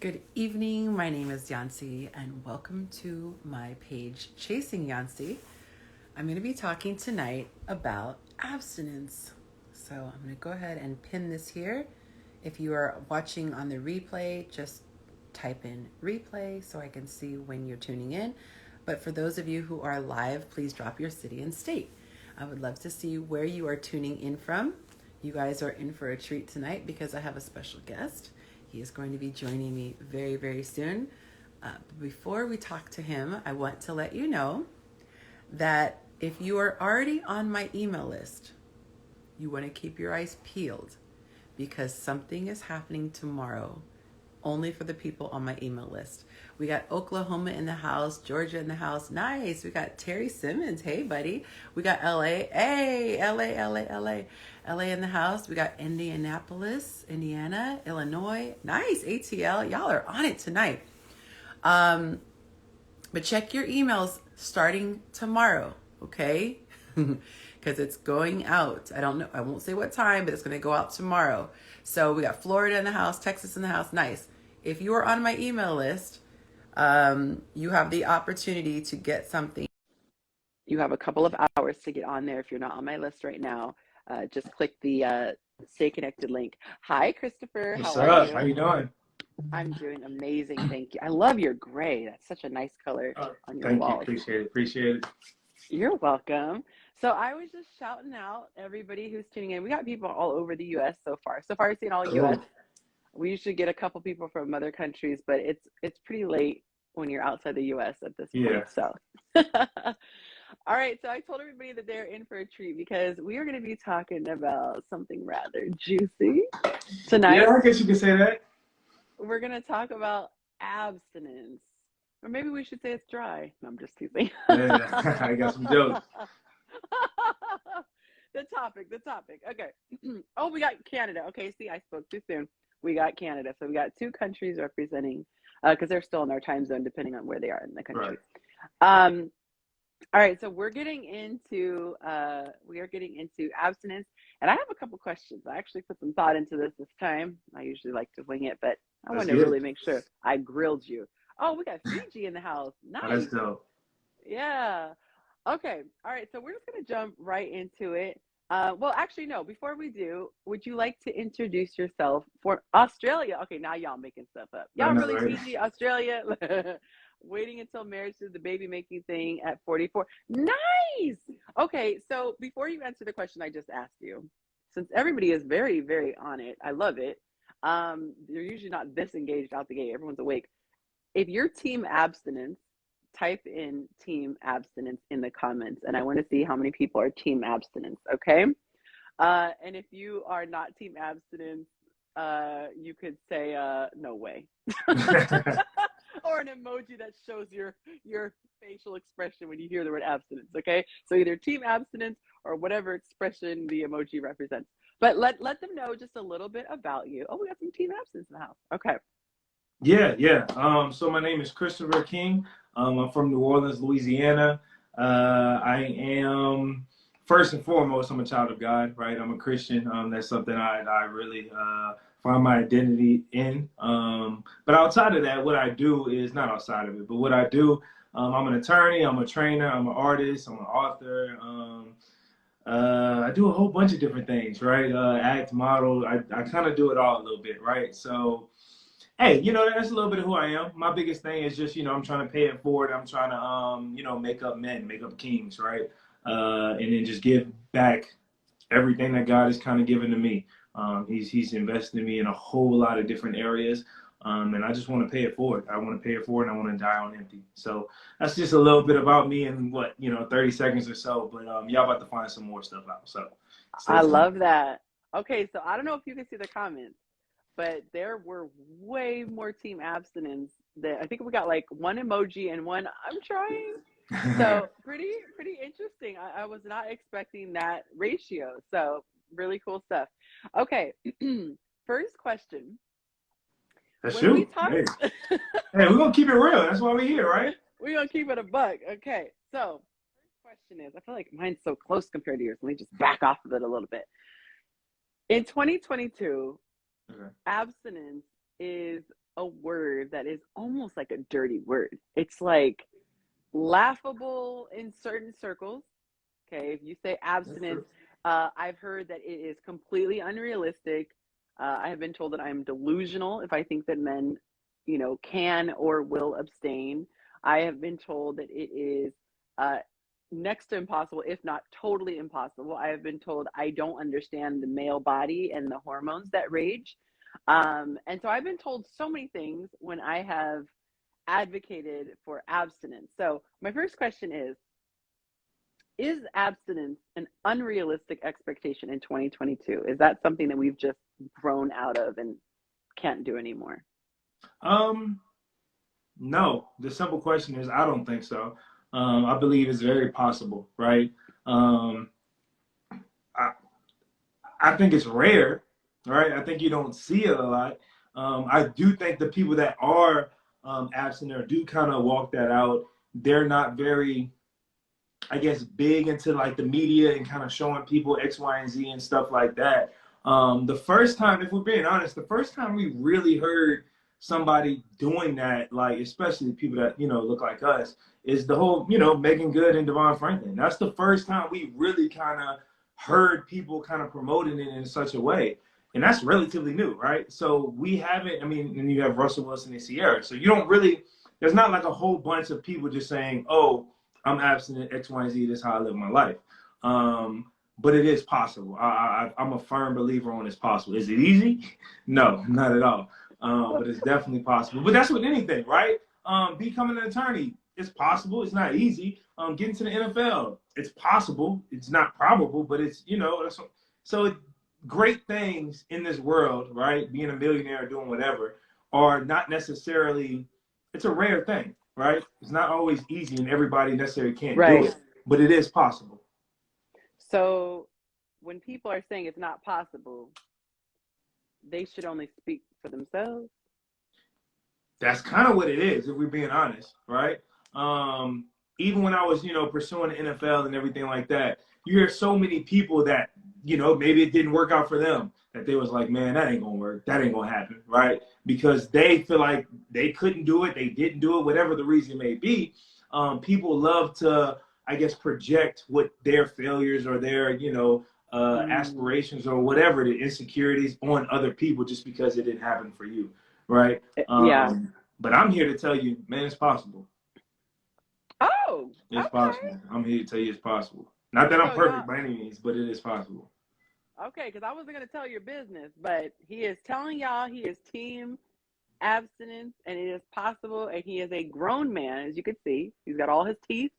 Good evening. My name is Yonci, and welcome to my page, Chasing Yonci. I'm going to be talking tonight about abstinence. So I'm going to go ahead and pin this here. If you are watching on the replay, just type in replay so I can see when you're tuning in. But for those of you who are live, please drop your city and state. I would love to see where you are tuning in from. You guys are in for a treat tonight because I have a special guest. He is going to be joining me very, very soon. Before we talk to him, I want to let you know that if you are already on my email list, you want to keep your eyes peeled because something is happening tomorrow only for the people on my email list. We got Oklahoma in the house, Georgia in the house. Nice. We got Terry Simmons. Hey, buddy. We got LA. Hey, LA in the house. We got Indianapolis, Indiana, Illinois. Nice. ATL. Y'all are on it tonight. But check your emails starting tomorrow, okay? Because it's going out. I don't know. I won't say what time, but it's going to go out tomorrow. So we got Florida in the house, Texas in the house. Nice. If you are on my email list, you have the opportunity to get something. You have a couple of hours to get on there. If you're not on my list right now, just click the Stay Connected link. Hi, Christopher. What's How are up? you? How you doing? I'm doing amazing. Thank you. I love your gray. That's such a nice color on your Thank you. walls. Appreciate it. You're welcome. So I was just shouting out everybody who's tuning in. We got people all over the U.S. so far. So far, I've seen all Cool. U.S. We usually get a couple people from other countries, but it's pretty late when you're outside the U.S. at this point. So, all right. So I told everybody that they're in for a treat because we are going to be talking about something rather juicy tonight. Yeah, I guess you could say that. We're going to talk about abstinence. Or maybe we should say it's dry. No, I'm just teasing. Yeah, I got some jokes. The topic. Okay. Oh, we got Canada. Okay, see, I spoke too soon. We got Canada. So we got two countries representing, because they're still in our time zone, depending on where they are in the country. Right. All right, so we are getting into abstinence, and I have a couple questions. I actually put some thought into this time. I usually like to wing it, but I want to really make sure I grilled you. Oh, we got Fiji in the house. Nice. Oh, that's dope. Yeah. Okay. All right. So we're just going to jump right into it. Well, actually, no. Before we do, would you like to introduce yourself for Australia? Okay, now y'all making stuff up. Y'all really right? Fiji, Australia, waiting until marriage to the baby making thing at 44. Nice. Okay. So before you answer the question I just asked you, since everybody is very, very on it, I love it. They're usually not this engaged out the gate. Everyone's awake. If you're team abstinence, type in team abstinence in the comments, and I want to see how many people are team abstinence, okay? And if you are not team abstinence, you could say no way. Or an emoji that shows your facial expression when you hear the word abstinence, okay? So either team abstinence or whatever expression the emoji represents. But let them know just a little bit about you. Oh, we got some team abstinence in the house. Okay. Yeah. So my name is Christopher King. I'm from New Orleans, Louisiana. I am, first and foremost, I'm a child of God, right? I'm a Christian. That's something I really find my identity in. But outside of that, what I do is not outside of it, but what I do, I'm an attorney, I'm a trainer, I'm an artist, I'm an author. I do a whole bunch of different things, right? Act, model. I kind of do it all a little bit, right? So, hey, that's a little bit of who I am. My biggest thing is just, I'm trying to pay it forward. I'm trying to, make up men, make up kings, right? And then just give back everything that God has kind of given to me. He's invested in me in a whole lot of different areas. And I just want to pay it forward. I want to pay it forward and I want to die on empty. So that's just a little bit about me in 30 seconds or so. But y'all about to find some more stuff out. So I love that. Okay, so I don't know if you can see the comments, but there were way more team abstinence than I think we got like one emoji and one I'm trying. So pretty interesting. I was not expecting that ratio. So really cool stuff. Okay, first question. That's true. Hey, we're gonna keep it real. That's why we're here, right? We're gonna keep it a buck. Okay, so first question is, I feel like mine's so close compared to yours. Let me just back off of it a little bit. In 2022, abstinence is a word that is almost like a dirty word. It's like laughable in certain circles. Okay, if you say That's abstinence, true. I've heard that it is completely unrealistic. I have been told that I'm delusional if I think that men, can or will abstain. I have been told that it is uh, next to impossible, if not totally impossible. I have been told I don't understand the male body and the hormones that rage. And so I've been told so many things when I have advocated for abstinence. So my first question is abstinence an unrealistic expectation in 2022? Is that something that we've just grown out of and can't do anymore? Um, no. The simple question is, I don't think so. I believe it's very possible, right? Um, I, I think it's rare, right? I think you don't see it a lot. I do think the people that are absent or do kind of walk that out, they're not very, I guess, big into like the media and kind of showing people X, Y, and Z and stuff like that. The first time, if we're being honest, the first time we really heard somebody doing that, like especially people that look like us, is the whole Megan Good and Devon Franklin. That's the first time we really kind of heard people kind of promoting it in such a way, and that's relatively new, right? So we haven't. I mean, and you have Russell Wilson and Sierra, so you don't really. There's not like a whole bunch of people just saying, "Oh, I'm abstinent X, Y, and Z. This is how I live my life." But it is possible. I'm a firm believer on it's possible. Is it easy? No, not at all. But it's definitely possible. But that's with anything, right? Becoming an attorney, it's possible. It's not easy. Getting to the NFL, it's possible. It's not probable, but it's so great things in this world, right? Being a millionaire, doing whatever, are not necessarily. It's a rare thing, right? It's not always easy, and everybody necessarily can't do Right. it, but it is possible. So when people are saying it's not possible, they should only speak for themselves. That's kind of what it is, if we're being honest, right? Even when I was, pursuing the NFL and everything like that, you hear so many people that, maybe it didn't work out for them, that they was like, man, that ain't gonna work, that ain't gonna happen, right? Because they feel like they couldn't do it, they didn't do it, whatever the reason may be. People love to, I guess, project what their failures or their, aspirations or whatever the insecurities on other people just because it didn't happen for you, right? Yeah. But I'm here to tell you, man, it's possible. Oh, It's okay. possible. I'm here to tell you it's possible. Not that I'm So y'all, perfect by any means, but it is possible. okay, because I wasn't going to tell your business, but he is telling y'all he is team abstinence and it is possible. And he is a grown man, as you can see. He's got all his teeth.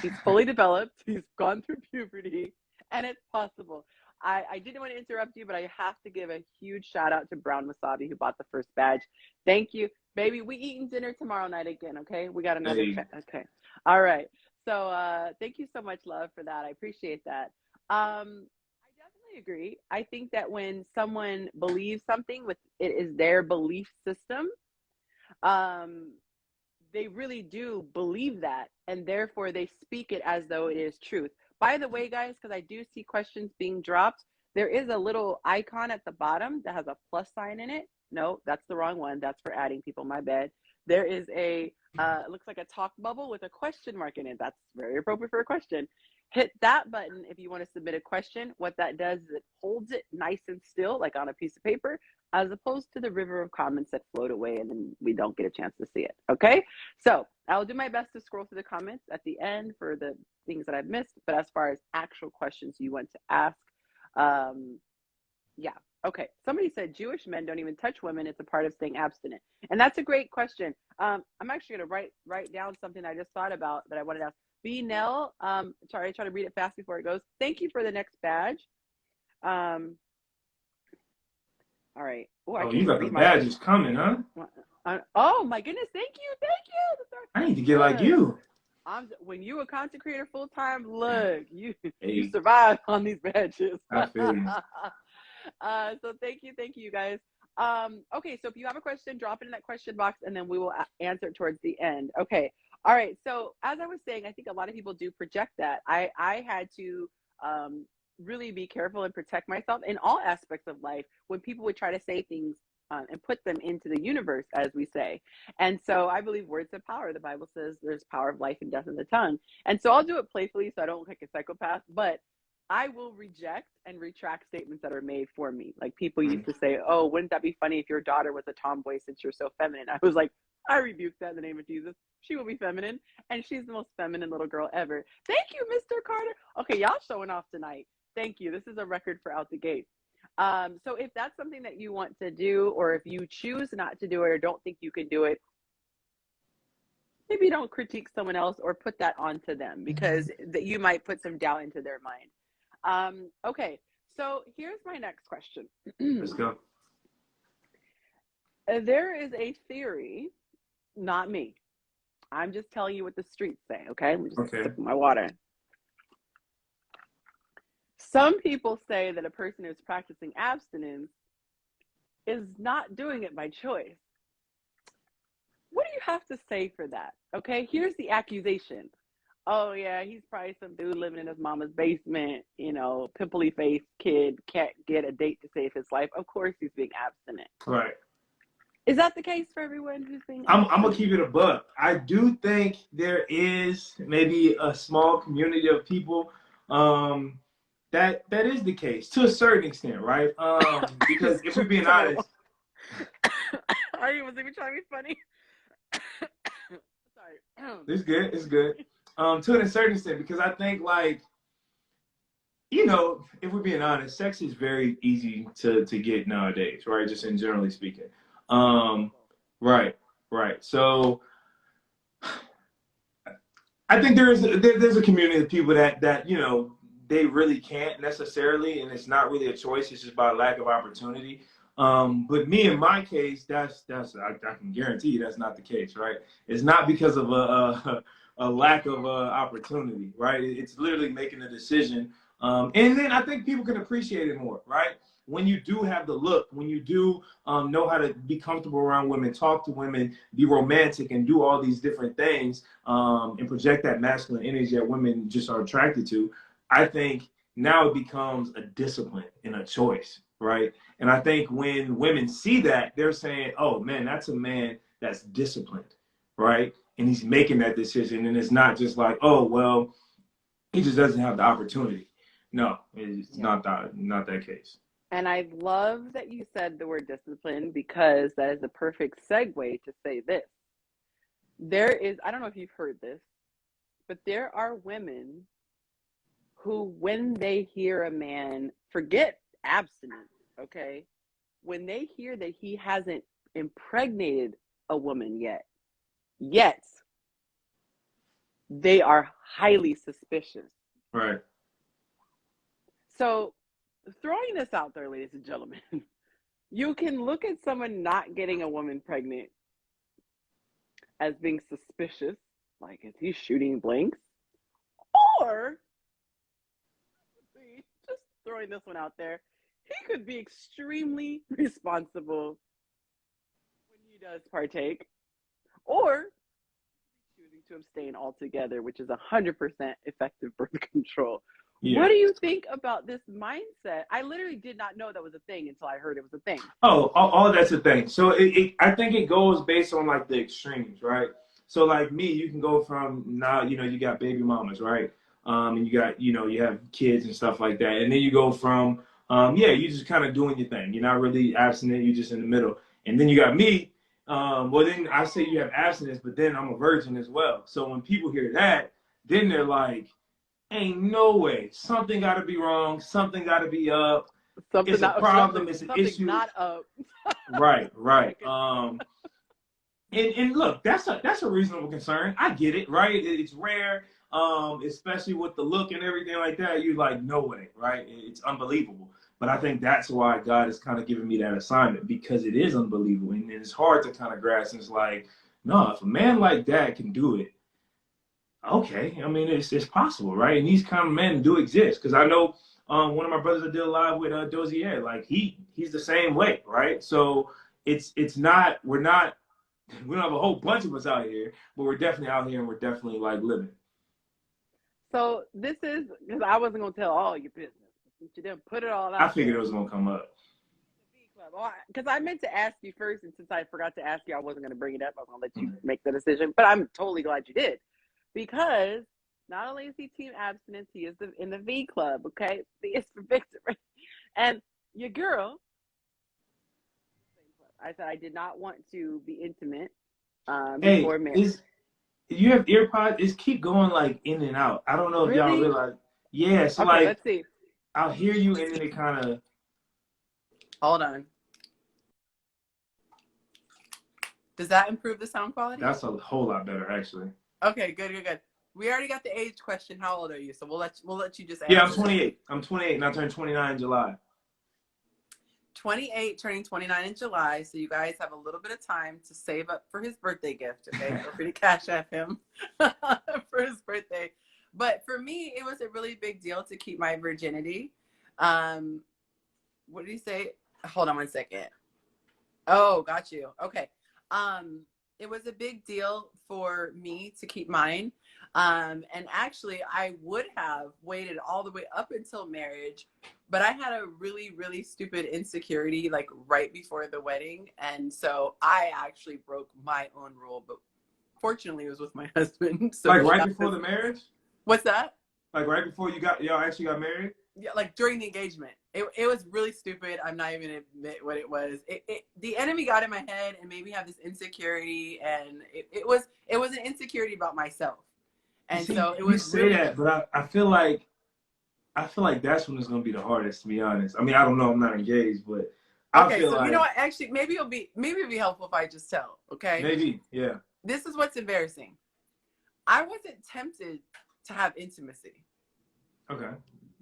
He's fully developed. He's gone through puberty, and it's possible. I didn't want to interrupt you, but I have to give a huge shout out to Brown Wasabi who bought the first badge. Thank you, baby. We eating dinner tomorrow night again. Okay, we got another. Hey, Okay, all right. So thank you so much, love, for that. I appreciate that. I definitely agree. I think that when someone believes something, with it is their belief system. Um, they really do believe that, and therefore they speak it as though it is truth. By the way, guys, because I do see questions being dropped, there is a little icon at the bottom that has a plus sign in it. No, that's the wrong one. That's for adding people. My bad. There is a it looks like a talk bubble with a question mark in it. That's very appropriate for a question. Hit that button if you want to submit a question. What that does is it holds it nice and still, like on a piece of paper, as opposed to the river of comments that float away and then we don't get a chance to see it. Okay, so I'll do my best to scroll through the comments at the end for the things that I've missed. But as far as actual questions you want to ask, yeah, okay. Somebody said Jewish men don't even touch women. It's a part of staying abstinent, and that's a great question. I'm actually going to write down something I just thought about that I wanted to ask. B. Nell, sorry, I try to read it fast before it goes. Thank you for the next badge. All right. Oh, I oh, can't you even got the read my. badges coming, huh? Oh my goodness! Thank you. I need to get like Look, you. when you a content creator full time. Look, you Hey, survive on these badges. I feel you. So thank you guys. Okay, so if you have a question, drop it in that question box, and then we will answer it towards the end. Okay. All right. So as I was saying, I think a lot of people do project that. I had to really be careful and protect myself in all aspects of life when people would try to say things and put them into the universe, as we say. And so I believe words have power. The Bible says there's power of life and death in the tongue. And so I'll do it playfully so I don't look like a psychopath, but I will reject and retract statements that are made for me. Like people used to say, oh, wouldn't that be funny if your daughter was a tomboy since you're so feminine? I was like, I rebuke that in the name of Jesus. She will be feminine, and she's the most feminine little girl ever. Thank you, Mr. Carter. Okay, y'all showing off tonight. Thank you. This is a record for out the gate. So if that's something that you want to do, or if you choose not to do it or don't think you can do it, maybe don't critique someone else or put that onto them, because you might put some doubt into their mind. Okay, so here's my next question. Let's go. There is a theory, not me. I'm just telling you what the streets say, okay? I'm just sipping my water. Some people say that a person who's practicing abstinence is not doing it by choice. What do you have to say for that? Okay, here's the accusation. Oh, yeah, he's probably some dude living in his mama's basement, you know, pimply-faced kid, can't get a date to save his life. Of course he's being abstinent. Right. Is that the case for everyone who's being I'm going to keep it a buck. I do think there is maybe a small community of people that is the case to a certain extent, right? Because if we're being honest. I wasn't even trying to be funny. Sorry. It's good. It's good. To a certain extent, because I think, like, you know, if we're being honest, sex is very easy to get nowadays, right? Just in generally speaking. Right. So I think there's a community of people that you know, they really can't necessarily, and it's not really a choice. It's just by lack of opportunity. But me, in my case, I can guarantee you that's not the case, right? It's not because of a lack of opportunity, right? It's literally making a decision. And then I think people can appreciate it more, right? When you do have the look, when you do know how to be comfortable around women, talk to women, be romantic, and do all these different things, and project that masculine energy that women just are attracted to, I think now it becomes a discipline and a choice, right? And I think when women see that, they're saying, oh, man, that's a man that's disciplined, right? And he's making that decision, and it's not just like, oh, well, he just doesn't have the opportunity. No, it's not that case. And I love that you said the word discipline, because that is a perfect segue to say this. There is, I don't know if you've heard this, but there are women who, when they hear a man, forget abstinence, okay? When they hear that he hasn't impregnated a woman yet, they are highly suspicious. Right. So, throwing this out there, ladies and gentlemen, you can look at someone not getting a woman pregnant as being suspicious, like, is he shooting blanks? Or, just throwing this one out there, he could be extremely responsible when he does partake, or choosing to abstain altogether, which is 100% effective birth control. Yeah. What do you think about this mindset? I literally did not know that was a thing until I heard it was a thing. Oh, all that's a thing. So I think it goes based on like the extremes, right? So like me, you can go from now, you know, you got baby mamas, right? And you got, you know, you have kids and stuff like that. And then you go from, you just kind of doing your thing. You're not really abstinent. You're just in the middle. And then you got me. Well, then I say you have abstinence, but then I'm a virgin as well. So when people hear that, then they're like, ain't no way. Something got to be wrong. Something got to be up. It's a problem. It's an issue. Not up. Right. And look, that's a reasonable concern. I get it, right? It's rare, especially with the look and everything like that. You're like, no way, right? It's unbelievable. But I think that's why God is kind of giving me that assignment, because it is unbelievable. And it's hard to kind of grasp. And it's like, no, if a man like that can do it, okay, I mean, it's possible, right? And these kind of men do exist, because I know one of my brothers I did a live with, Dozier, like he's the same way, right? So it's not, we don't have a whole bunch of us out here, but we're definitely out here and we're definitely like living. So this is, because I wasn't gonna tell all your business, since you didn't put it all out. I figured it was gonna come up. Because I meant to ask you first, and since I forgot to ask you, I wasn't going to bring it up. I was going to let you make the decision. But I'm totally glad you did, because not only is he team abstinence, he is in the V club. Okay, V is for victory, and your girl. I said I did not want to be intimate before marriage. You have earpods? It's keep going like in and out. I don't know if y'all Really? realize. Yeah, so Okay, like let's see. I'll hear you and then it kind of. Hold on. Does that improve the sound quality? That's a whole lot better, actually. Okay, good. We already got the age question. How old are you? So we'll let you just answer. Yeah, I'm 28. I'm 28 and I turned 29 in July. 28, turning 29 in July. So you guys have a little bit of time to save up for his birthday gift. Okay, feel free to cash at him for his birthday. But for me, it was a really big deal to keep my virginity. What did he say? Hold on one second. Oh, got you. Okay. It was a big deal for me to keep mine. And actually, I would have waited all the way up until marriage, but I had a really, really stupid insecurity like right before the wedding. And so I actually broke my own rule, but fortunately it was with my husband. So like right before the marriage? What's that? Like right before y'all actually got married? Yeah, like during the engagement. It was really stupid. I'm not even gonna admit what it was. The enemy got in my head and made me have this insecurity, and it was an insecurity about myself. And so it was. You say that, but I feel like that's when it's gonna be the hardest, to be honest. I mean, I don't know. I'm not engaged, but I feel like, you know what? Actually, maybe it'll be helpful if I just tell. Okay. Maybe, yeah. This is what's embarrassing. I wasn't tempted to have intimacy. Okay.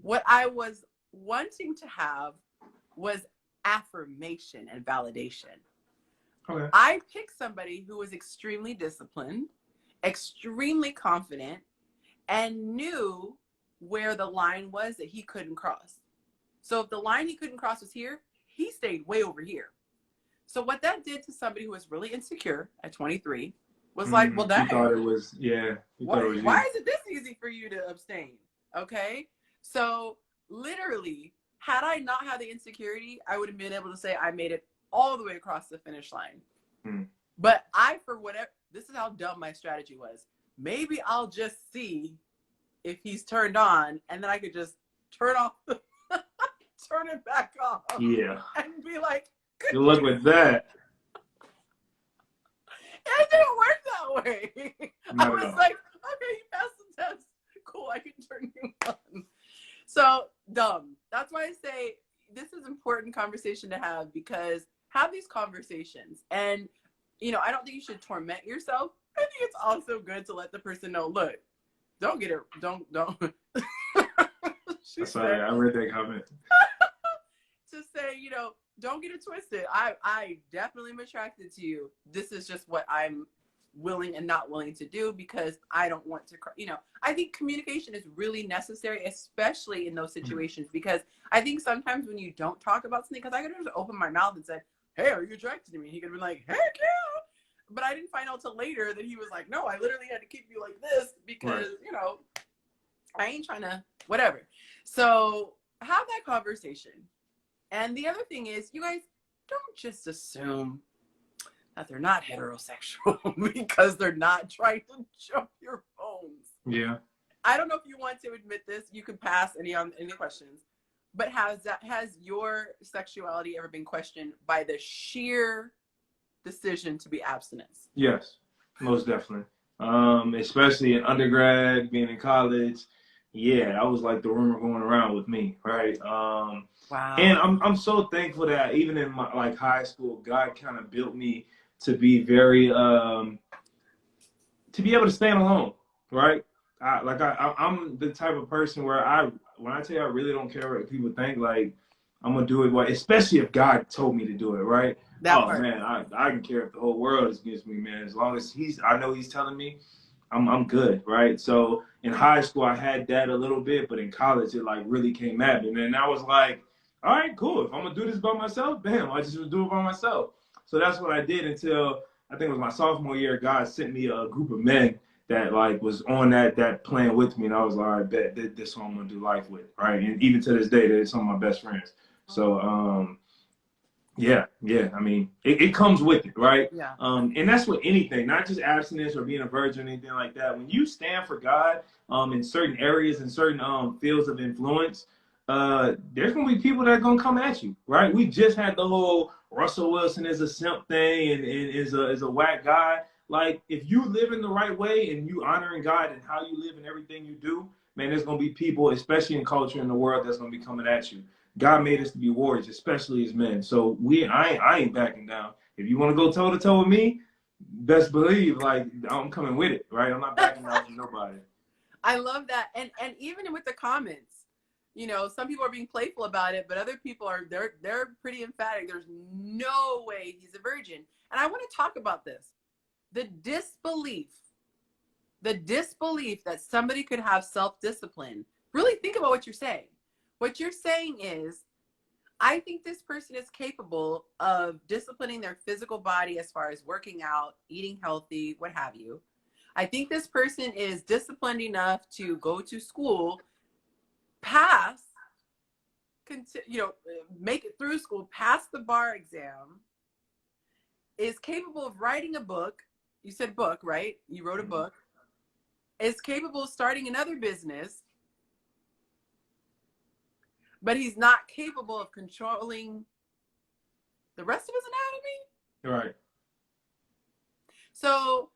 What I was wanting to have was affirmation and validation. Okay. I picked somebody who was extremely disciplined, extremely confident, and knew where the line was that he couldn't cross. So if the line he couldn't cross was here, he stayed way over here. So what that did to somebody who was really insecure at 23 was like, well, dang. You thought it was, yeah. Why is it this easy for you to abstain? Okay. So literally, had I not had the insecurity, I would have been able to say I made it all the way across the finish line. But this is how dumb my strategy was. Maybe I'll just see if he's turned on, and then I could just turn it back off. Yeah. And be like, good luck with that. It didn't work that way. Not I was like, okay, you passed the test. Cool, I can turn you on. So dumb. That's why I say this is important conversation to have, because have these conversations. And, I don't think you should torment yourself. I think it's also good to let the person know, look, don't get it, don't. Sorry, I read that comment. To say, don't get it twisted. I definitely am attracted to you. This is just what I'm willing and not willing to do, because I don't want to, I think communication is really necessary, especially in those situations, because I think sometimes when you don't talk about something, because I could have just opened my mouth and said, hey, are you attracted to me? He could have been like, heck yeah. But I didn't find out till later that he was like, no, I literally had to keep you like this because, I ain't trying to, whatever. So have that conversation. And the other thing is, you guys don't just assume that they're not heterosexual because they're not trying to jump your phones. Yeah. I don't know if you want to admit this. You can pass any questions. But has your sexuality ever been questioned by the sheer decision to be abstinence? Yes, most definitely. Especially in undergrad, being in college. Yeah, that was like the rumor going around with me, right? Wow. And I'm so thankful that even in my like high school, God kind of built me to be very to be able to stand alone, right? I'm the type of person where when I tell you I really don't care what people think, like I'm gonna do it, especially if God told me to do it, right? Man, I can care if the whole world is against me, man. As long as I know he's telling me, I'm good, right? So in high school I had that a little bit, but in college it like really came at me, and then I was like, all right, cool. If I'm gonna do this by myself, bam, I just do it by myself. So that's what I did until I think it was my sophomore year. God sent me a group of men that like was on that plan with me, and I was like, all right, bet this is who I'm gonna do life with, right? And even to this day, they're some of my best friends. So Yeah, yeah. I mean, it comes with it, right? Yeah. And that's with anything, not just abstinence or being a virgin or anything like that. When you stand for God, in certain areas and certain fields of influence, there's gonna be people that are gonna come at you, right? We just had the whole Russell Wilson is a simp thing and is a whack guy. Like, if you live in the right way and you honoring God and how you live and everything you do, man, there's gonna be people, especially in culture in the world, that's gonna be coming at you. God made us to be warriors, especially as men. So I ain't backing down. If you want to go toe to toe with me, best believe, like, I'm coming with it, right? I'm not backing down from nobody. I love that. And even with the comments, you know, some people are being playful about it, but other people are they're pretty emphatic. There's no way he's a virgin. And I want to talk about this. The disbelief. The disbelief that somebody could have self-discipline. Really think about what you're saying. What you're saying is, I think this person is capable of disciplining their physical body as far as working out, eating healthy, what have you. I think this person is disciplined enough to go to school, pass, you know, make it through school, pass the bar exam, is capable of writing a book. You said book, right? You wrote a book. Is capable of starting another business, but he's not capable of controlling the rest of his anatomy. Right. So,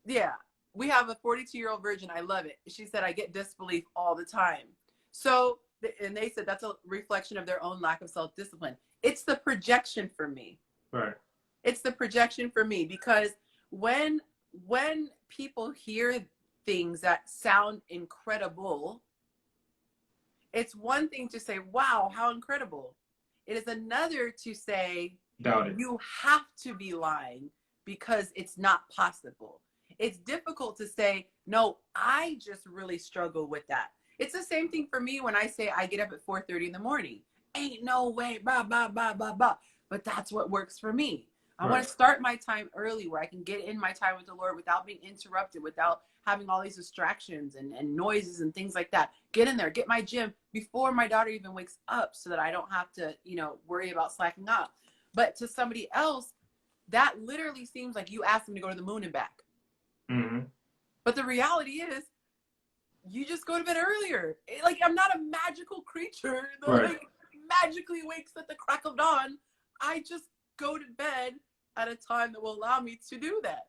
yeah, we have a 42-year-old virgin. I love it. She said, I get disbelief all the time. So, and they said that's a reflection of their own lack of self-discipline. It's the projection for me. Right. It's the projection for me, because when people hear things that sound incredible, it's one thing to say, wow, how incredible. It is another to say, Doubt it. You have to be lying because it's not possible. It's difficult to say, no, I just really struggle with that. It's the same thing for me when I say I get up at 4:30 in the morning. Ain't no way, blah, blah, blah, blah, blah. But that's what works for me. I want to start my time early where I can get in my time with the Lord without being interrupted, without having all these distractions and noises and things like that. Get in there, get my gym before my daughter even wakes up so that I don't have to, you know, worry about slacking off. But to somebody else, that literally seems like you asked them to go to the moon and back. Mm-hmm. But the reality is, you just go to bed earlier. Like, I'm not a magical creature that like magically wakes at the crack of dawn. I just go to bed at a time that will allow me to do that.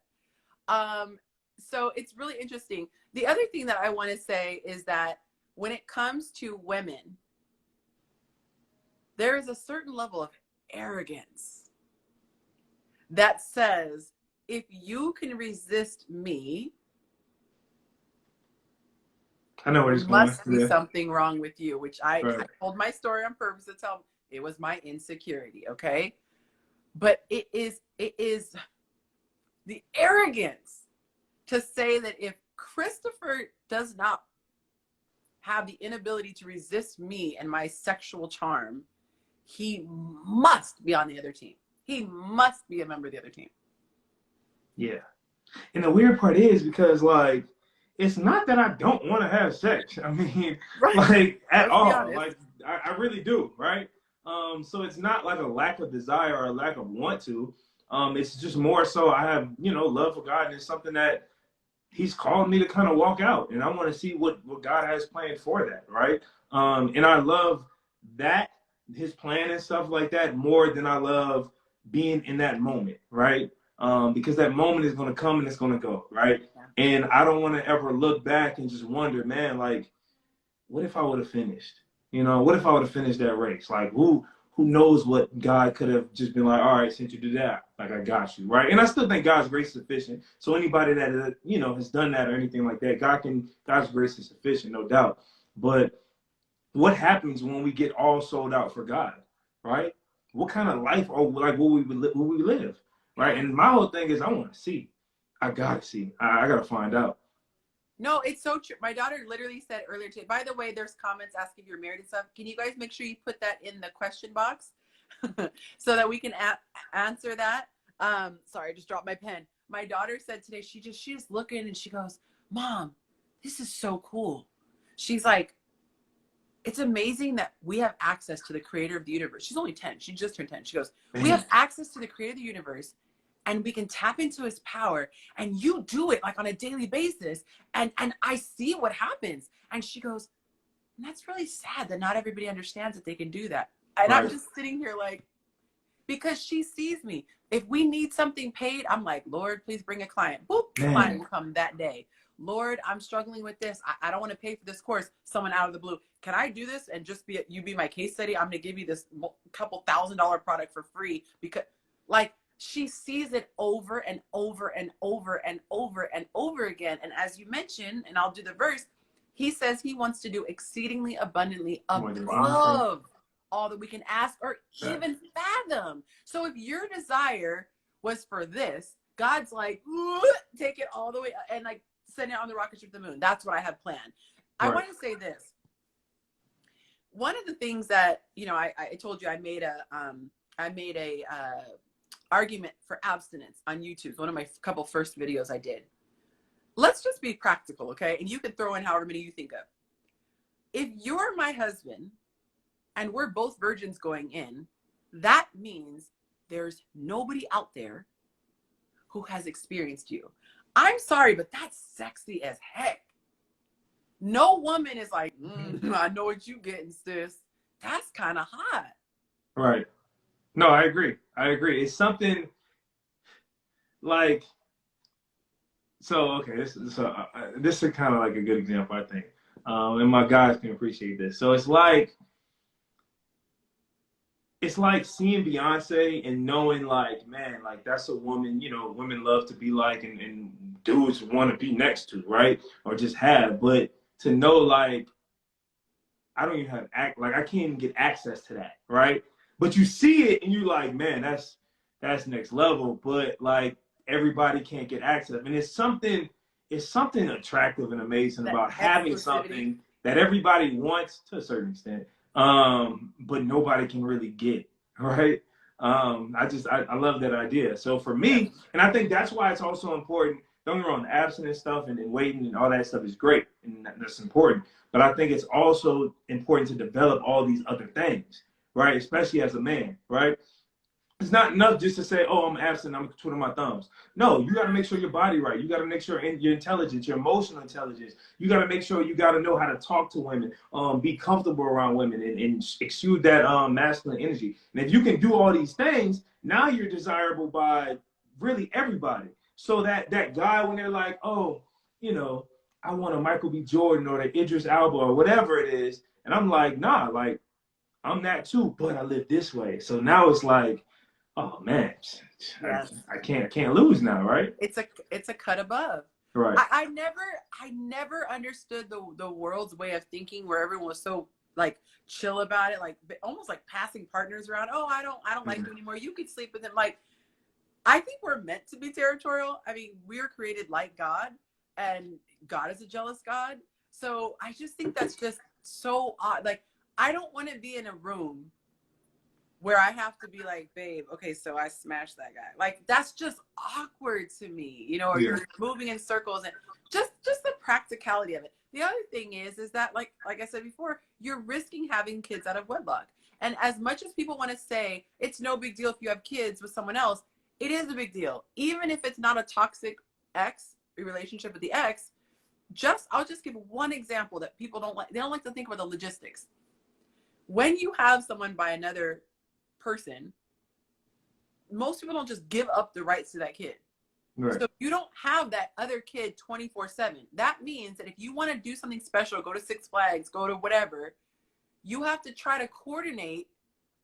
So it's really interesting. The other thing that I want to say is that when it comes to women, there is a certain level of arrogance that says, if you can resist me, I know where he's going. Must be something wrong with you, which I told my story on purpose to tell it was my insecurity, okay? But it is the arrogance to say that if Christopher does not have the inability to resist me and my sexual charm, he must be on the other team. He must be a member of the other team. Yeah. And the weird part is, because, like, it's not that I don't want to have sex. I mean, like, at all. Like, I really do, right? So it's not like a lack of desire or a lack of want to. It's just more so I have, you know, love for God, and it's something that he's called me to kind of walk out. And I want to see what God has planned for that, right? And I love that, his plan and stuff like that, more than I love being in that moment, right? Because that moment is going to come and it's going to go, right? And I don't want to ever look back and just wonder, man, like, what if I would have finished? You know, what if I would have finished that race? Like, who knows what God could have just been like, all right, since you do that, like, I got you, right? And I still think God's grace is sufficient. So anybody that, you know, has done that or anything like that, God's grace is sufficient, no doubt. But what happens when we get all sold out for God, right? What kind of life will we live, right? And my whole thing is, I want to see. I got to see. I got to find out. No, it's so true. My daughter literally said earlier today, by the way, there's comments asking if you're married and stuff. Can you guys make sure you put that in the question box so that we can answer that? Sorry, I just dropped my pen. My daughter said today, she's looking and she goes, Mom, this is so cool. She's like, it's amazing that we have access to the creator of the universe. She's only 10. She just turned 10. She goes, we have access to the creator of the universe, and we can tap into his power, and you do it like on a daily basis. And I see what happens. And she goes, and that's really sad that not everybody understands that they can do that. And I'm just sitting here like, because she sees me. If we need something paid, I'm like, Lord, please bring a client. Boop, client will come that day. Lord, I'm struggling with this. I don't want to pay for this course. Someone out of the blue. Can I do this and just you be my case study? I'm going to give you this couple $1,000 product for free, because like she sees it over and over and over and over and over again. And as you mentioned, and I'll do the verse, he says he wants to do exceedingly abundantly above all that we can ask or even fathom. So if your desire was for this, God's like, take it all the way and like send it on the rocket ship to the moon. That's what I have planned. I want to say this. One of the things that, you know, I told you I made a argument for abstinence on YouTube. It's one of my couple first videos I did. Let's just be practical, okay? And you can throw in however many you think of. If you're my husband and we're both virgins going in, that means there's nobody out there who has experienced you. I'm sorry, but that's sexy as heck. No woman is like, I know what you getting, sis. That's kind of hot. Right. No, I agree. It's something like, so, okay, this is kind of like a good example, I think. And my guys can appreciate this. So it's like seeing Beyonce and knowing like, man, like that's a woman, you know, women love to be like, and dudes want to be next to, right? Or just have, but to know like, I don't even have I can't even get access to that, right? But you see it and you like, man, that's next level. But like everybody can't get access. And it's something attractive and amazing about having something that everybody wants to a certain extent, but nobody can really get, right? I love that idea. So for me, and I think that's why it's also important. Don't get me wrong, the abstinence stuff and waiting and all that stuff is great, and that's important. But I think it's also important to develop all these other things, right? Especially as a man, right? It's not enough just to say, oh, I'm absent, I'm twiddling my thumbs. No, you got to make sure your body right. You got to make sure your intelligence, your emotional intelligence. You got to make sure you got to know how to talk to women, be comfortable around women, and exude that masculine energy. And if you can do all these things, now you're desirable by really everybody. So that guy, when they're like, oh, you know, I want a Michael B. Jordan or the Idris Elba or whatever it is, and I'm like, nah, like I'm that too, but I live this way. So now it's like, oh man, I can't lose now, right? It's a cut above. Right. I never understood the world's way of thinking where everyone was so like chill about it, like almost like passing partners around. Oh, I don't like you anymore. You could sleep with him. Like, I think we're meant to be territorial. I mean, we're created like God, and God is a jealous God. So I just think that's just so odd. Like, I don't want to be in a room where I have to be like, babe, okay, so I smashed that guy. Like, that's just awkward to me, you know, or you're moving in circles, and just the practicality of it. The other thing is that like I said before, you're risking having kids out of wedlock. And as much as people want to say it's no big deal if you have kids with someone else, it is a big deal. Even if it's not a toxic relationship with the ex, I'll just give one example that people don't like. They don't like to think about the logistics. When you have someone by another person, most people don't just give up the rights to that kid. Right. So you don't have that other kid 24/7. That means that if you want to do something special, go to Six Flags, go to whatever, you have to try to coordinate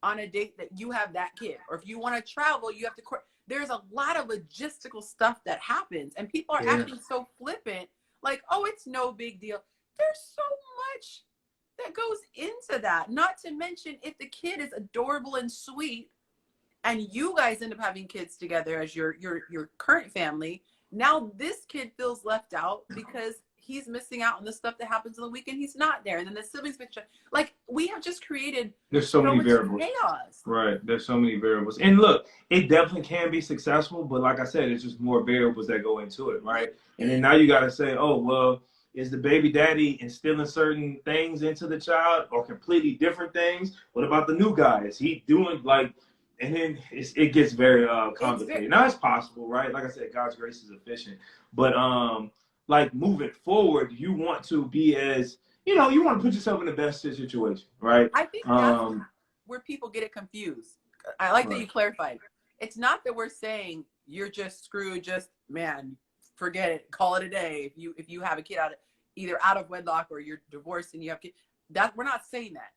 on a date that you have that kid. Or if you want to travel, you have to there's a lot of logistical stuff that happens, and people are acting so flippant, like, oh, it's no big deal. There's so much that goes into that. Not to mention, if the kid is adorable and sweet, and you guys end up having kids together as your current family, now this kid feels left out because he's missing out on the stuff that happens on the weekend. He's not there, and then the siblings picture. Like, we have just created so many variables. Chaos. Right. There's so many variables. And look, it definitely can be successful, but like I said, it's just more variables that go into it, right? And then now you got to say, oh, well, Is the baby daddy instilling certain things into the child or completely different things? What about the new guy? Is he doing like, and then it gets very complicated. Now it's possible, right? Like I said, God's grace is efficient. But like moving forward, you want to be as, you know, you want to put yourself in the best situation, right? I think that's where people get it confused. I like that you clarified. It's not that we're saying you're just screwed, just, man, forget it, call it a day. If you have a kid either out of wedlock or you're divorced and you have kids, that we're not saying that.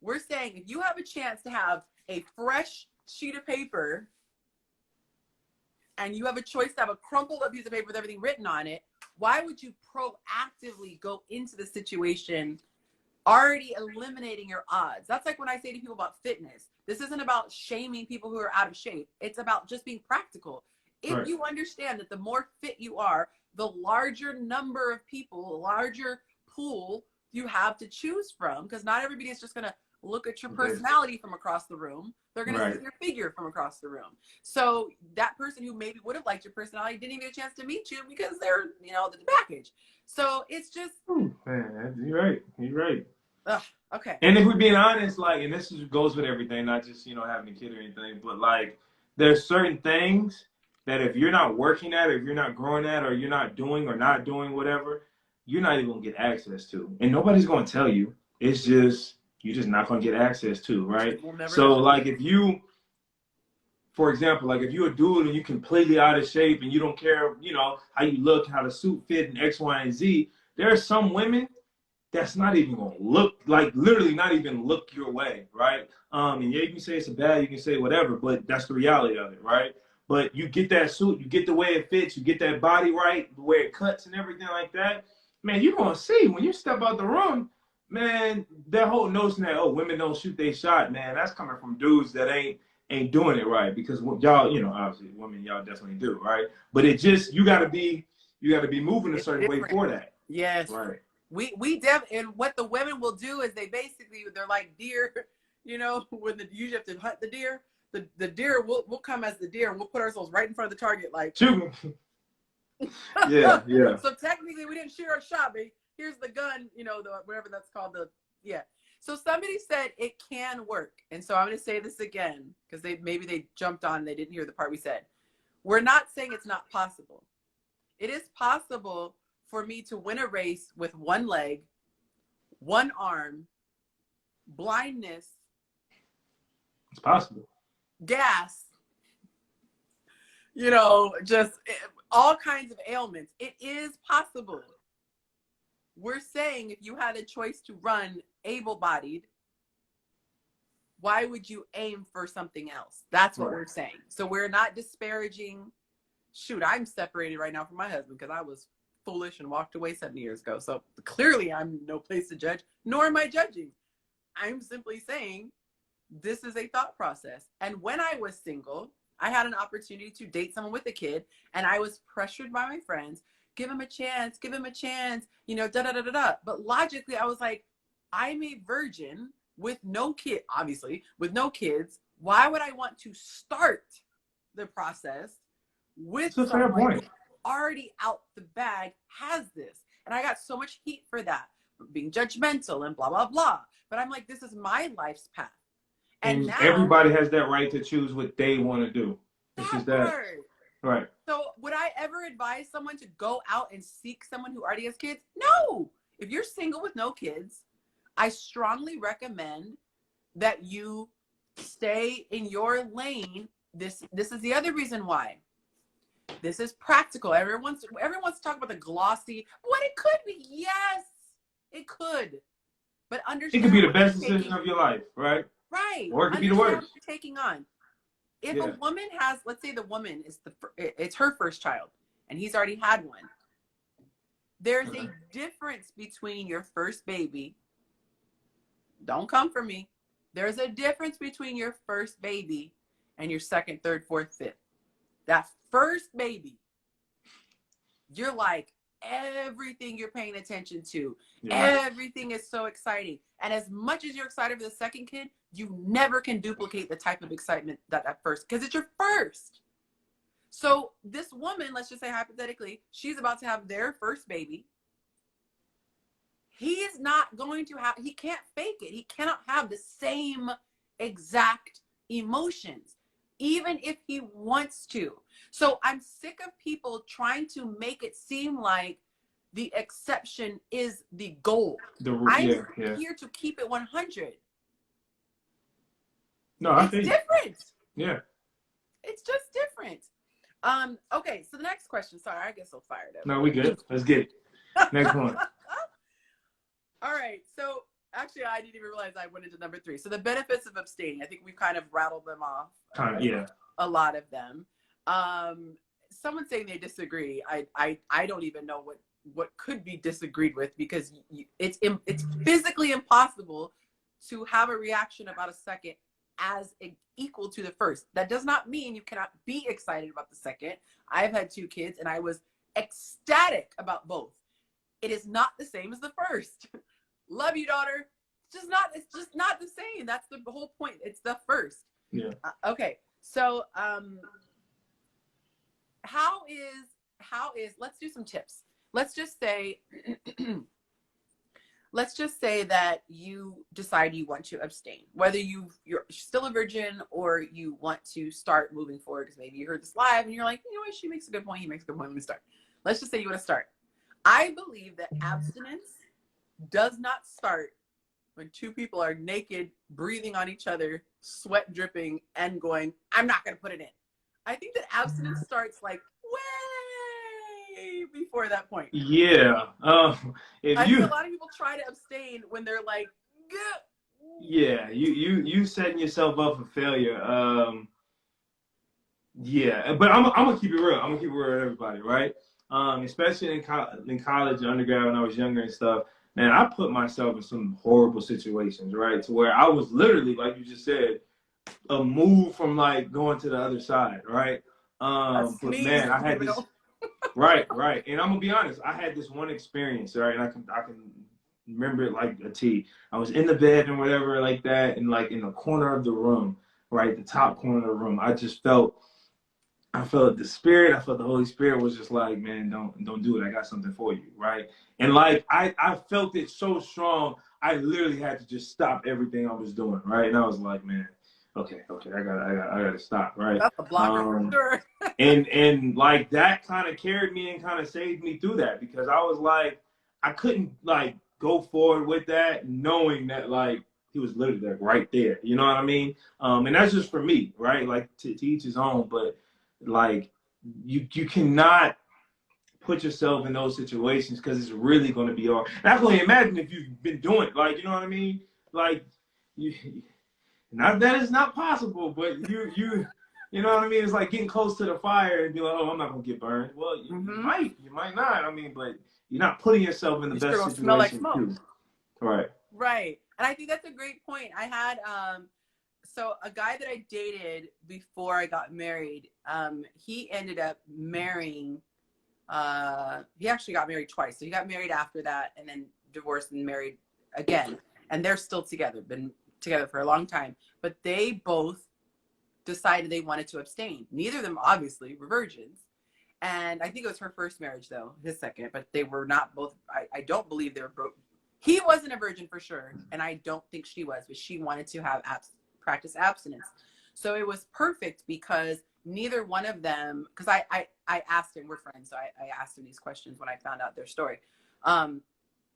We're saying if you have a chance to have a fresh sheet of paper and you have a choice to have a crumpled up piece of paper with everything written on it, why would you proactively go into the situation already eliminating your odds? That's like when I say to people about fitness. This isn't about shaming people who are out of shape. It's about just being practical. If you understand that the more fit you are, the larger number of people, the larger pool you have to choose from, because not everybody is just going to look at your personality from across the room. They're going to see your figure from across the room. So that person who maybe would have liked your personality didn't even get a chance to meet you because they're, you know, the package. So it's just. Man, you're right. You're right. Ugh, okay. And if we're being honest, like, and this goes with everything, not just, you know, having a kid or anything, but like, there's certain things that if you're not working at, or if you're not growing at, or you're not doing or not doing whatever, you're not even gonna get access to. And nobody's gonna tell you. It's just, you're just not gonna get access to, right? So like if you, for example, like if you're a dude and you're completely out of shape and you don't care, you know, how you look, how the suit fit and X, Y, and Z, there are some women that's not even gonna look, like literally not even look your way, right? And yeah, you can say it's a bad, you can say whatever, but that's the reality of it, right? But you get that suit, you get the way it fits, you get that body right, the way it cuts and everything like that, man, you're gonna see when you step out the room, man, that whole notion that, oh, women don't shoot they shot, man, that's coming from dudes that ain't doing it right, because y'all, you know, obviously women, y'all definitely do, right? But it just, you gotta be moving a certain way for that. Yes. Right. And what the women will do is they're like deer, you know, when you usually have to hunt the deer. The deer will come as the deer, and we'll put ourselves right in front of the target, like shoot. Yeah. So technically, we didn't shoot our shot, but here's the gun, you know, whatever that's called. So somebody said it can work, and so I'm going to say this again because maybe they jumped on, and they didn't hear the part we said. We're not saying it's not possible. It is possible for me to win a race with one leg, one arm, blindness. It's possible. Gas, you know, just all kinds of ailments. It is possible. We're saying if you had a choice to run able-bodied, why would you aim for something else? That's what we're saying. So we're not disparaging. Shoot, I'm separated right now from my husband because I was foolish and walked away 7 years ago. So clearly I'm no place to judge, nor am I judging. I'm simply saying this is a thought process. And when I was single, I had an opportunity to date someone with a kid, and I was pressured by my friends, give him a chance, you know, da-da-da-da-da. But logically, I was like, I'm a virgin with no kid, obviously, with no kids. Why would I want to start the process with someone who already out the bag has this? And I got so much heat for that, being judgmental and blah, blah, blah. But I'm like, this is my life's path. And now, everybody has that right to choose what they want to do. It's just that. Right. So would I ever advise someone to go out and seek someone who already has kids? No. If you're single with no kids, I strongly recommend that you stay in your lane. This is the other reason why. This is practical. Everyone wants to talk about the glossy. What it could be. Yes, it could. But understand. It could be the best decision of your life, right? Right. Or it could be the worst. What you're taking on. If a woman has, let's say the woman is it's her first child and he's already had one. There's a difference between your first baby. Don't come for me. There's a difference between your first baby and your second, third, fourth, fifth. That first baby, you're like, everything you're paying attention to, everything is so exciting. And as much as you're excited for the second kid, you never can duplicate the type of excitement that first, because it's your first. So this woman, let's just say hypothetically, she's about to have their first baby. he's not going to have, he can't fake it. He cannot have the same exact emotions, even if he wants to. So I'm sick of people trying to make it seem like the exception is the goal. I'm here to keep it 100. No, I it's think different. Yeah. It's just different. Okay, so the next question. Sorry, I get so fired up. No, we good. Let's get it. Next one. All right. So actually, I didn't even realize I went into number 3. So the benefits of abstaining. I think we've kind of rattled them off. A lot of them. Someone saying they disagree. I don't even know what could be disagreed with, because it's physically impossible to have a reaction about a second as equal to the first. That does not mean you cannot be excited about the second. I've had 2 kids and I was ecstatic about both. It is not the same as the first. Love you, daughter. It's just not the same. That's the whole point. It's the first. Yeah. Okay. So, how is, let's do some tips. Let's just say that you decide you want to abstain, whether you're still a virgin or you want to start moving forward, because maybe you heard this live and you're like, you know what, she makes a good point, he makes a good point, let me start. Let's just say you want to start. I believe that abstinence does not start when 2 people are naked, breathing on each other, sweat dripping, and going, I'm not going to put it in. I think that abstinence starts like way before that point. Yeah. I think a lot of people try to abstain when they're like, gah. Yeah, you setting yourself up for failure. Yeah, but I'm gonna keep it real. I'm gonna keep it real with everybody, right? Especially in college and undergrad when I was younger and stuff. Man, I put myself in some horrible situations, right? To where I was literally, like you just said, a move from like going to the other side, right? But man, I had this. Right. And I'm gonna be honest, I had this one experience, right? And I can remember it like a T. I was in the bed and whatever like that, and like in the corner of the room, right, the top corner of the room, I felt the Spirit, I felt the Holy Spirit was just like, man, don't do it. I got something for you, right? And like I felt it so strong, I literally had to just stop everything I was doing, right? And I was like, man, okay, I gotta stop, right? That's a blocker for sure. and like that kind of carried me and kind of saved me through that, because I was like, I couldn't like go forward with that knowing that like he was literally like right there, you know what I mean? And that's just for me, right? Like to each his own, but like you cannot put yourself in those situations, because it's really going to be hard. And I can only imagine if you've been doing it, like, you know what I mean? Like not that it's not possible, but you know what I mean? It's like getting close to the fire and be like, oh, I'm not gonna get burned. Well, you might not. I mean, but you're not putting yourself in the best situation. Smell like smoke. Right. And I think that's a great point. I had so a guy that I dated before I got married, he ended up marrying. He actually got married twice. So he got married after that, and then divorced and married again, and they're still together. Been together for a long time, but they both decided they wanted to abstain. Neither of them obviously were virgins, and I think it was her first marriage, though his second, but they were not both. I don't believe they were broke. He wasn't a virgin for sure, and I don't think she was, but she wanted to have practice abstinence. So it was perfect, because neither one of them, because I asked him, we're friends, so I asked him these questions when I found out their story.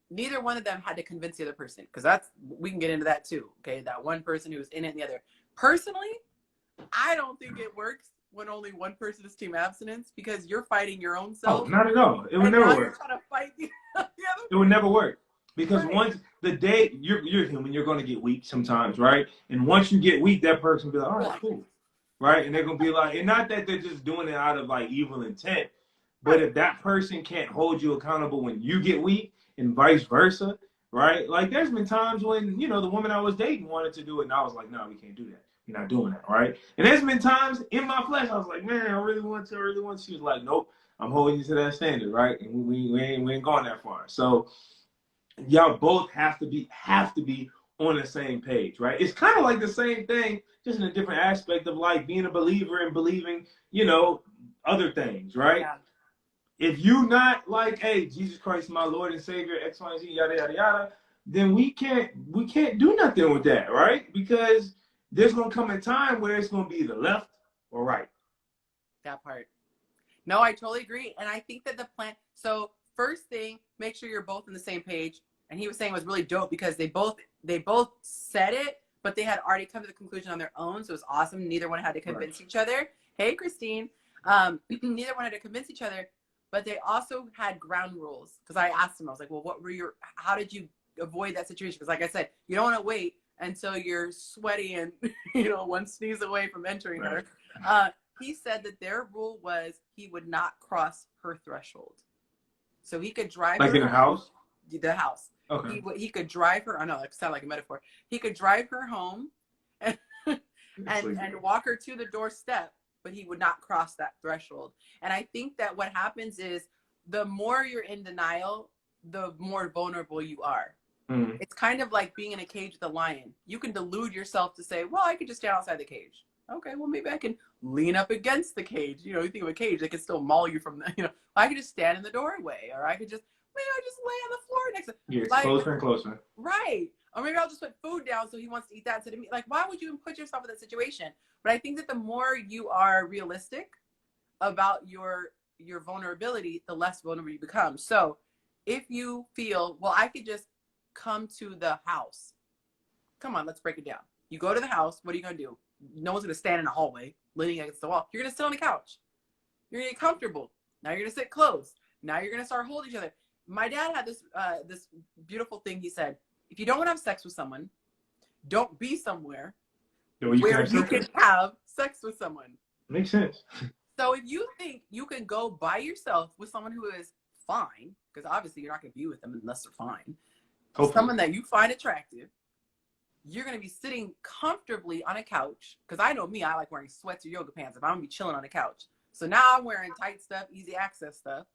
Neither one of them had to convince the other person, because we can get into that too. Okay, that one person who was in it and the other. Personally, I don't think it works when only one person is team abstinence, because you're fighting your own self. Oh, not at all. It would never work. You're trying to fight the other. It would never work, because once the day you're human, you're going to get weak sometimes, right? And once you get weak, that person will be like, all right, cool, right? And they're going to be like, and not that they're just doing it out of like evil intent, but if that person can't hold you accountable when you get weak, and vice versa, right? Like there's been times when, you know, the woman I was dating wanted to do it, and I was like, no, we can't do that. You're not doing that, right? And there's been times in my flesh, I was like, man, I really want to. She was like, nope, I'm holding you to that standard, right? And we ain't going that far. So y'all both have to be on the same page, right? It's kind of like the same thing, just in a different aspect of like being a believer and believing, you know, other things, right? if you not like, hey, Jesus Christ, my Lord and Savior, X, Y, and Z, yada yada yada, then we can't do nothing with that, right? Because there's gonna come a time where it's gonna be either left or right. That part. No, I totally agree. And I think that the plan, so first thing, make sure you're both on the same page. And he was saying it was really dope because they both said it, but they had already come to the conclusion on their own. So it was awesome. Neither one had to convince each other. Hey, Christine. Neither one had to convince each other, but they also had ground rules. Because I asked them, I was like, well, how did you avoid that situation? Because like I said, you don't want to wait until you're sweaty and, one sneeze away from entering her. He said that their rule was he would not cross her threshold. So he could drive like her in a home, house? the house. Okay. He could drive her. I know it sounds like a metaphor. He could drive her home and walk her to the doorstep, but he would not cross that threshold. And I think that what happens is the more you're in denial, the more vulnerable you are. Mm-hmm. It's kind of like being in a cage with a lion. You can delude yourself to say, well, I could just stand outside the cage. Okay, well, maybe I can lean up against the cage. You think of a cage, they can still maul you from the, I could just stand in the doorway, or I could just, maybe I'll just lay on the floor next to. Yeah, it's closer and closer. Right. Or maybe I'll just put food down so he wants to eat that instead of me. Like, why would you even put yourself in that situation? But I think that the more you are realistic about your vulnerability, the less vulnerable you become. So if you feel, well, I could just come to the house. Come on, let's break it down. You go to the house, what are you going to do? No one's going to stand in the hallway, leaning against the wall. You're going to sit on the couch. You're going to get comfortable. Now you're going to sit close. Now you're going to start holding each other. My dad had this beautiful thing. He said, if you don't want to have sex with someone, don't be somewhere where you can have sex with someone. Makes sense. So if you think you can go by yourself with someone who is fine, because obviously you're not going to be with them unless they're fine, hopefully. Someone that you find attractive, you're going to be sitting comfortably on a couch. Because I know me, I like wearing sweats or yoga pants if I'm going to be chilling on a couch. So now I'm wearing tight stuff, easy access stuff.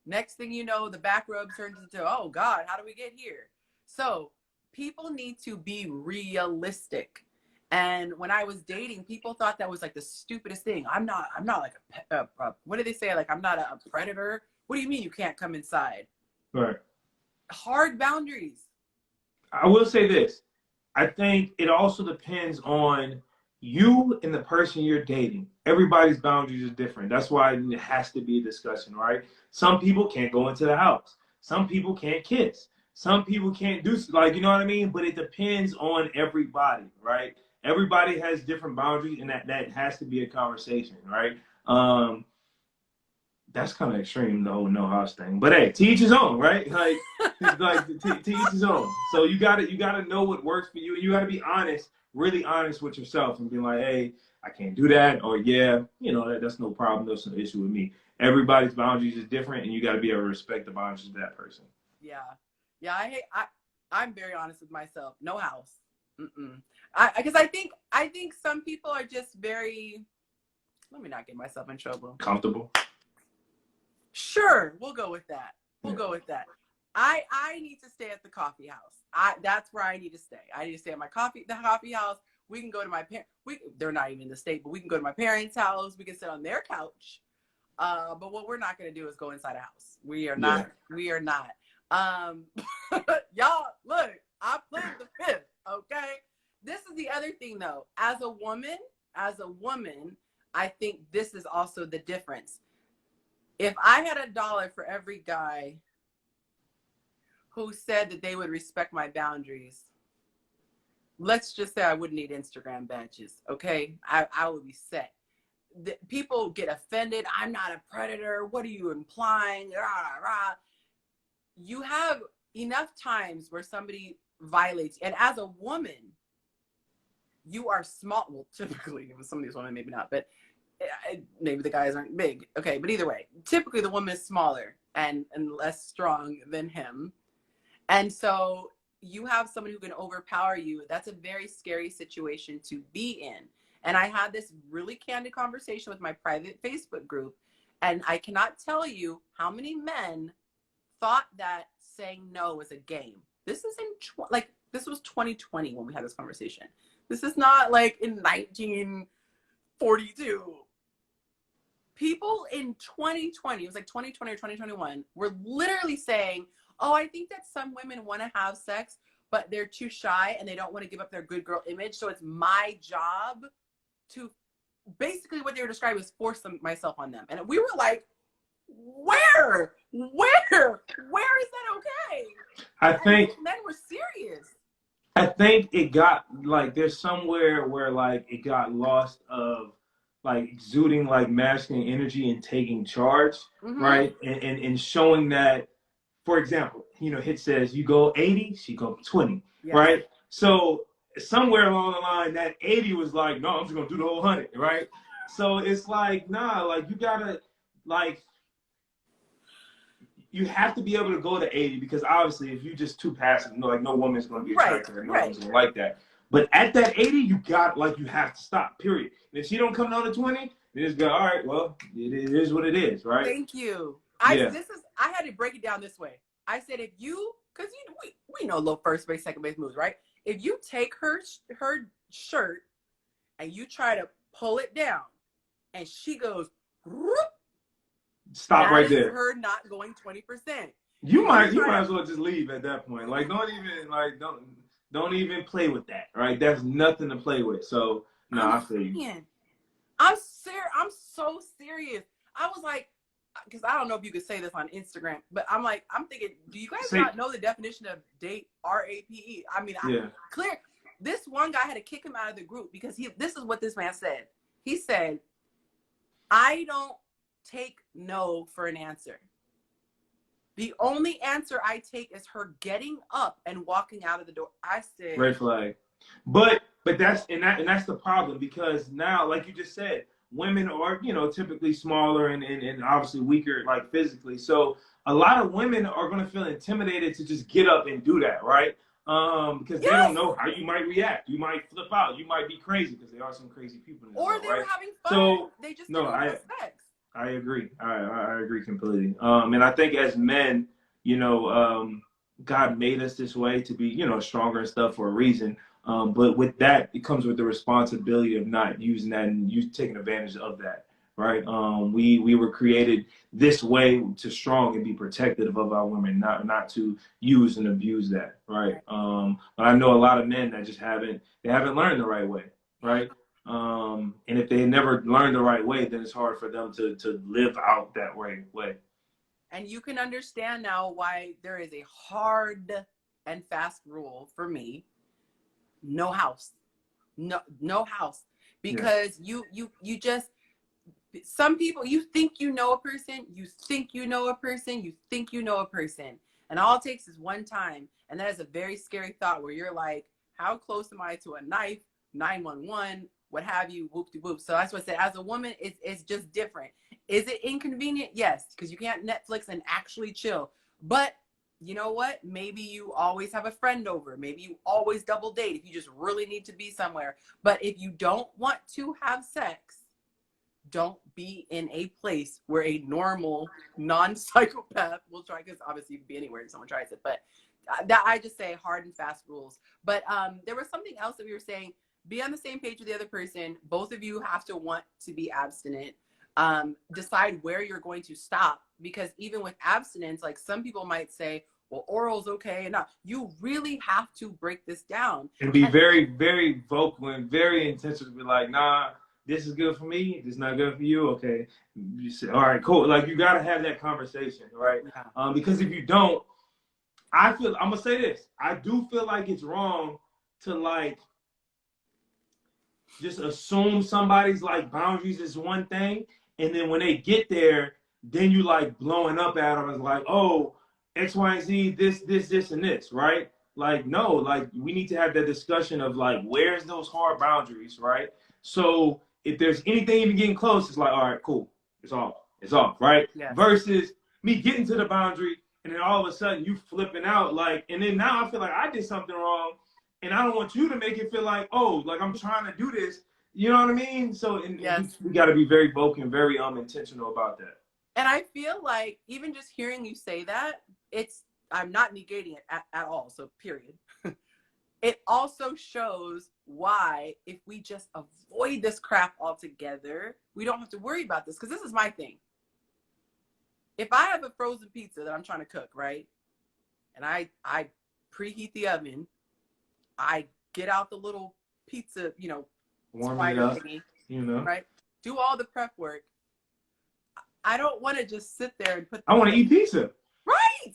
Next thing you know, the back rub turns into, oh God, how do we get here? So people need to be realistic. And when I was dating, people thought that was like the stupidest thing. I'm not like what do they say? Like, I'm not a predator. What do you mean you can't come inside? Right. Hard boundaries. I will say this. I think it also depends on you and the person you're dating. Everybody's boundaries is different. That's why it has to be a discussion, right? Some people can't go into the house. Some people can't kiss. Some people can't do, like, you know what I mean? But it depends on everybody, right? Everybody has different boundaries, and that has to be a conversation, right? That's kind of extreme, the whole no house thing. But hey, to each his own, right? Like to each his own. So you gotta know what works for you, and you gotta be honest, really honest with yourself, and be like, hey, I can't do that, or yeah, that's no problem. That's no issue with me. Everybody's boundaries is different, and you gotta be able to respect the boundaries of that person. Yeah. I'm very honest with myself. No house. Because I think some people are just very. Let me not get myself in trouble. Comfortable. Sure, we'll go with that. Go with that. I need to stay at the coffee house. That's where I need to stay. I need to stay at the coffee house. We can go to my parents. They're not even in the state, but we can go to my parents' house. We can sit on their couch. But what we're not going to do is go inside a house. We are not. Yeah. We are not. Y'all, look, I plead the fifth. Okay. This is the other thing, though. As a woman, I think this is also the difference. If I had $1 for every guy who said that they would respect my boundaries, let's just say I wouldn't need Instagram badges, okay? I would be set. People get offended. I'm not a predator. What are you implying? Rah, rah, rah. You have enough times where somebody violates. And as a woman, you are small. Well, typically, with some of these women, maybe not, but maybe the guys aren't big. Okay, but either way, typically the woman is smaller and less strong than him. And so you have someone who can overpower you. That's a very scary situation to be in. And I had this really candid conversation with my private Facebook group. And I cannot tell you how many men thought that saying no was a game. This is this was 2020 when we had this conversation. This is not like in 1942. people in 2020, it was like 2020 or 2021, were literally saying, oh, I think that some women want to have sex, but they're too shy and they don't want to give up their good girl image. So it's my job to, basically what they were describing was force myself on them. And we were like, where is that okay? I think men were serious. I think it got like there's somewhere where like it got lost of like exuding like masculine energy and taking charge, right? And showing that, for example, you know, Hit says you go 80, she go 20, right? So somewhere along the line, that 80 was like, no, I'm just gonna do the whole 100, right? So it's like, nah, like you gotta like you have to be able to go to 80 because obviously if you're just too passive, like no woman's going to be attracted to no woman's going to like that. But at that 80, you have to stop, period. And if she don't come down to 20, you just go, all right, well, it is what it is, right? Thank you. I had to break it down this way. I said, if you, because we know low first base, second base moves, right? If you take her shirt and you try to pull it down and she goes, stop right there. Her not going 20%. You might as well just leave at that point. Like don't even play with that, right? That's nothing to play with. So no, I feel you. I'm so serious. I was like, because I don't know if you could say this on Instagram, but I'm thinking, do you guys not know the definition of date? RAPE. I mean, clear. This one guy had to kick him out of the group because this is what this man said. He said, I don't take no for an answer. The only answer I take is her getting up and walking out of the door. I said, red flag. But that's the problem because now, like you just said, women are, you know, typically smaller and obviously weaker, like physically. So a lot of women are going to feel intimidated to just get up and do that, right? Because they don't know how you might react. You might flip out. You might be crazy because there are some crazy people in this world, they right? were having fun. So they just didn't have sex. I agree. I agree completely. And I think as men, you know, God made us this way to be, you know, stronger and stuff for a reason. But with that, it comes with the responsibility of not using that and you taking advantage of that, right? We were created this way to strong and be protective of our women, not to use and abuse that, right? But I know a lot of men that just haven't learned the right way, right? And if they never learn the right way, then it's hard for them to live out that way. And you can understand now why there is a hard and fast rule for me. No house. No house. Because you just, some people, you think you know a person, you think you know a person, you think you know a person. And all it takes is one time. And that is a very scary thought where you're like, how close am I to a knife, 911, what have you, whoop-de-whoop. So that's what I said. As a woman, it's just different. Is it inconvenient? Yes, because you can't Netflix and actually chill. But you know what? Maybe you always have a friend over. Maybe you always double date if you just really need to be somewhere. But if you don't want to have sex, don't be in a place where a normal non-psychopath will try, because obviously you can be anywhere if someone tries it. But that, I just say hard and fast rules. But there was something else that we were saying. Be on the same page with the other person. Both of you have to want to be abstinent. Decide where you're going to stop, because even with abstinence, like some people might say, well, oral's okay. And not, you really have to break this down. And be very, very vocal and very intentional. Be like, nah, this is good for me. This is not good for you. Okay. You say, all right, cool. Like you got to have that conversation, right? Yeah. Because if you don't, I'm going to say this. I do feel like it's wrong to like, just assume somebody's like boundaries is one thing, and then when they get there, then you like blowing up at them as like, oh, X, Y, and Z, this, and this, right? Like, no, like we need to have that discussion of like, where's those hard boundaries, right? So if there's anything even getting close, it's like, all right, cool, it's off, right? Yes. Versus me getting to the boundary and then all of a sudden you flipping out, like, and then now I feel like I did something wrong. And I don't want you to make it feel like, oh, like I'm trying to do this. You know what I mean? So yes. we got to be very vocal and very intentional about that. And I feel like even just hearing you say that, I'm not negating it at all. So period. it also shows why, if we just avoid this crap altogether, we don't have to worry about this. Because this is my thing. If I have a frozen pizza that I'm trying to cook, right? And I preheat the oven, I get out the little pizza, warm it up, thingy, right? Do all the prep work. I don't want to just sit there and I want to eat pizza. Right.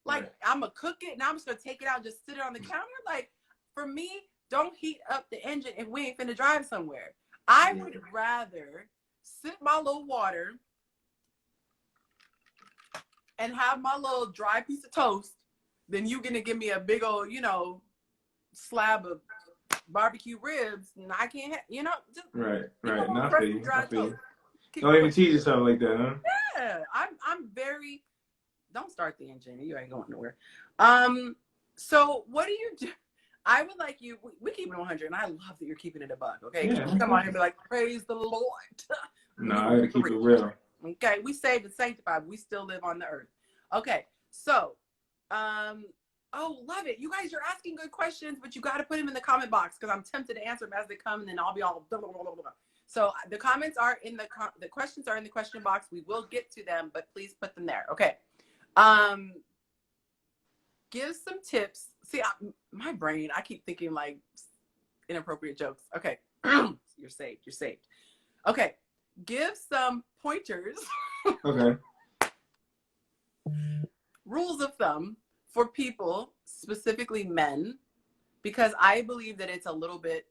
Like, right. I'm going to cook it, and I'm just going to take it out and just sit it on the counter. Like, for me, don't heat up the engine if we ain't finna drive somewhere. I would rather sip my little water and have my little dry piece of toast than you gonna give me a big old, slab of barbecue ribs, and I can't, just right. Not for you. Don't even going. tease yourself like that, huh? Yeah, I'm very. Don't start the engine. You ain't going nowhere. So what do you do? I would like you. We keep it 100, and I love that you're keeping it a buck. Okay, Yeah, come on here and be like, praise the Lord. No, I gotta keep it real. Okay, we saved and sanctified. We still live on the earth. Okay, so, oh, love it. You guys are asking good questions, but you got to put them in the comment box because I'm tempted to answer them as they come, and then I'll be all blah, blah, blah, blah, blah. So the comments are in the questions are in the question box. We will get to them, but please put them there. Okay. Give some tips. See, my brain, I keep thinking like inappropriate jokes. Okay. You're saved. Okay. Give some pointers. Okay. Rules of thumb for people, specifically men, because I believe that it's a little bit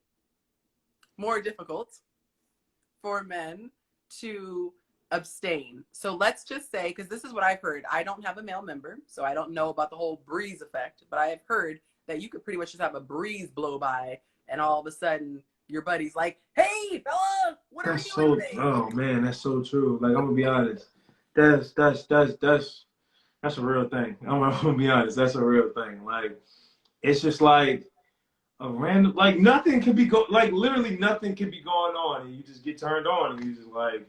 more difficult for men to abstain. So let's just say, because this is what I've heard. I don't have a male member, so I don't know about the whole breeze effect, but I have heard that you could pretty much just have a breeze blow by and all of a sudden your buddy's like, hey, fella, what are you doing today? Oh, man, that's so true. Like, I'm going to be honest. That's a real thing. I'm going to be honest. That's a real thing. Like, it's just like a random, like nothing could be literally nothing could be going on and you just get turned on and you just like,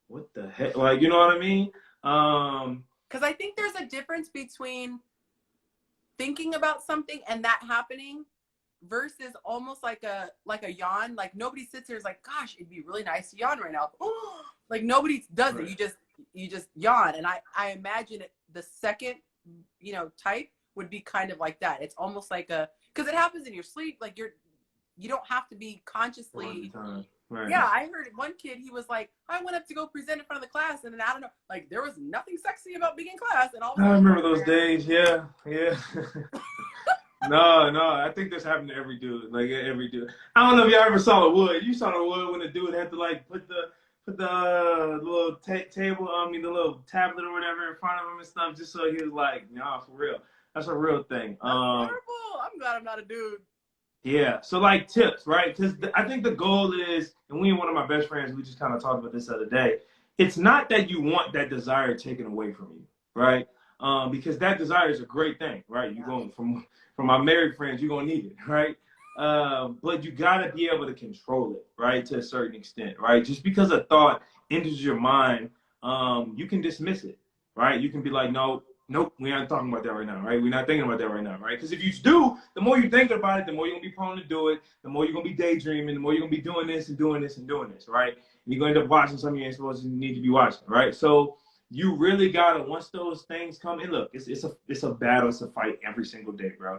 what the heck? Like, you know what I mean? Because I think there's a difference between thinking about something and that happening versus almost like a yawn. Like nobody sits there and is like, gosh, it'd be really nice to yawn right now. Like nobody does right. it. You just yawn. And I imagine the second, type would be kind of like that. It's almost like because it happens in your sleep. Like you don't have to be consciously. Right. Yeah, I heard one kid, he was like, I went up to go present in front of the class, and then I don't know, like there was nothing sexy about being in class. And all I remember those days, yeah. No, I think this happened to every dude. Like every dude. I don't know if y'all ever saw the wood. You saw the wood when the dude had to like put the little table, the little tablet or whatever in front of him and stuff, just so he was like, nah, for real. That's a real thing. That's terrible. I'm glad I'm not a dude. Yeah, so like tips, right? Because I think the goal is, and we and one of my best friends, we just kind of talked about this the other day. It's not that you want that desire taken away from you, right? Because that desire is a great thing, right? You're going from my married friends, you're gonna need it, right? But you gotta be able to control it, right? To a certain extent, right? Just because a thought enters your mind, you can dismiss it, right? You can be like, nope, we aren't talking about that right now, right? We're not thinking about that right now, right? Because if you do, the more you think about it, the more you're gonna be prone to do it, the more you're gonna be daydreaming, the more you're gonna be doing this and doing this and doing this, right? And you're gonna end up watching something you ain't supposed to need to be watching, right? So you really gotta, once those things come in, look, it's a battle, it's a fight every single day, bro.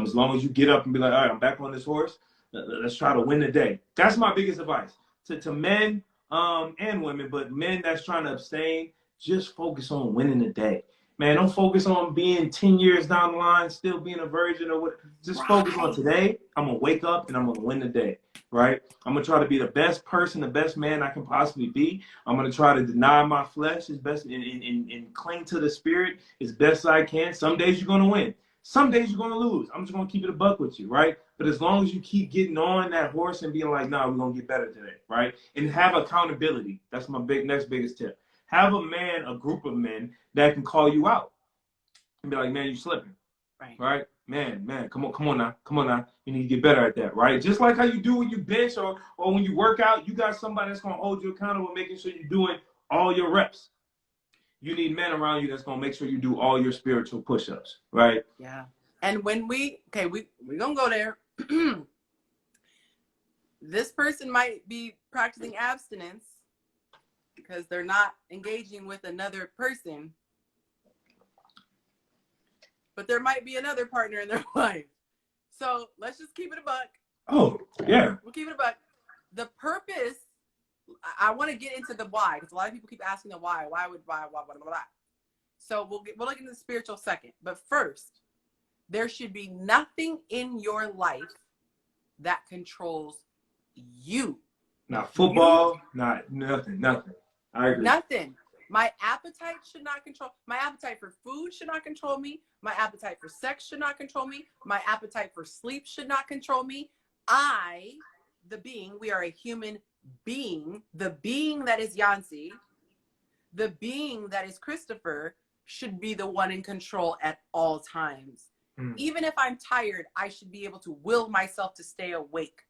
As long as you get up and be like, all right, I'm back on this horse, let's try to win the day. That's my biggest advice to men and women, but men that's trying to abstain, just focus on winning the day. Man, don't focus on being 10 years down the line, still being a virgin or what. Just focus on today. I'm going to wake up and I'm going to win the day, right? I'm going to try to be the best person, the best man I can possibly be. I'm going to try to deny my flesh as best and cling to the spirit as best I can. Some days you're going to win. Some days you're going to lose. I'm just going to keep it a buck with you, right? But as long as you keep getting on that horse and being like, nah, we're going to get better today, right? And have accountability. That's my next biggest tip. Have a group of men that can call you out and be like, man, you slipping, right? Man, come on now. You need to get better at that, right? Just like how you do when you bench or when you work out, you got somebody that's going to hold you accountable, making sure you're doing all your reps. You need men around you that's going to make sure you do all your spiritual push-ups, right? Yeah. And when we're going to go there. This person might be practicing abstinence because they're not engaging with another person, but there might be another partner in their life. So let's just keep it a buck. Oh, yeah. We'll keep it a buck. The purpose, I want to get into the why, because a lot of people keep asking the why. Why, blah, blah, blah. So we'll look into the spiritual second. But first, there should be nothing in your life that controls you. Not football, not nothing. I agree. Nothing. My appetite should not control. My appetite for food should not control me. My appetite for sex should not control me. My appetite for sleep should not control me. I, the being, we are a human being. The being that is Yonci, the being that is Christopher, should be the one in control at all times. Even if I'm tired, I should be able to will myself to stay awake.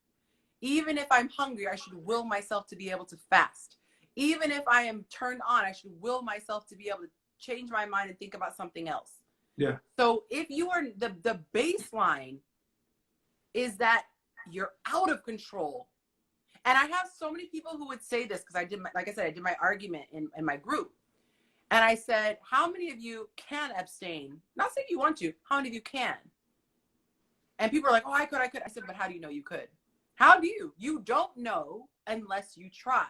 Even if I'm hungry, I should will myself to be able to fast. Even if I am turned on, I should will myself to be able to change my mind and think about something else. Yeah. So if you are, the baseline is that you're out of control. And I have so many people who would say this, because I did my argument in my group. And I said, how many of you can abstain? Not saying you want to, how many of you can? And people are like, oh, I could. I said, but how do you know you could? How do you? You don't know unless you try.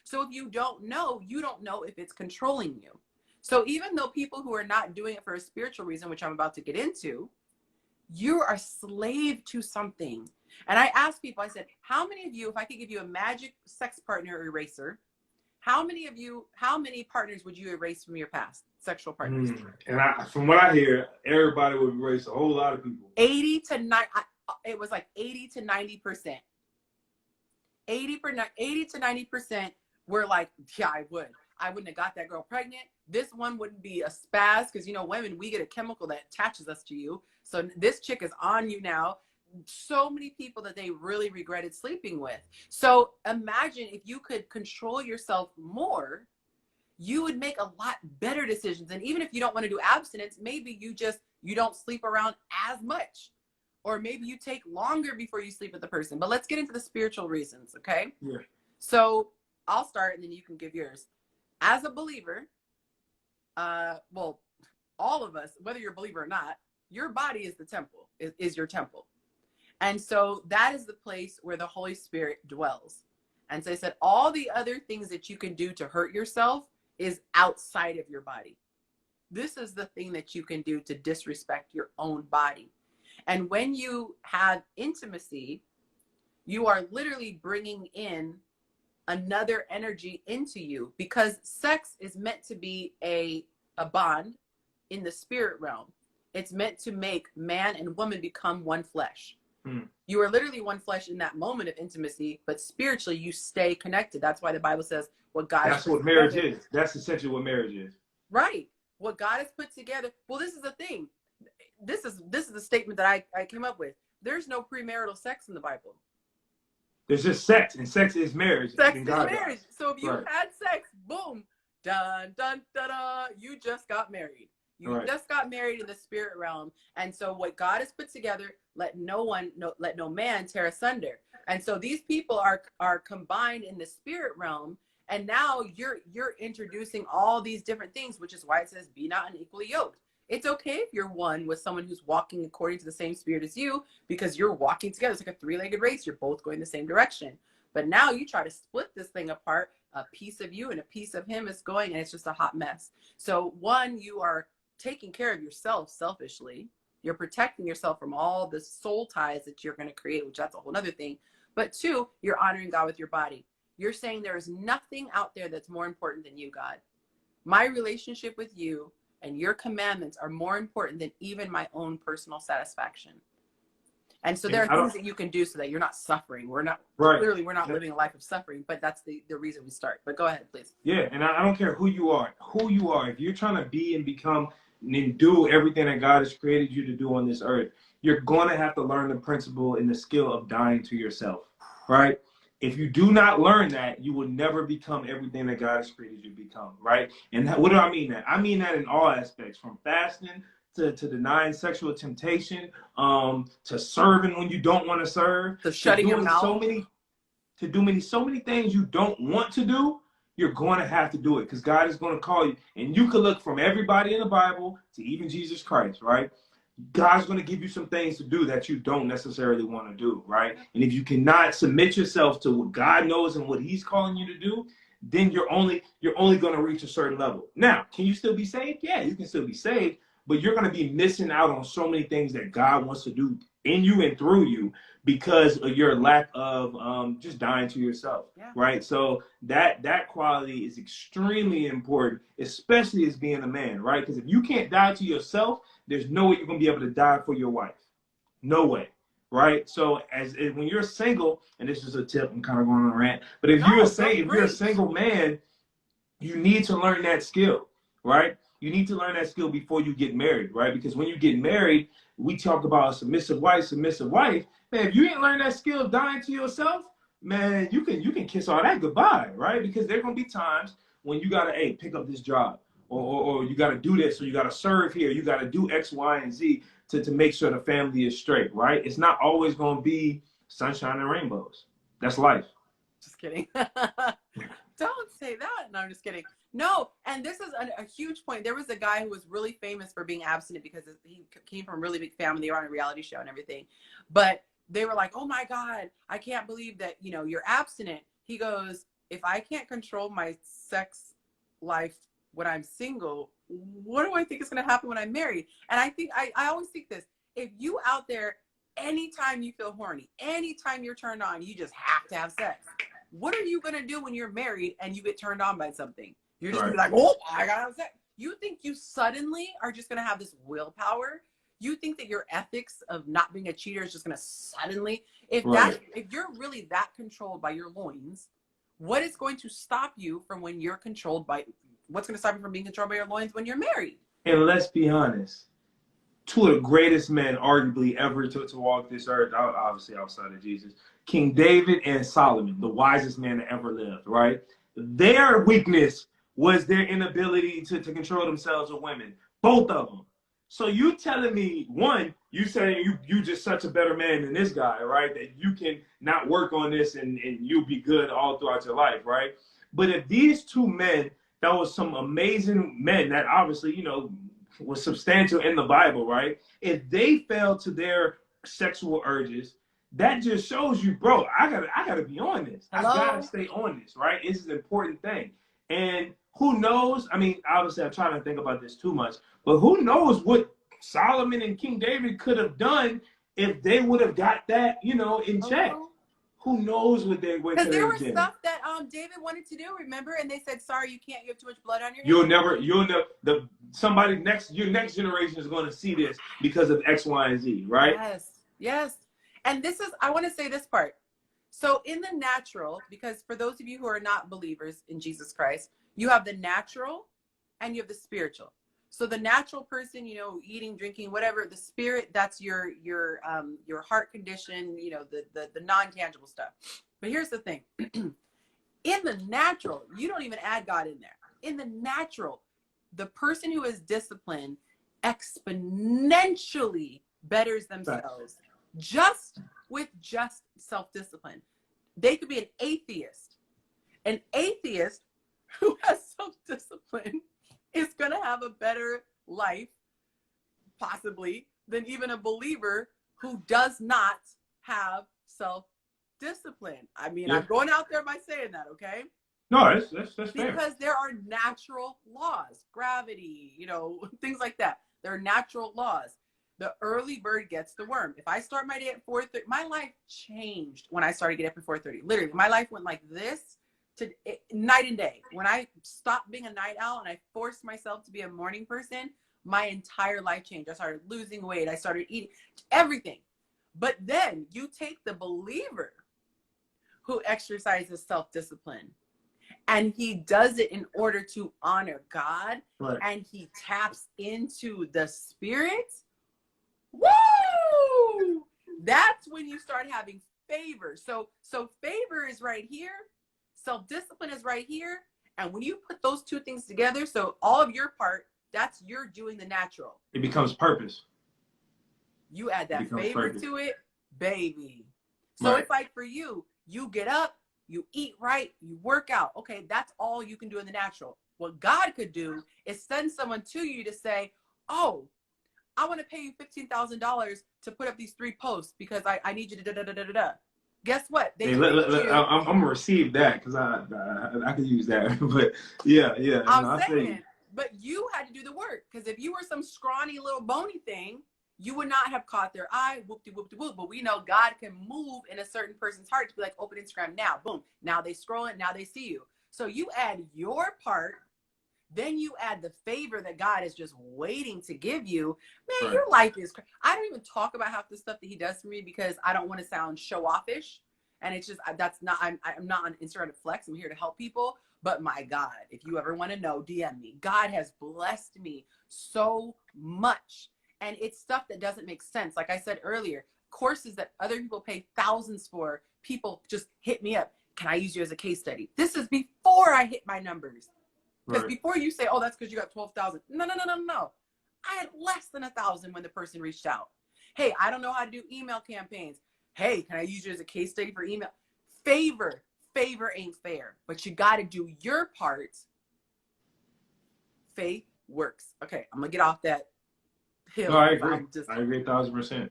So if you don't know if it's controlling you. So even though people who are not doing it for a spiritual reason, which I'm about to get into, you are a slave to something. And I asked people, I said, how many of you, if I could give you a magic sex partner eraser, how many partners would you erase from your past, sexual partners? And from what I hear, everybody would erase a whole lot of people. 80 to 90, it was like 80 to 90%. 80 to 90% were like, yeah, I would. I wouldn't have got that girl pregnant. This one wouldn't be a spaz, because, you know, women, we get a chemical that attaches us to you. So this chick is on you now. So many people that they really regretted sleeping with. So imagine if you could control yourself more, you would make a lot better decisions. And even if you don't want to do abstinence, maybe you don't sleep around as much, or maybe you take longer before you sleep with the person. But let's get into the spiritual reasons. Okay. Yeah. So I'll start and then you can give yours. As a believer, well, all of us, whether you're a believer or not, your body is the temple, is your temple. And so that is the place where the Holy Spirit dwells. And so I said, all the other things that you can do to hurt yourself is outside of your body. This is the thing that you can do to disrespect your own body. And when you have intimacy, you are literally bringing in another energy into you, because sex is meant to be a bond in the spirit realm. It's meant to make man and woman become one flesh. You are literally one flesh in that moment of intimacy, but spiritually you stay connected. That's why the Bible says what God That's what marriage is. That's essentially what marriage is. Right. What God has put together. Well, this is the thing. This is the statement that I came up with. There's no premarital sex in the Bible. There's just sex, and sex is marriage. Sex is marriage. So if you had sex, boom, dun, dun, dun, dun, you just got married. You just got married in the spirit realm. And so what God has put together, let no man tear asunder. And so these people are combined in the spirit realm. And now you're introducing all these different things, which is why it says, be not unequally yoked. It's okay if you're one with someone who's walking according to the same spirit as you, because you're walking together. It's like a three-legged race. You're both going the same direction. But now you try to split this thing apart. A piece of you and a piece of him is going, and it's just a hot mess. So one, you are taking care of yourself selfishly. You're protecting yourself from all the soul ties that you're going to create, which that's a whole other thing. But two, you're honoring God with your body. You're saying there is nothing out there that's more important than you, God. My relationship with you and your commandments are more important than even my own personal satisfaction. And so there are things that you can do so that you're not suffering. We're not, clearly we're not living a life of suffering, but that's the reason we start. But go ahead, please. Yeah, and I don't care who you are. If you're trying to be and become and do everything that God has created you to do on this earth, you're going to have to learn the principle and the skill of dying to yourself, right? If you do not learn that, you will never become everything that God has created you to become, right? And what do I mean that? I mean that in all aspects, from fasting to denying sexual temptation, to serving when you don't want to serve, to shutting your mouth, so many things you don't want to do. You're going to have to do it because God is going to call you. And you can look from everybody in the Bible to even Jesus Christ, right? God's going to give you some things to do that you don't necessarily want to do, right? And if you cannot submit yourself to what God knows and what he's calling you to do, then you're only going to reach a certain level. Now, can you still be saved? Yeah, you can still be saved, but you're going to be missing out on so many things that God wants to do in you and through you because of your lack of just dying to yourself, right? So that quality is extremely important, especially as being a man, right? Because if you can't die to yourself, there's no way you're going to be able to die for your wife. No way, right? So when you're single, and this is a tip, I'm kind of going on a rant, but if you're a single man, you need to learn that skill, right? You need to learn that skill before you get married, right? Because when you get married, we talk about a submissive wife. Man, if you ain't learned that skill of dying to yourself, man, you can kiss all that goodbye, right? Because there are going to be times when you got to, pick up this job, or you got to do this, or you got to serve here, you got to do X, Y, and Z to make sure the family is straight, right? It's not always going to be sunshine and rainbows. That's life. Just kidding. Don't say that. No, I'm just kidding. No, and this is a huge point. There was a guy who was really famous for being abstinent because he came from a really big family. They were on a reality show and everything. But they were like, oh my God, I can't believe that, you're abstinent. He goes, if I can't control my sex life when I'm single, what do I think is going to happen when I'm married? And I think, I always think this, if you out there, anytime you feel horny, anytime you're turned on, you just have to have sex. What are you going to do when you're married and you get turned on by something? You're just going to be like, oh, I got to have sex. You think you suddenly are just going to have this willpower? You think that your ethics of not being a cheater is just going to suddenly, if you're really that controlled by your loins, what is going to stop you from when you're controlled by, what's going to stop you from being controlled by your loins when you're married? And let's be honest, two of the greatest men arguably ever to walk this earth, obviously outside of Jesus, King David and Solomon, the wisest man that ever lived, right? Their weakness was their inability to control themselves with women, both of them. So you telling me, one, you saying you just such a better man than this guy, right? That you can not work on this and you'll be good all throughout your life, right? But if these two men, that was some amazing men that obviously, was substantial in the Bible, right? If they fell to their sexual urges, that just shows you, bro, I gotta be on this. Hello? I gotta stay on this, right? It's an important thing. And who knows? I mean, obviously I'm trying to think about this too much, but who knows what Solomon and King David could have done if they would have got that, in check. Who knows what they would have done? Because there was stuff that David wanted to do, remember? And they said, sorry, you can't, you have too much blood on your hands. Your next generation is going to see this because of X, Y, and Z, right? Yes. And I want to say this part. So in the natural, because for those of you who are not believers in Jesus Christ, you have the natural and you have the spiritual. So the natural person, eating, drinking, whatever, the spirit, that's your heart condition, the non-tangible stuff. But here's the thing. In the natural, you don't even add God in there. In the natural, the person who is disciplined exponentially betters themselves just with self-discipline. They could be an atheist. An atheist who has self-discipline is going to have a better life, possibly, than even a believer who does not have self-discipline. I mean, I'm going out there by saying that, okay? No, that's fair. Because there are natural laws, gravity, things like that. There are natural laws. The early bird gets the worm. If I start my day at 4:30, my life changed when I started getting up at 4:30. Literally, my life went like this to night and day. When I stopped being a night owl and I forced myself to be a morning person, my entire life changed. I started losing weight. I started eating everything. But then you take the believer who exercises self-discipline and he does it in order to honor God, and he taps into the spirit. Woo! That's when you start having favor. So favor is right here. Self-discipline is right here. And when you put those two things together, so all of your part That's you're doing the natural. It becomes purpose. You add that favor purpose. to it, baby. So Right. it's like for you, you get up, you eat right, you work out. Okay, that's all you can do in the natural. What God could do is send someone to you to say, oh, I want to pay you $15,000 to put up these 3 posts because I need you to da-da-da-da-da-da. Guess what? They Hey, you. I'm gonna receive that because I could use that. But yeah. I'm No, saying, but you had to do the work, because if you were some scrawny little bony thing, you would not have caught their eye, whoop-de-whoop-de-whoop. But we know God can move in a certain person's heart to be like, open Instagram now, boom. Now they scroll it, now they see you. So you add your part, then you add the favor that God is just waiting to give you. Man, Right. your life is I don't even talk about half the stuff that he does for me because I don't want to sound show-offish. And it's just, that's not, I'm not on Instagram to flex. I'm here to help people. But my God, if you ever want to know, DM me. God has blessed me so much. And it's stuff that doesn't make sense. Like I said earlier, courses that other people pay thousands for, people just hit me up. Can I use you as a case study? This is before I hit my numbers. Because before you say, oh, that's because you got 12,000. No. I had less than 1,000 when the person reached out. Hey, I don't know how to do email campaigns. Hey, can I use you as a case study for email? Favor ain't fair, but you got to do your part. Faith works. Okay, I'm going to get off that hill. No, I agree. I agree 1,000%.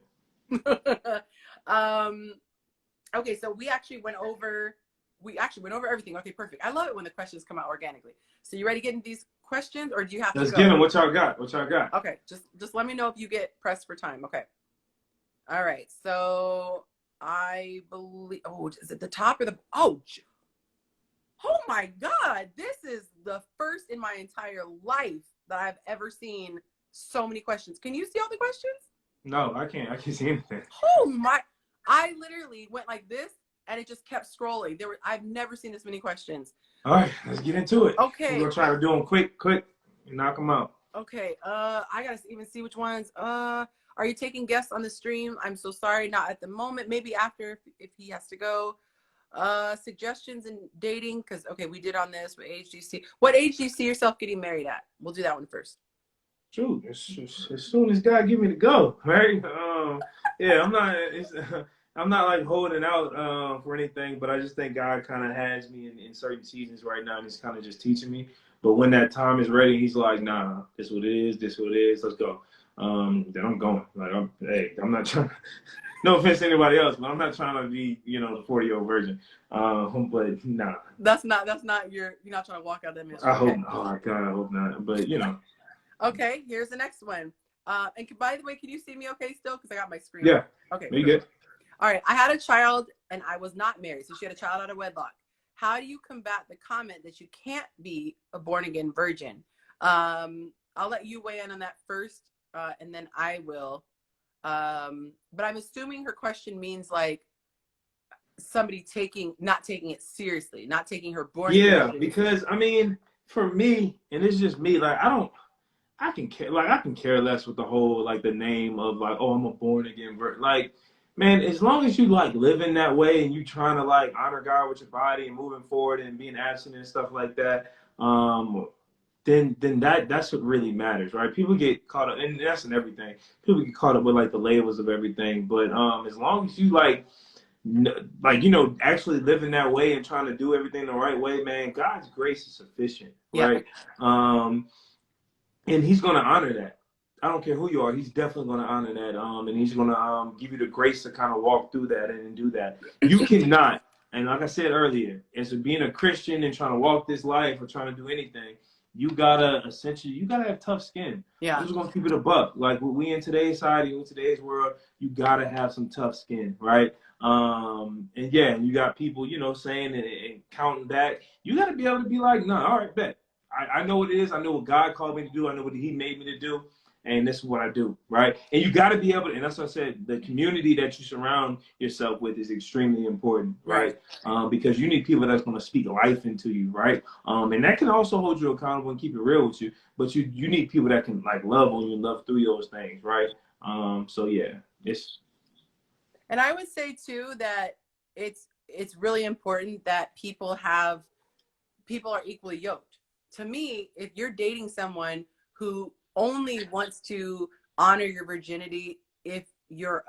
Okay, so we actually went over everything. Okay, perfect. I love it when the questions come out organically. So you ready to get into these questions, or do you have Let's to go? get them. What y'all got? Okay, just let me know if you get pressed for time. Okay. All right. So I believe, is it the top or oh my God. This is the first in my entire life that I've ever seen so many questions. Can you see all the questions? No, I can't see anything. Oh my, I literally went like this and it just kept scrolling. I've never seen this many questions. All right, let's get into it. Okay. We're going to try to do them quick, and knock them out. Okay, I gotta even see which ones. Are you taking guests on the stream? I'm so sorry, not at the moment. Maybe after, if he has to go. Suggestions in dating, because okay, we did on this. What age do you see? What age do you see yourself getting married at? We'll do that one first. Shoot, as soon as God give me the go, right? Yeah, I'm not like holding out for anything, but I just think God kind of has me in certain seasons right now, and He's kind of just teaching me. But when that time is ready, He's like, nah, this what it is, let's go. Then I'm going. Like, I'm not trying. No offense to anybody else, but I'm not trying to be, the 40-year-old virgin. But nah. That's not you're not trying to walk out that ministry. I hope not. Oh my God, I hope not. But Okay, here's the next one. And by the way, can you see me okay still? Because I got my screen. Yeah. Okay. You good? All right. I had a child and I was not married. So she had a child out of wedlock. How do you combat the comment that you can't be a born again virgin? I'll let you weigh in on that first, and then I will. But I'm assuming her question means like somebody not taking it seriously, not taking her born again. Yeah, because for me, and it's just me, like I can care less with the whole like the name of like, oh, I'm a born again virgin. Like, man, as long as you like living that way and you trying to like honor God with your body and moving forward and being abstinent and stuff like that, then that's what really matters, right? People get caught up, and that's in everything. People get caught up with like the labels of everything, but as long as you actually living that way and trying to do everything the right way, man, God's grace is sufficient, right? Yeah. And He's going to honor that. I don't care who you are. He's definitely going to honor that. And He's going to give you the grace to kind of walk through that and do that. You cannot, and like I said earlier, as being a Christian and trying to walk this life or trying to do anything, you gotta have tough skin. Yeah. I'm just gonna keep it a buck. Like we in today's society, in today's world, you gotta have some tough skin, right? And yeah, you got people, saying and counting back. You gotta be able to be like, no, all right, bet. I know what it is. I know what God called me to do. I know what He made me to do. And this is what I do, right? And you got to be able to, and that's what I said, the community that you surround yourself with is extremely important, right? Because you need people that's going to speak life into you, right? And that can also hold you accountable and keep it real with you. But you need people that can like love on you and love through those things, right? So yeah, it's. And I would say too that it's really important that people are equally yoked. To me, if you're dating someone who only wants to honor your virginity if you're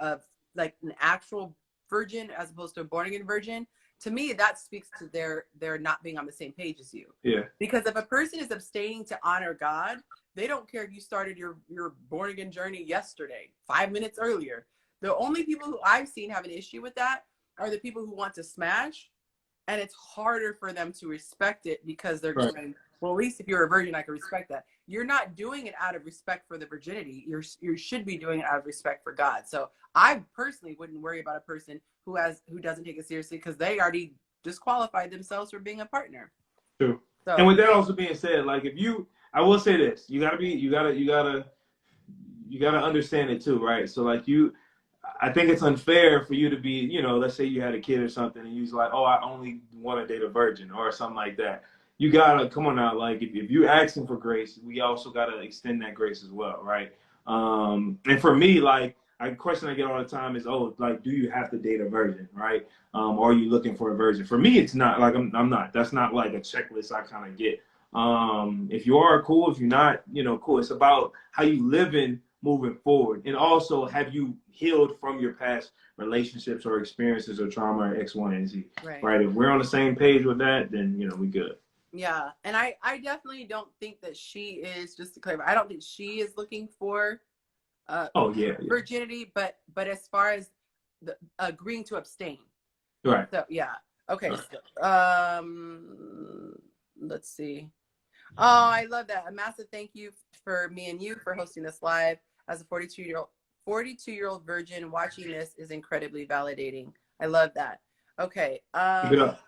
like an actual virgin as opposed to a born again virgin, to me that speaks to their not being on the same page as you. Yeah. Because if a person is abstaining to honor God, they don't care if you started your born again journey yesterday, 5 minutes earlier. The only people who I've seen have an issue with that are the people who want to smash, and it's harder for them to respect it because they're Right. going, well, at least if you're a virgin, I can respect that. You're not doing it out of respect for the virginity. You should be doing it out of respect for God. So I personally wouldn't worry about a person who doesn't take it seriously because they already disqualified themselves for being a partner. True. So, and with that also being said, like I will say this, you gotta understand it too, right? So like I think it's unfair for you to be, you know, let's say you had a kid or something and you was like, oh, I only want to date a virgin or something like that. You gotta, come on now, like if you're asking for grace, we also gotta extend that grace as well, right? And for me, like a question I get all the time is, oh, like, do you have to date a virgin, right? Or are you looking for a virgin? For me, it's not. Like I'm not. That's not like a checklist I kind of get. If you are, cool. If you're not, you know, cool. It's about how you living moving forward, and also have you healed from your past relationships or experiences or trauma or X, Y, and Z. Right. If we're on the same page with that, then you know we good. Yeah, and I definitely don't think that she is, just to clarify, I don't think she is looking for virginity, but as far as the agreeing to abstain. Right. So yeah. Okay. Right. So, let's see. Oh, I love that. A massive thank you for me and you for hosting this live. As a 42-year-old virgin, watching this is incredibly validating. I love that. Okay. Keep it up.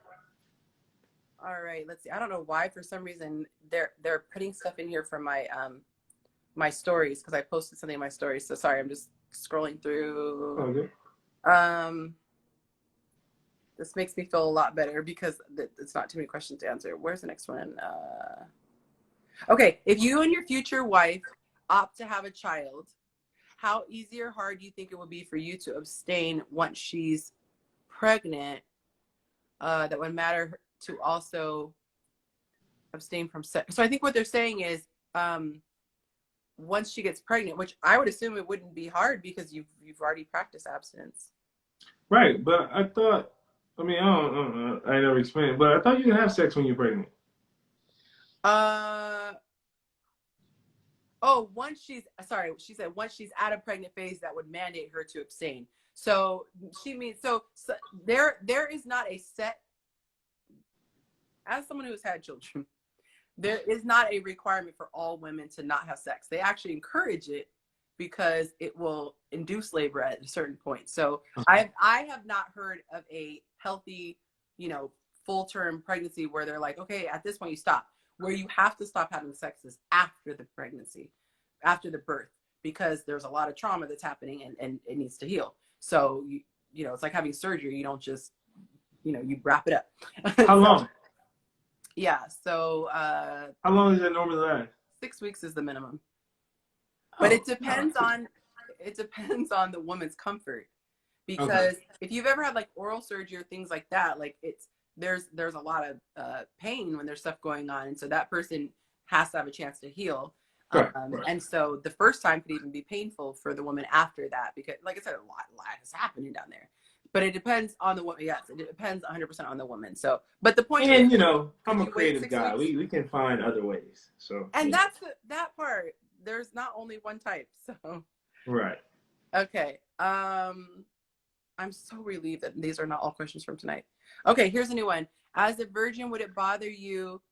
All right, let's see. I don't know why, for some reason, they're putting stuff in here from my my stories, because I posted something in my stories. So sorry, I'm just scrolling through. Okay. This makes me feel a lot better because it's not too many questions to answer. Where's the next one? Okay, if you and your future wife opt to have a child, how easy or hard do you think it would be for you to abstain once she's pregnant? That would matter to also abstain from sex. So I think what they're saying is, once she gets pregnant, which I would assume it wouldn't be hard because you've already practiced abstinence. Right, but I thought, I mean, I don't know, I never explained it, but I thought you can have sex when you're pregnant. She said once she's at a pregnant phase, that would mandate her to abstain. So she means, so there is not a set, as someone who's had children, there is not a requirement for all women to not have sex. They actually encourage it because it will induce labor at a certain point. So I have not heard of a healthy, you know, full-term pregnancy where they're like, okay, at this point you stop. Where you have to stop having sex is after the pregnancy, after the birth, because there's a lot of trauma that's happening and it needs to heal. So, you know, it's like having surgery. You don't just, you know, you wrap it up. How long? Yeah. So, how long is that normally last? 6 weeks is the minimum. But it depends on the woman's comfort, because if you've ever had like oral surgery or things like that, like there's a lot of pain when there's stuff going on, and so that person has to have a chance to heal. Right. And so the first time could even be painful for the woman after that, because like I said, a lot is happening down there. But it depends on the woman. Yes, it depends 100% on the woman. So, but the point is, you know, I'm a creative guy. We can find other ways. So, and that's that part. There's not only one type. So, right. Okay. I'm so relieved that these are not all questions from tonight. Okay, here's a new one. As a virgin, would it bother you?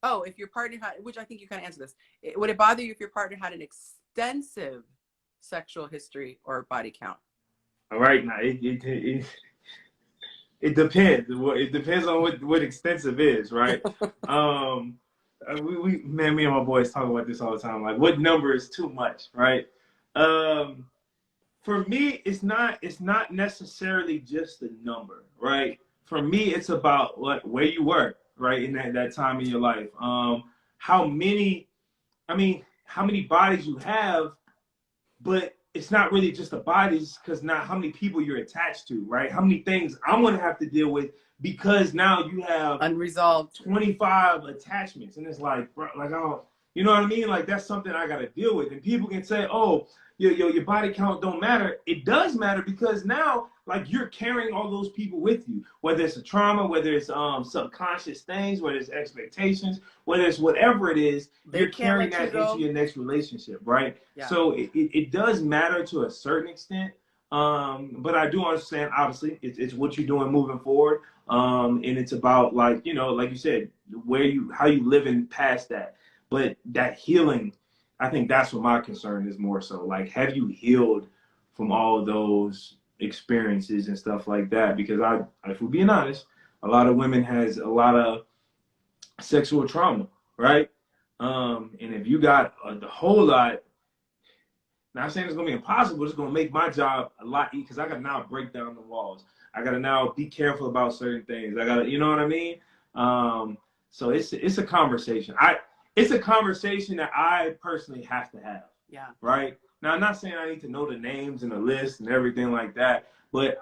Oh, if your partner had, which I think you kind of answered this. Would it bother you if your partner had an extensive sexual history or body count? All right, now it depends. It depends on what extensive is, right? Me and my boys talk about this all the time. Like, what number is too much, right? For me, it's not necessarily just the number, right? For me, it's about where you were, right, in that time in your life. How many bodies you have, but it's not really just the bodies, because now how many people you're attached to, right? How many things I'm gonna have to deal with because now you have unresolved 25 attachments, and it's like, bro, like, oh, You know what I mean? Like, that's something I got to deal with. And people can say, oh, your body count don't matter. It does matter, because now, like, you're carrying all those people with you, whether it's a trauma, whether it's subconscious things, whether it's expectations, whether it's whatever it is, you're carrying that into your next relationship, right? Yeah. So it does matter to a certain extent. But I do understand, obviously, it's what you're doing moving forward. And it's about, like, you know, like you said, how you living past that. But that healing, I think that's what my concern is more so. Like, have you healed from all of those experiences and stuff like that? Because if we're being honest, a lot of women has a lot of sexual trauma, right? And if you got a whole lot, not saying it's gonna be impossible, it's gonna make my job a lot easier, because I gotta now break down the walls. I gotta now be careful about certain things. I gotta, you know what I mean? So it's a conversation. It's a conversation that I personally have to have. Yeah. Right? Now, I'm not saying I need to know the names and the list and everything like that, but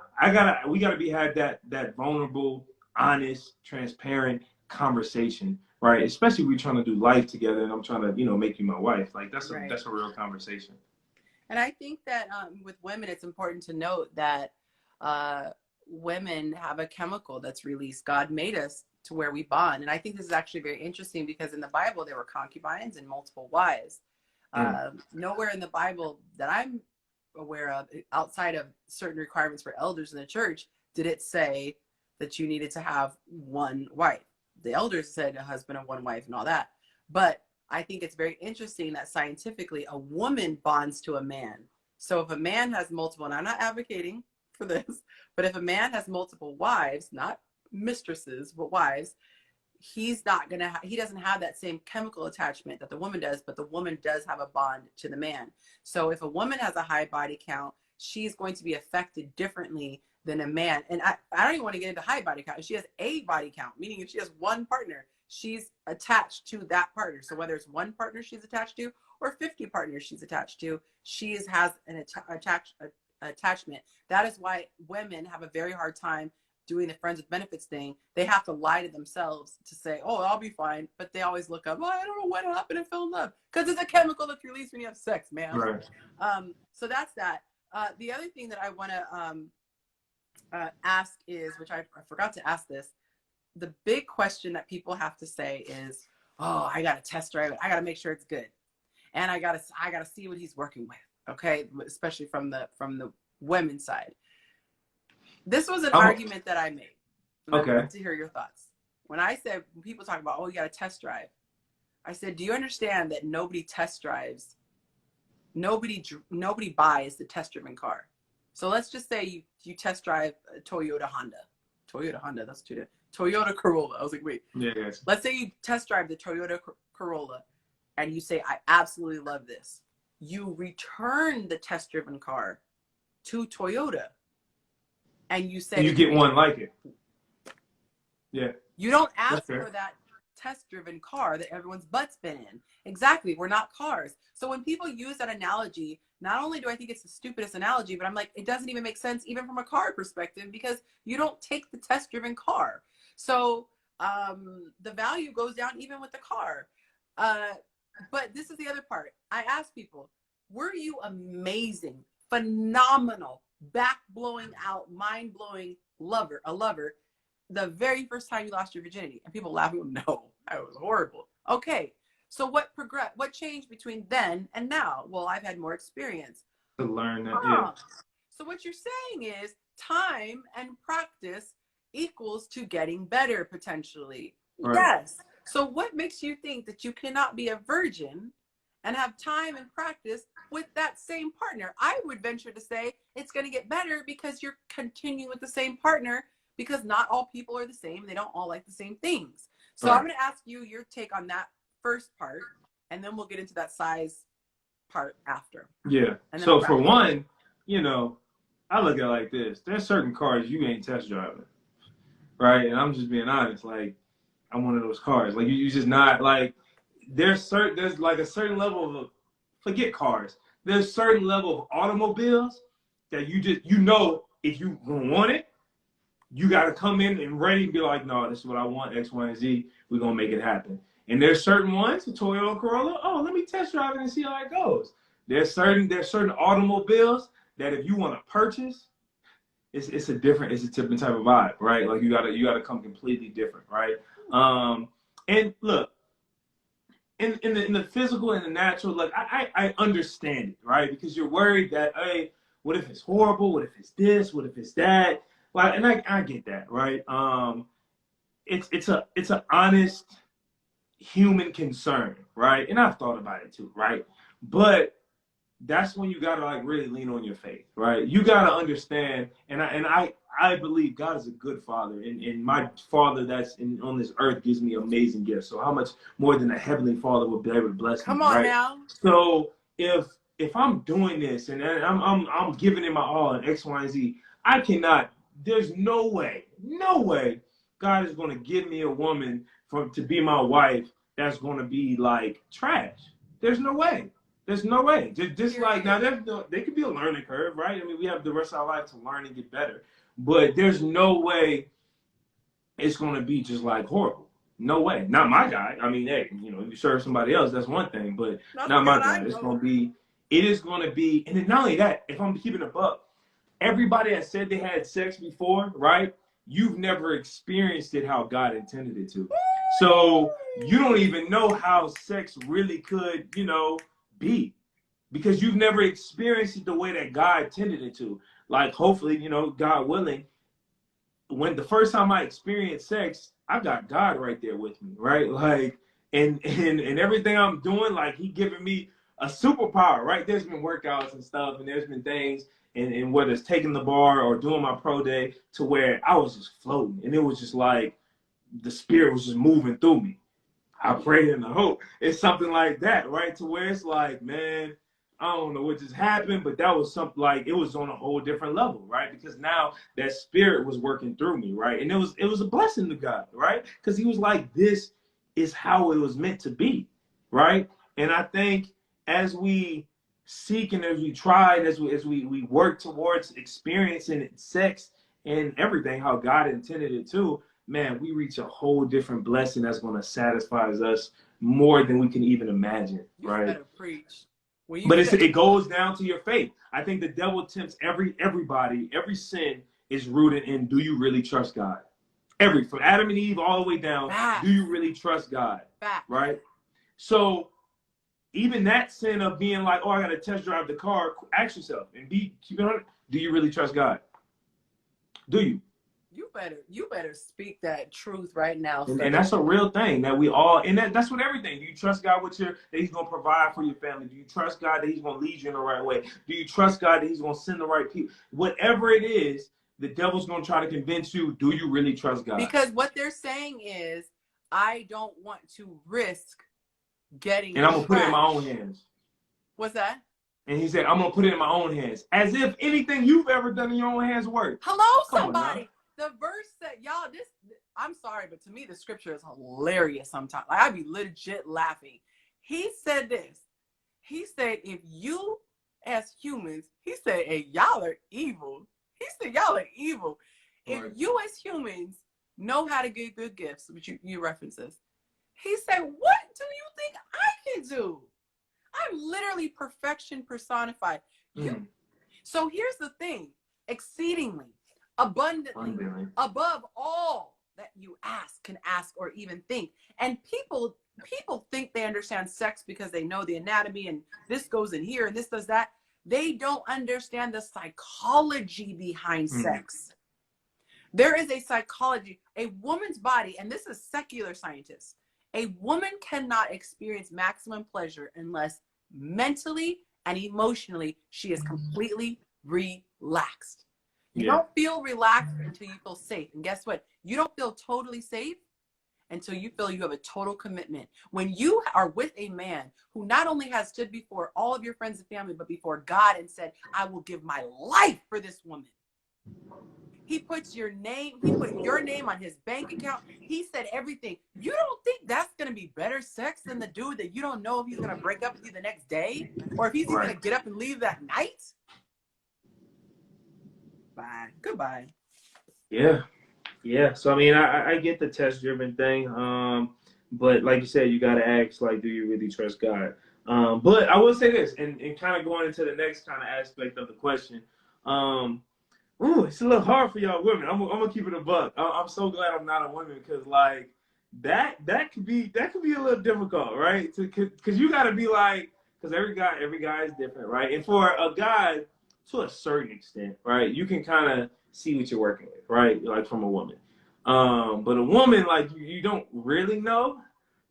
we gotta have that vulnerable, honest, transparent conversation, right? Especially if we're trying to do life together and I'm trying to, you know, make you my wife. Like, that's a real conversation. And I think that with women, it's important to note that women have a chemical that's released. God made us to where we bond. And I think this is actually very interesting, because in the Bible, there were concubines and multiple wives. Nowhere in the Bible that I'm aware of, outside of certain requirements for elders in the church, did it say that you needed to have one wife. The elders said a husband and one wife and all that. But I think it's very interesting that scientifically a woman bonds to a man. So if a man has multiple, and I'm not advocating for this, but if a man has multiple wives, not mistresses, but wives, he doesn't have that same chemical attachment that the woman does, but the woman does have a bond to the man. So if a woman has a high body count, she's going to be affected differently than a man. And I don't even want to get into high body count. If she has a body count, meaning if she has one partner, she's attached to that partner. So whether it's one partner she's attached to or 50 partners she's attached to, she has an attachment. That is why women have a very hard time doing the friends with benefits thing. They have to lie to themselves to say, oh, I'll be fine. But they always look up, oh, I don't know what happened, I fell in love. Because it's a chemical that's released when you have sex, man. Right. So that's that. The other thing that I want to ask is, which I forgot to ask this, the big question that people have to say is, oh, I got to test drive it. I got to make sure it's good. And I got to see what he's working with. Okay. Especially from the women's side. This was an argument that I made. Okay. I'd love to hear your thoughts. When people talk about, oh, you got to test drive. I said, do you understand that nobody test drives? Nobody buys the test driven car. So let's just say you test drive a Toyota Honda, that's too different. Toyota Corolla. I was like, wait. Yeah, yes. Let's say you test drive the Toyota Corolla and you say, I absolutely love this. You return the test-driven car to Toyota and you say... You get one like it. Yeah. You don't ask for that test-driven car that everyone's butt's been in. Exactly. We're not cars. So when people use that analogy, not only do I think it's the stupidest analogy, but I'm like, it doesn't even make sense even from a car perspective, because you don't take the test-driven car. So the value goes down even with the car. But this is the other part. I ask people, were you amazing, phenomenal, back-blowing out, mind-blowing lover, the very first time you lost your virginity? And people laugh, no, I was horrible. Okay, so what changed between then and now? Well, I've had more experience. To learn that, yeah. So what you're saying is time and practice equals to getting better, potentially. Right. Yes. So what makes you think that you cannot be a virgin and have time and practice with that same partner? I would venture to say it's going to get better because you're continuing with the same partner, because not all people are the same. They don't all like the same things. So I'm going to ask you your take on that first part, and then we'll get into that size part after. Yeah. So for one, you know, I look at it like this. There's certain cars you ain't test driving, right? And I'm just being honest. Like, I'm one of those cars. Like, you just not, like, there's like a certain level of, forget cars. There's a certain level of automobiles that you know, if you want it, you got to come in and ready to be like, no, this is what I want, X, Y, and Z. We're going to make it happen. And there's certain ones, the Toyota Corolla, oh, let me test drive it and see how it goes. There's certain automobiles that if you want to purchase, it's a different type of vibe, right? Like you gotta come completely different, right? And look, in the physical and the natural, like I understand it, right? Because you're worried that, hey, what if it's horrible? What if it's this? What if it's that? Like, and I get that, right? It's an honest human concern, right? And I've thought about it too, right? But that's when you gotta like really lean on your faith, right? You gotta understand, and I believe God is a good father, and my father that's on this earth gives me amazing gifts. So how much more than a heavenly father would be able to bless me? Come on right? now. So if I'm doing this and I'm giving it my all in X, Y, and Z, I cannot. There's no way God is gonna give me a woman to be my wife that's gonna be like trash. There's no way. There's no way. Just like now, there could be a learning curve, right? I mean, we have the rest of our life to learn and get better, but there's no way it's gonna be just like horrible. No way. Not my guy. I mean, hey, you know, if you serve somebody else, that's one thing, but not my guy. It is gonna be, and then not only that, if I'm keeping a buck, everybody that said they had sex before, right? You've never experienced it how God intended it to. So you don't even know how sex really could, you know, be, because you've never experienced it the way that God intended it to. Like, hopefully, you know, God willing, when the first time I experienced sex, I got God right there with me, right? Like, and everything I'm doing, like, he giving me a superpower, right? There's been workouts and stuff, and there's been things, and whether it's taking the bar or doing my pro day, to where I was just floating, and it was just like the spirit was just moving through me. I pray and I hope it's something like that, right? To where it's like, man, I don't know what just happened, but that was something like, it was on a whole different level, right? Because now that spirit was working through me, right? And it was a blessing to God, right? Because he was like, this is how it was meant to be, right? And I think as we seek and as we try and as we work towards experiencing sex and everything how God intended it to, man, we reach a whole different blessing that's going to satisfy us more than we can even imagine, right? You better preach. But it goes down to your faith. I think the devil tempts everybody. Every sin is rooted in, do you really trust God? From Adam and Eve all the way down, do you really trust God? Right? So even that sin of being like, oh, I got to test drive the car, ask yourself and keep it on it. Do you really trust God? Do you? You better speak that truth right now. And that's a real thing that we all, and that's with everything. Do you trust God that he's going to provide for your family? Do you trust God that he's going to lead you in the right way? Do you trust God that he's going to send the right people? Whatever it is, the devil's going to try to convince you, do you really trust God? Because what they're saying is, I don't want to risk getting and I'm going to put it in my own hands. What's that? And he said, I'm going to put it in my own hands. As if anything you've ever done in your own hands works. Hello, somebody. The verse that y'all, I'm sorry, but to me, the scripture is hilarious sometimes. Like, I'd be legit laughing. He said this. He said, if you as humans, he said, hey, y'all are evil. He said, y'all are evil. If you as humans know how to give good gifts, which you reference this, he said, what do you think I can do? I'm literally perfection personified. So here's the thing, exceedingly, abundantly, above all that you can ask or even think. And people think they understand sex because they know the anatomy and this goes in here and this does that. They don't understand the psychology behind sex. There is a psychology, a woman's body, and this is secular scientists. A woman cannot experience maximum pleasure unless mentally and emotionally she is completely relaxed. You don't feel relaxed until you feel safe. And guess what? You don't feel totally safe until you feel you have a total commitment. When you are with a man who not only has stood before all of your friends and family, but before God and said, I will give my life for this woman. He puts your name, he put your name on his bank account. He said everything. You don't think that's going to be better sex than the dude that you don't know if he's going to break up with you the next day or if he's going to get up and leave that night? Bye. Goodbye. Yeah. So I mean, I get the test driven thing, But like you said, you got to ask, like, do you really trust God? But I will say this, and kind of going into the next kind of aspect of the question. It's a little hard for y'all women. I'm gonna keep it a buck. I'm so glad I'm not a woman, because like that could be a little difficult, right? Because you got to be like, because every guy is different, right? And for a guy, to a certain extent, right, you can kind of see what you're working with, right? Like from a woman. But a woman, like, you don't really know,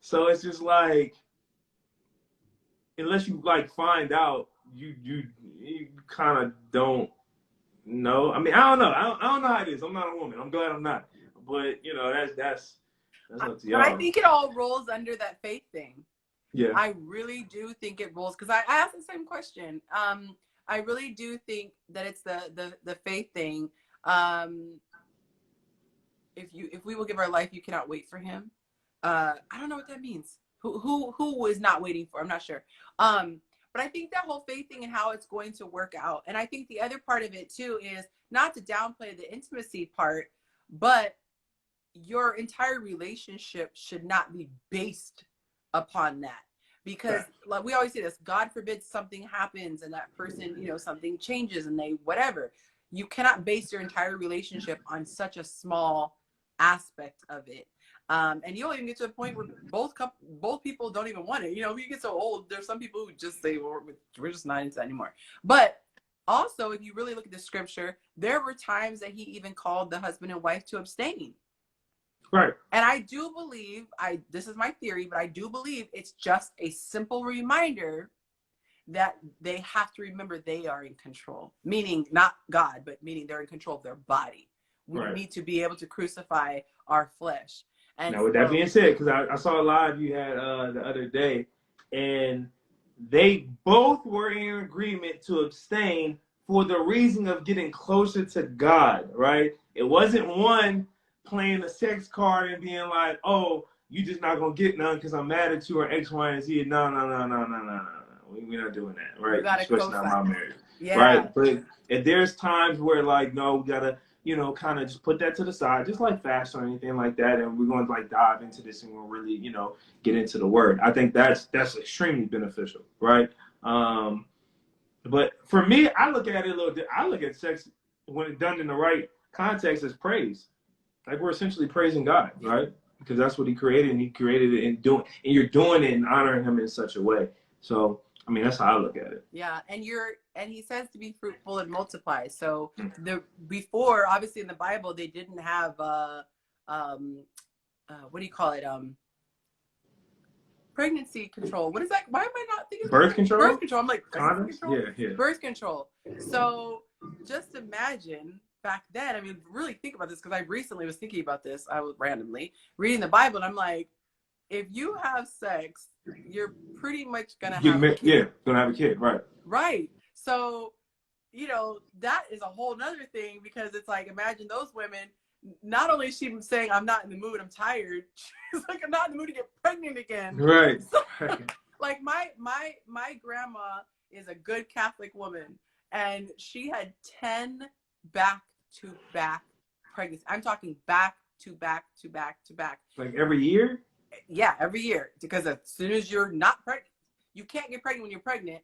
so it's just like, unless you like find out, you kind of don't know. I mean, I don't know. I don't know how it is. I'm not a woman. I'm glad I'm not. But you know, that's up to y'all. But I think it all rolls under that faith thing. Yeah. I really do think it rolls, because I asked the same question. I really do think that it's the faith thing. If we will give our life, you cannot wait for him. I don't know what that means. Who is not waiting for? I'm not sure. But I think that whole faith thing and how it's going to work out. And I think the other part of it too is not to downplay the intimacy part, but your entire relationship should not be based upon that. Because like we always say this, God forbid something happens and that person, you know, something changes and they whatever. You cannot base your entire relationship on such a small aspect of it. And you'll even get to a point where both people don't even want it. You know, you get so old, there's some people who just say, well, we're just not into that anymore. But also, if you really look at the scripture, there were times that he even called the husband and wife to abstain. Right. And I do believe, this is my theory, but I do believe it's just a simple reminder that they have to remember they are in control. Meaning not God, but meaning they're in control of their body. We need to be able to crucify our flesh. And now, with that being said, because I saw a live you had the other day, and they both were in agreement to abstain for the reason of getting closer to God, right? It wasn't one playing a sex card and being like, oh, you just not going to get none because I'm mad at you or X, Y, and Z. No. We're not doing that, right? Especially not my marriage. Yeah. Right? But if there's times where, like, no, we got to, you know, kind of just put that to the side, just like fast or anything like that, and we're going to like dive into this and we'll really, you know, get into the word. I think that's extremely beneficial, right? But for me, I look at it a little bit. I look at sex when it's done in the right context as praise. Like, we're essentially praising God, right? Because that's what he created, and he created it and you're doing it and honoring him in such a way. So, I mean, that's how I look at it. Yeah, and he says to be fruitful and multiply. So before, obviously in the Bible, they didn't have what do you call it? Pregnancy control. What is that? Why am I not thinking birth control? Birth control. I'm like, condoms? Yeah. Birth control. So just imagine back then. I mean, really think about this, because I recently was thinking about this. I was randomly reading the Bible, and I'm like, if you have sex, you're pretty much gonna have a kid. Yeah, gonna have a kid, right? Right. So, you know, that is a whole nother thing, because it's like, imagine those women. Not only is she saying, I'm not in the mood, I'm tired. She's like, I'm not in the mood to get pregnant again. Right. So, like my grandma is a good Catholic woman, and she had 10 back-to-back pregnancies. I'm talking back-to-back. Like every year? Yeah, every year. Because as soon as you're not pregnant, you can't get pregnant when you're pregnant.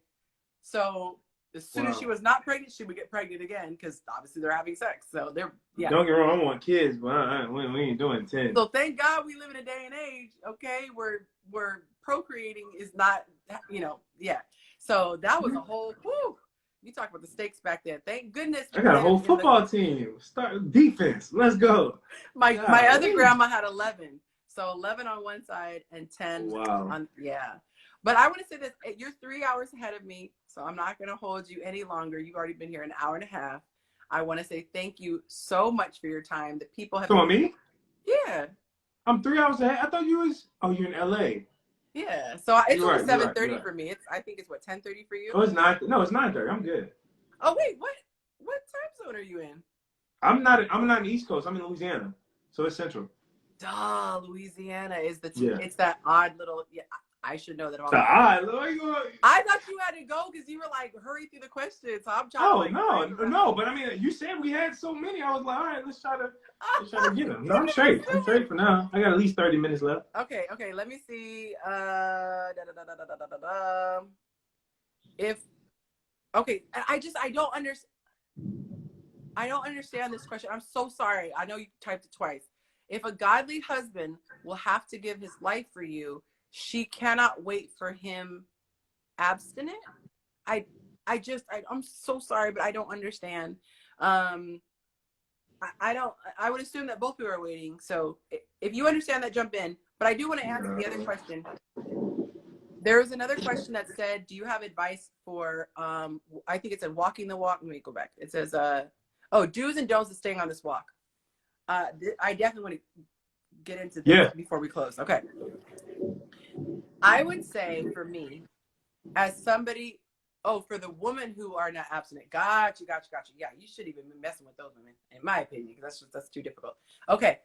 So as soon as she was not pregnant, she would get pregnant again, because obviously they're having sex. So they're, yeah. Don't get wrong, I want kids, but we ain't doing 10. So thank God we live in a day and age, okay, where procreating is not, you know, yeah. So that was a whole, whoo, you talk about the stakes back then. Thank goodness. I got a whole football team. Start defense. Let's go. My other grandma had 11. So 11 on one side and 10 on, yeah. But I want to say this, you're 3 hours ahead of me, so I'm not going to hold you any longer. You've already been here an hour and a half. I want to say thank you so much for your time. That people have. So me? Yeah. I'm 3 hours ahead. I thought you was. Oh, you're in LA. Yeah. So it's only 7:30 for me. I think it's what, 10:30 for you. Oh, it's 9. No, it's 9:30. I'm good. Oh wait, what time zone are you in? I'm not in the East Coast. I'm in Louisiana, so it's Central. Duh, Louisiana is the. Yeah. It's that odd little. Yeah. I should know that. The eye. I thought you had to go because you were like, hurry through the questions. So I'm trying to like. No. But I mean, you said we had so many. I was like, all right, let's try to get them. No, I'm straight. I'm straight for now. I got at least 30 minutes left. Okay. Let me see. I don't understand this question. I'm so sorry. I know you typed it twice. If a godly husband will have to give his life for you, she cannot wait for him abstinent. I'm so sorry, but I don't understand. I would assume that both of you are waiting. So if you understand that, jump in. But I do want to answer the other question. There was another question that said, do you have advice for, I think it said walking the walk. Let me go back. It says, do's and don'ts of staying on this walk. I definitely want to get into this before we close. Okay. I would say for me, as somebody, for the women who are not abstinent, gotcha. Yeah, you shouldn't even be messing with those women, in my opinion, because that's too difficult. Okay.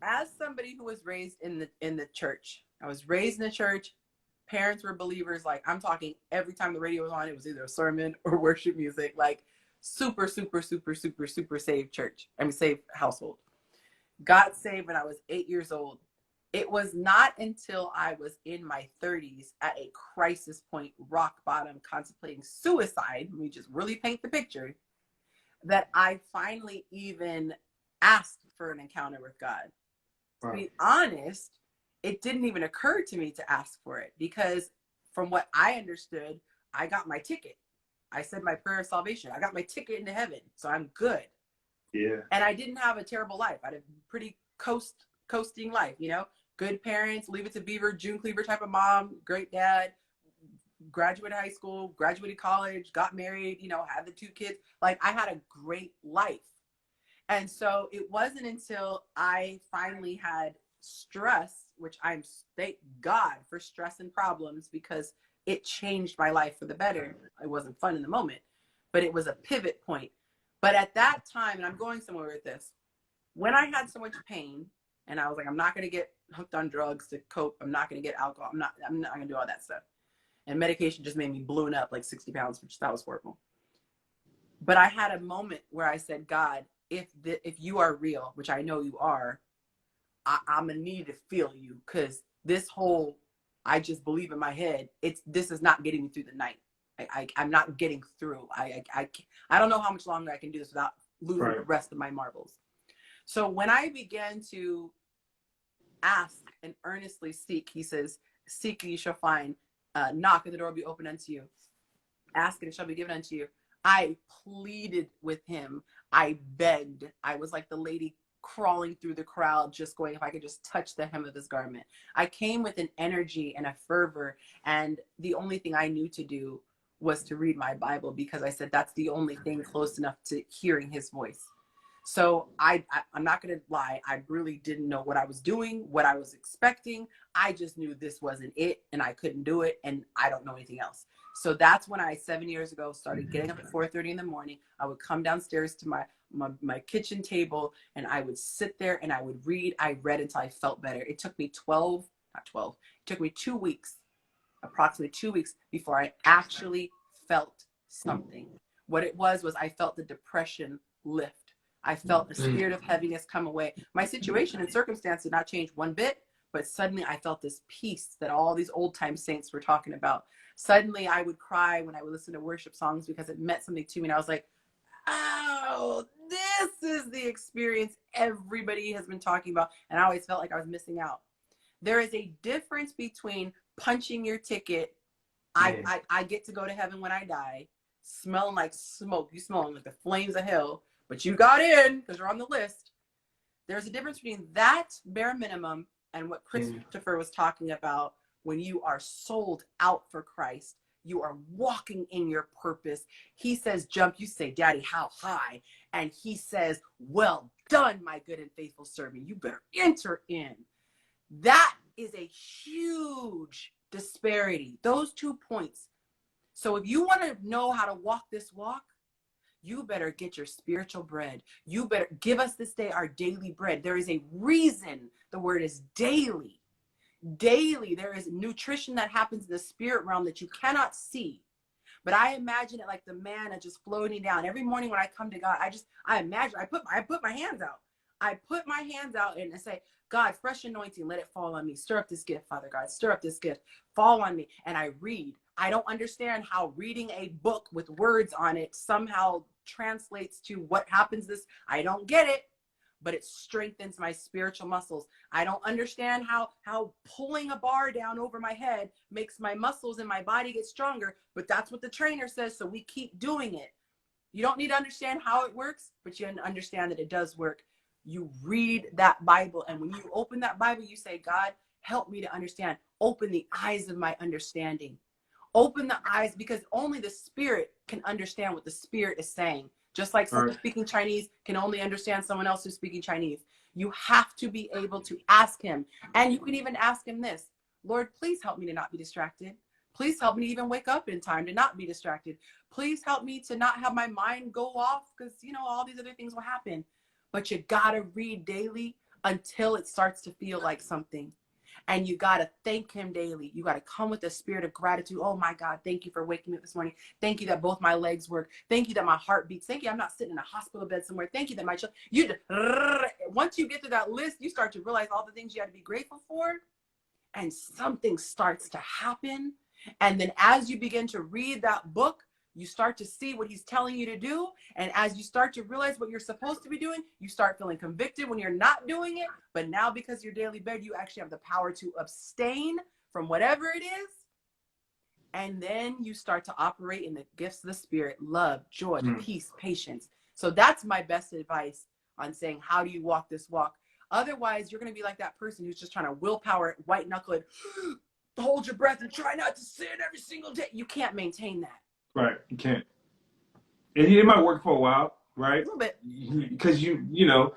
As somebody who was raised in the church, I was raised in the church. Parents were believers. Like, I'm talking every time the radio was on, it was either a sermon or worship music. Like, super saved church. Saved household. Got saved when I was 8 years old. It was not until I was in my 30s at a crisis point, rock bottom, contemplating suicide, let me just really paint the picture, that I finally even asked for an encounter with God. Wow. To be honest, it didn't even occur to me to ask for it because from what I understood, I got my ticket. I said my prayer of salvation. I got my ticket into heaven, so I'm good. Yeah. And I didn't have a terrible life. I had a pretty coasting life, good parents, leave it to Beaver, June Cleaver type of mom, great dad, graduated high school, graduated college, got married, had the 2 kids. Like, I had a great life. And so it wasn't until I finally had stress, which I'm thank God for stress and problems because it changed my life for the better. It wasn't fun in the moment, but it was a pivot point. But at that time, and I'm going somewhere with this, when I had so much pain and I was like, I'm not going to get hooked on drugs to cope. I'm not going to get alcohol. I'm not going to do all that stuff. And medication just made me balloon up like 60 pounds, which that was horrible. But I had a moment where I said, God, if you are real, which I know you are, I'm going to need to feel you because this whole, I just believe in my head, this is not getting me through the night. I'm not getting through. I don't know how much longer I can do this without losing the rest of my marbles. So when I began to ask and earnestly seek, he says, seek and you shall find, knock and the door will be open unto you. Ask and it shall be given unto you. I pleaded with him. I begged. I was like the lady crawling through the crowd, just going, if I could just touch the hem of his garment. I came with an energy and a fervor. And the only thing I knew to do was to read my Bible because I said, that's the only thing close enough to hearing his voice. So I'm not going to lie. I really didn't know what I was doing, what I was expecting. I just knew this wasn't it and I couldn't do it. And I don't know anything else. So that's when I, 7 years ago, started getting up at 4:30 in the morning. I would come downstairs to my kitchen table and I would sit there and I would read. I read until I felt better. It took me it took me 2 weeks, approximately 2 weeks before I actually felt something. What it was I felt the depression lift. I felt the spirit of heaviness come away. My situation and circumstance did not change one bit, but suddenly I felt this peace that all these old time saints were talking about. Suddenly I would cry when I would listen to worship songs because it meant something to me. And I was like, oh, this is the experience everybody has been talking about. And I always felt like I was missing out. There is a difference between punching your ticket. I get to go to heaven when I die, smelling like smoke. You smelling like the flames of hell. But you got in because you're on the list. There's a difference between that bare minimum and what Christopher was talking about when you are sold out for Christ. You are walking in your purpose. He says, jump. You say, Daddy, how high? And he says, well done, my good and faithful servant. You better enter in. That is a huge disparity. Those 2 points. So if you want to know how to walk this walk, you better get your spiritual bread. You better give us this day our daily bread. There is a reason the word is daily. daily. There is nutrition that happens in the spirit realm that you cannot see. But I imagine it like the manna just floating down. Every morning when I come to God, I imagine, I put my hands out. I put my hands out and I say, God, fresh anointing, let it fall on me. Stir up this gift, Father God. Stir up this gift. Fall on me. And I read. I don't understand how reading a book with words on it somehow translates to what happens this. I don't get it, but it strengthens my spiritual muscles. I don't understand how pulling a bar down over my head makes my muscles in my body get stronger, but that's what the trainer says, so we keep doing it. You don't need to understand how it works, but you understand that it does work. You read that Bible, and when you open that Bible, you say, God, help me to understand. Open the eyes of my understanding. Open the eyes, because only the Spirit can understand what the Spirit is saying. Just like someone speaking Chinese can only understand someone else who's speaking Chinese. You have to be able to ask him. And you can even ask him this: Lord, please help me to not be distracted. Please help me to even wake up in time to not be distracted. Please help me to not have my mind go off, because, you know, all these other things will happen. But you got to read daily until it starts to feel like something. And you got to thank him daily. You got to come with a spirit of gratitude. Oh my God, thank you for waking me up this morning. Thank you that both my legs work. Thank you that my heart beats. Thank you I'm not sitting in a hospital bed somewhere. Thank you that my children, once you get to that list, you start to realize all the things you have to be grateful for, and something starts to happen. And then as you begin to read that book, you start to see what he's telling you to do. And as you start to realize what you're supposed to be doing, you start feeling convicted when you're not doing it. But now, because you're daily bed, you actually have the power to abstain from whatever it is. And then you start to operate in the gifts of the Spirit: love, joy, peace, patience. So that's my best advice on saying, how do you walk this walk? Otherwise, you're going to be like that person who's just trying to willpower it, white knuckle it, hold your breath and try not to sin every single day. You can't maintain that. Right, you can't. And it might work for a while, right? A little bit. Because you know,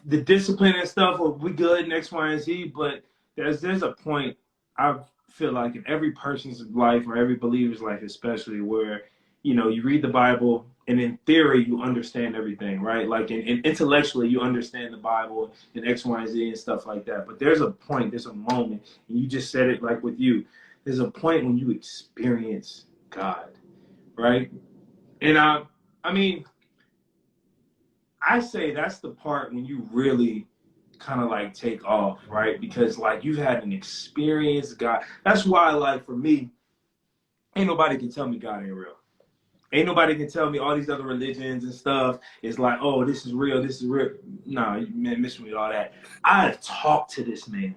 the discipline and stuff will be good in X, Y, and Z, but there's a point, I feel like, in every person's life, or every believer's life especially, where, you know, you read the Bible and in theory you understand everything, right? Like in intellectually you understand the Bible and X, Y, and Z and stuff like that. But there's a point, there's a moment, and you just said it like with you, there's a point when you experience God, right? And I mean, I say that's the part when you really kind of like take off, right? Because like you've had an experience, God. That's why, like, for me, ain't nobody can tell me God ain't real. Ain't nobody can tell me all these other religions and stuff is like, oh, this is real, this is real. Nah, man, miss me with all that. I've talked to this man,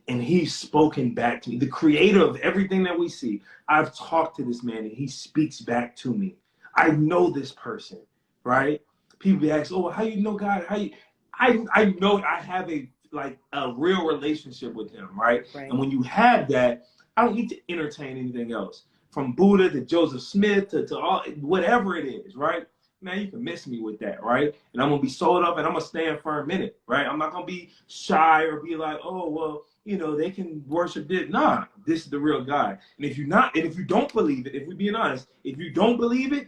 and he's spoken back to me. The creator of everything that we see, I've talked to this man, and he speaks back to me. I know this person, right? People ask, oh, how you know God? I know I have a real relationship with him, right? And when you have that, I don't need to entertain anything else. From Buddha to Joseph Smith to all, whatever it is, right? Man, you can miss me with that, right? And I'm going to be sold up and I'm going to stand firm in it, right? I'm not going to be shy or be like, oh, well, you know, they can worship this. Nah, this is the real God. And if you don't believe it, if we're being honest, if you don't believe it,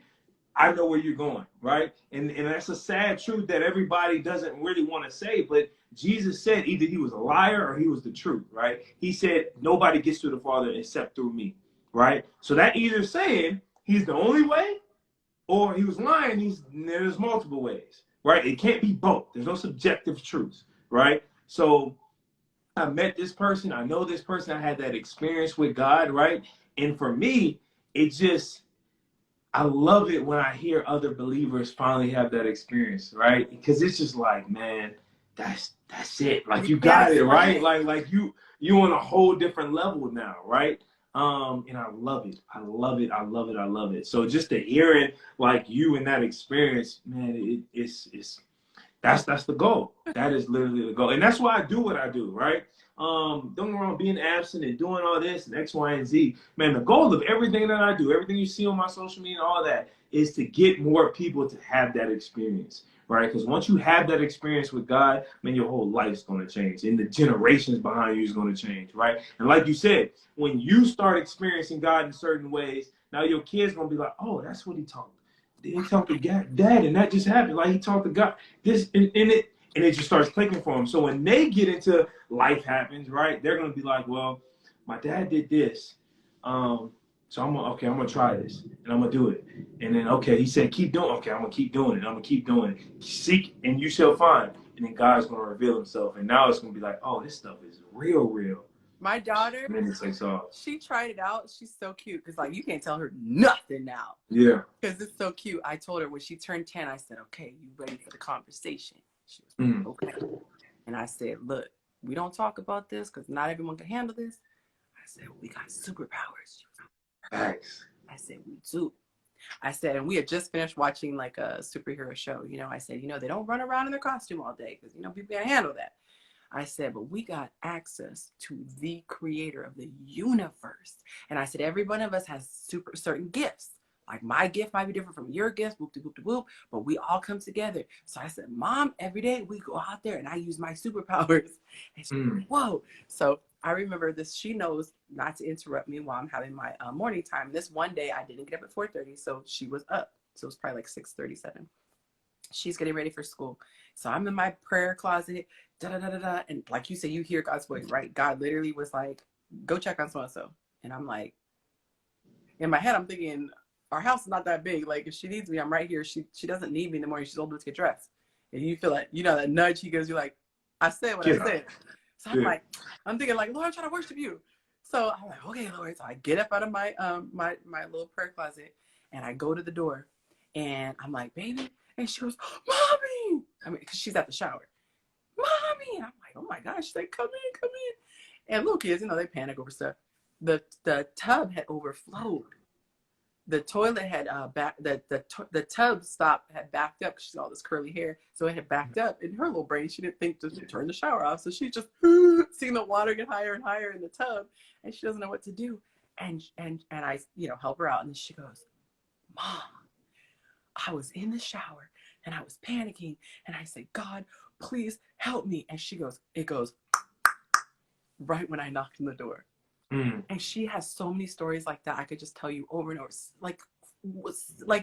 I know where you're going, right? And that's a sad truth that everybody doesn't really want to say, but Jesus said either he was a liar or he was the truth, right? He said, nobody gets to the Father except through me, right? So that either saying he's the only way or he was lying, there's multiple ways, right? It can't be both. There's no subjective truth, right? So I met this person. I know this person. I had that experience with God, right? And for me, I love it when I hear other believers finally have that experience, right? Because it's just like, man, that's it. Like you got it, right? Like you on a whole different level now, right? And I love it. I love it. I love it. I love it. So just to hearing like you in that experience, man, that's the goal. That is literally the goal. And that's why I do what I do, right? Don't get me wrong, being absent and doing all this and X, Y, and Z. Man, the goal of everything that I do, everything you see on my social media and all that, is to get more people to have that experience, right? Because once you have that experience with God, man, your whole life's going to change. And the generations behind you is going to change, right? And like you said, when you start experiencing God in certain ways, now your kids going to be like, oh, that's what he talked. He talked to Dad, and that just happened. Like he talked to God. And it just starts clicking for them. So when they get into life happens, right, they're going to be like, well, my dad did this. So I'm gonna try this and I'm gonna do it. And then, okay, he said, keep doing it. Okay, I'm gonna keep doing it. I'm gonna keep doing it. Seek and you shall find. And then God's gonna reveal himself. And now it's gonna be like, oh, this stuff is real. My daughter, And then it takes off. she tried it out. She's so cute. Because, like, you can't tell her nothing now. Yeah. Because it's so cute. I told her when she turned 10, I said, okay, you ready for the conversation? She was okay. And I said, look, we don't talk about this because not everyone can handle this. I said, we got superpowers. She was like, Thanks. I said, we do. I said, and we had just finished watching like a superhero show. You know, I said, you know, they don't run around in their costume all day because, you know, people can't handle that. I said, but we got access to the creator of the universe. And I said, every one of us has certain gifts. Like my gift might be different from your gift, whoop de whoop de whoop, but we all come together. So I said, Mom, every day we go out there and I use my superpowers. And she was, whoa. So I remember this. She knows not to interrupt me while I'm having my morning time. This one day I didn't get up at 4:30, so she was up. So it was probably like 6:37. She's getting ready for school. So I'm in my prayer closet, and like you said, you hear God's voice, right? God literally was like, go check on so-and-so. And I'm like, in my head, I'm thinking, our house is not that big. Like if she needs me, I'm right here. She doesn't need me in the morning. She's old enough to get dressed. And you feel like, you know, that nudge he gives you, like, I said what I said. So I'm like, I'm thinking like, Lord, I'm trying to worship you. So I'm like, okay, Lord. So I get up out of my my little prayer closet and I go to the door and I'm like, baby. And she goes, Mommy. I mean, because she's at the shower. Mommy. And I'm like, oh my gosh. She's like, come in. And little kids, you know, they panic over stuff. The tub had overflowed. The toilet had the tub stop had backed up because she's got all this curly hair, so it had backed up. In her little brain, she didn't think to turn the shower off, so she just seeing the water get higher and higher in the tub, and she doesn't know what to do. And I, you know, help her out, and then she goes, Mom, I was in the shower and I was panicking, and I said, God, please help me. And she goes, it goes right when I knocked on the door. And she has so many stories like that. I could just tell you over and over, like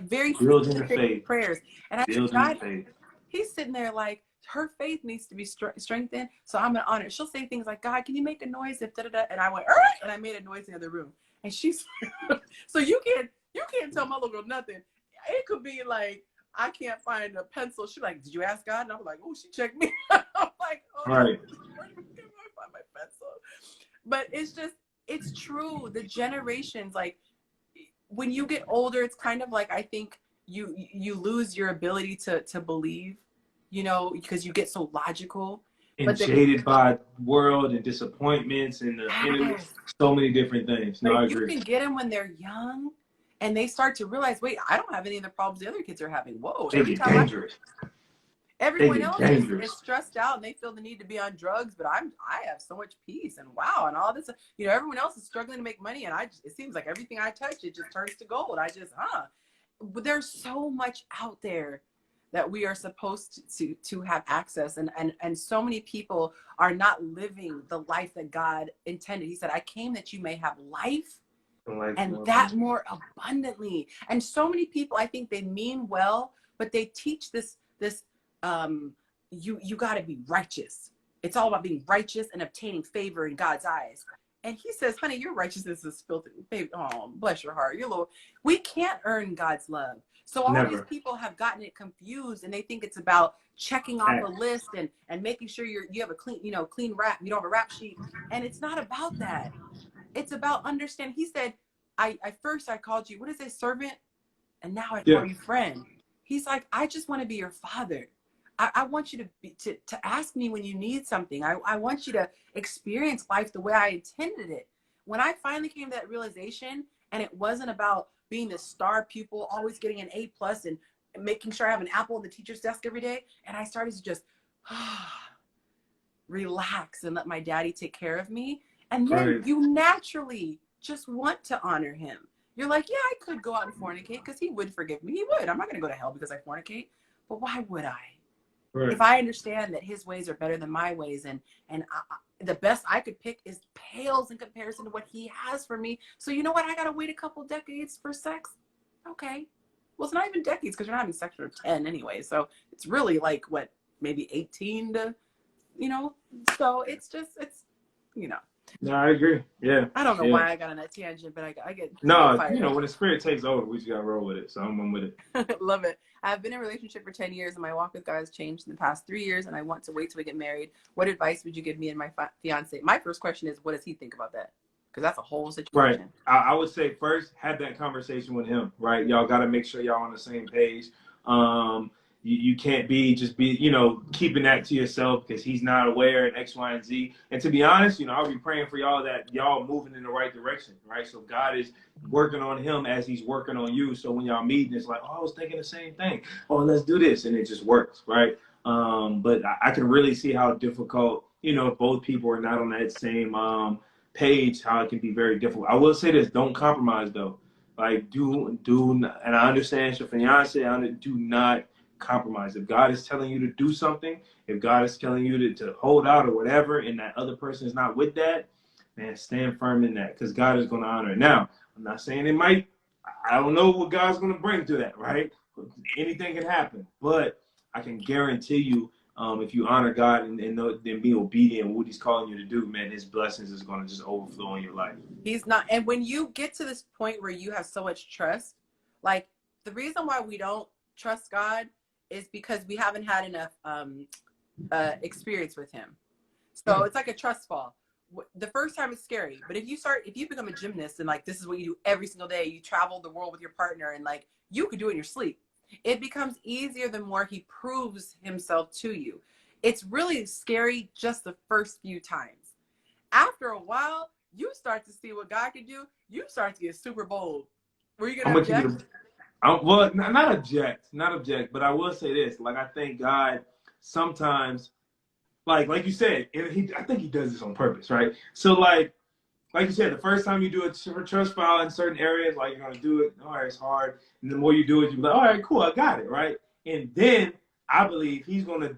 very specific prayers. And I said, God, he's sitting there like her faith needs to be strengthened. So I'm gonna honor it. She'll say things like, God, can you make a noise if da-da-da? And I went, and I made a noise in the other room. And she's so you can't tell my little girl nothing. It could be like, I can't find a pencil. She's like, did you ask God? And I'm like, oh, she checked me. I'm like, oh, right. Where can I find my pencil? But it's true. The generations, like when you get older, it's kind of like, I think you lose your ability to believe, you know, because you get so logical. And jaded by world and disappointments and so many different things. No, I agree. You can get them when they're young and they start to realize, wait, I don't have any of the problems the other kids are having. Whoa. They get dangerous. Everyone else is stressed out and they feel the need to be on drugs, but I have so much peace and wow and all this. You know, everyone else is struggling to make money, and it seems like everything I touch, it just turns to gold. But there's so much out there that we are supposed to have access, and so many people are not living the life that God intended. He said, "I came that you may have life." And that more abundantly. And so many people, I think they mean well, but they teach this you got to be righteous. It's all about being righteous and obtaining favor in God's eyes. And he says, honey, your righteousness is filthy. Baby, oh, bless your heart. We can't earn God's love. So all these people have gotten it confused, and they think it's about checking off a list and making sure you have a clean rap. You don't have a rap sheet. And it's not about that. It's about understanding. He said, I first called you, what is it, servant? And now I call you friend. He's like, I just want to be your father. I want you to ask me when you need something. I want you to experience life the way I intended it. When I finally came to that realization, and it wasn't about being the star pupil, always getting an A+ and making sure I have an apple on the teacher's desk every day, and I started to just relax and let my daddy take care of me. And then you naturally just want to honor him. You're like, yeah, I could go out and fornicate because he would forgive me. He would. I'm not going to go to hell because I fornicate. But why would I? Right. If I understand that his ways are better than my ways, and the best I could pick is pales in comparison to what he has for me. So you know what? I got to wait a couple decades for sex. Okay. Well, it's not even decades because you're not having sex for 10 anyway. So it's really like, what, maybe 18 to, you know, so it's just, it's, you know. No, I agree. Yeah. I don't know yeah. why I got on that tangent, but I get No, fired you know, up. when the spirit takes over, we just gotta roll with it. So I'm with it. Love it. I've been in a relationship for 10 years and my walk with God has changed in the past 3 years and I want to wait till we get married. What advice would you give me and my fiance? My first question is, what does he think about that? Because that's a whole situation. Right. I would say first have that conversation with him, right? Y'all got to make sure y'all on the same page. You can't just be, you know, keeping that to yourself because he's not aware and X, Y, and Z. And to be honest, you know, I'll be praying for y'all that y'all moving in the right direction, right? So God is working on him as he's working on you. So when y'all meeting, it's like, oh, I was thinking the same thing. Oh, let's do this. And it just works, right? But I can really see how difficult, you know, if both people are not on that same page, how it can be very difficult. I will say this, don't compromise though. Like do and I understand your fiance, do not compromise. If God is telling you to do something, if God is telling you to hold out or whatever, and that other person is not with that, man, stand firm in that because God is going to honor it. Now, I'm not saying it might, I don't know what God's going to bring to that, right? Anything can happen, but I can guarantee you, if you honor God and then be obedient in what he's calling you to do, man, his blessings is going to just overflow in your life. He's not. And when you get to this point where you have so much trust, like the reason why we don't trust God is because we haven't had enough experience with him. So it's like a trust fall. The first time it's scary, but if you become a gymnast and like this is what you do every single day, you travel the world with your partner and like you could do it in your sleep. It becomes easier the more he proves himself to you. It's really scary just the first few times. After a while, you start to see what God can do. You start to get super bold. Were you gonna object? Well, not object, but I will say this. Like, I think God sometimes, like you said, I think he does this on purpose, right? So like you said, the first time you do a trust fall in certain areas, like you're gonna do it, all right, it's hard. And the more you do it, you're like, all right, cool, I got it, right? And then I believe he's gonna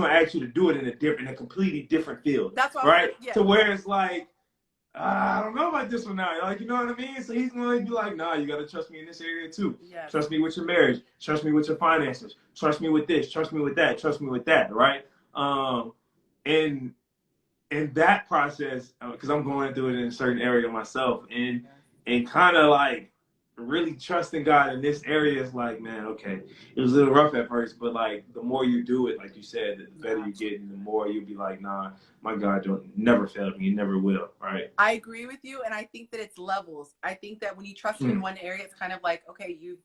ask you to do it in a completely different field. That's what right? Yeah. To where it's like, I don't know about this one now. Like, you know what I mean? So he's going to be like, nah, you got to trust me in this area too. Yes. Trust me with your marriage. Trust me with your finances. Trust me with this. Trust me with that. Trust me with that, right? And in that process, because I'm going through it in a certain area myself, and kind of like really trusting God in this area is like, man, okay, it was a little rough at first, but like the more you do it, like you said, the better you get, and the more you'll be like, nah, my God don't never fail me, you never will, right? I agree with you, and I think that it's levels. I think that when you trust him in one area, it's kind of like, okay, you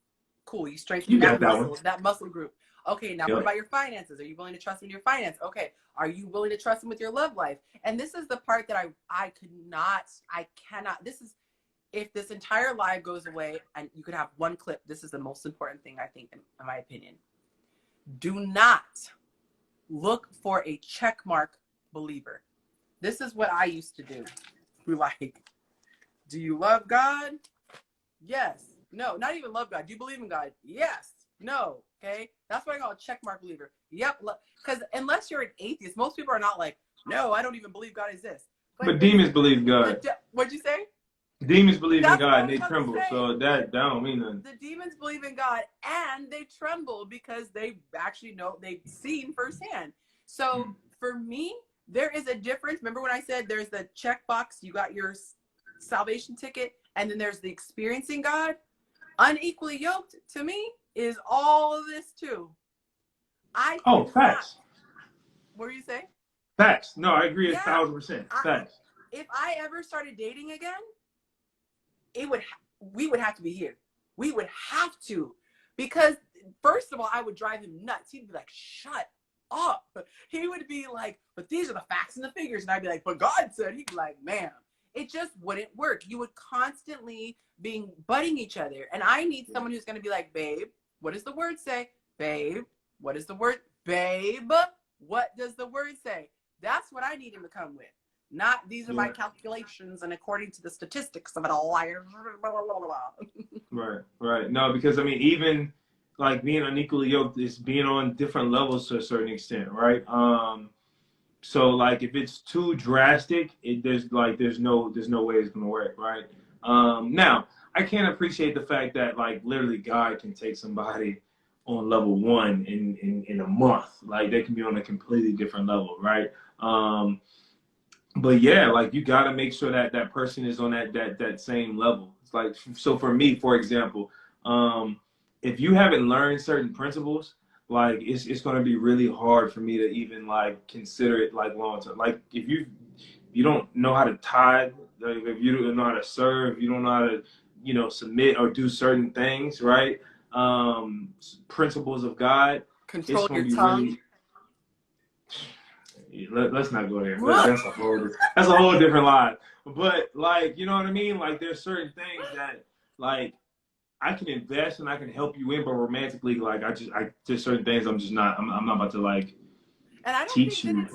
strengthen that muscle group. Okay, now what about your finances? Are you willing to trust him in your finance? Okay, are you willing to trust him with your love life? And this is the part that I cannot. This is, if this entire live goes away and you could have one clip, this is the most important thing, I think, in my opinion. Do not look for a check mark believer. This is what I used to do. Like, do you love God? Yes. No, not even love God. Do you believe in God? Yes. No. Okay. That's what I call a check mark believer. Yep. Because unless you're an atheist, most people are not like, no, I don't even believe God exists. But demons believe God. What'd you say? Demons believe in God and they tremble. So that don't mean nothing. The demons believe in God and they tremble because they actually know, they've seen firsthand. So for me, there is a difference. Remember when I said there's the checkbox, you got your salvation ticket, and then there's the experiencing God? Unequally yoked to me is all of this too. Facts. What were you saying? Facts. No, I agree 1,000%. Facts. If I ever started dating again, we would have to be here. We would have to, because first of all, I would drive him nuts. He'd be like, shut up. He would be like, but these are the facts and the figures. And I'd be like, but God said. He'd be like, ma'am, it just wouldn't work. You would constantly be butting each other. And I need someone who's going to be like, babe, what does the word say? Babe, what is the word? Babe, what does the word say? That's what I need him to come with. Not, these are my calculations and according to the statistics of it all. Right. No, because I mean, even like being unequally yoked is being on different levels to a certain extent, right? So like if it's too drastic, there's no way it's gonna work, right? Now I can't appreciate the fact that like literally God can take somebody on level 1 in a month. Like they can be on a completely different level, right? But yeah, like you got to make sure that that person is on that same level. It's like, so for me, for example, if you haven't learned certain principles, like it's going to be really hard for me to even like consider it like long term. Like if you don't know how to tithe, like if you don't know how to serve, you don't know how to, you know, submit or do certain things, right? Principles of God, Control it's going your to be tongue. really, let's not go there. That's a whole different line. But like, you know what I mean? Like there's certain things that like I can invest and I can help you in, but romantically, like I just certain things I'm not about to like And teach you.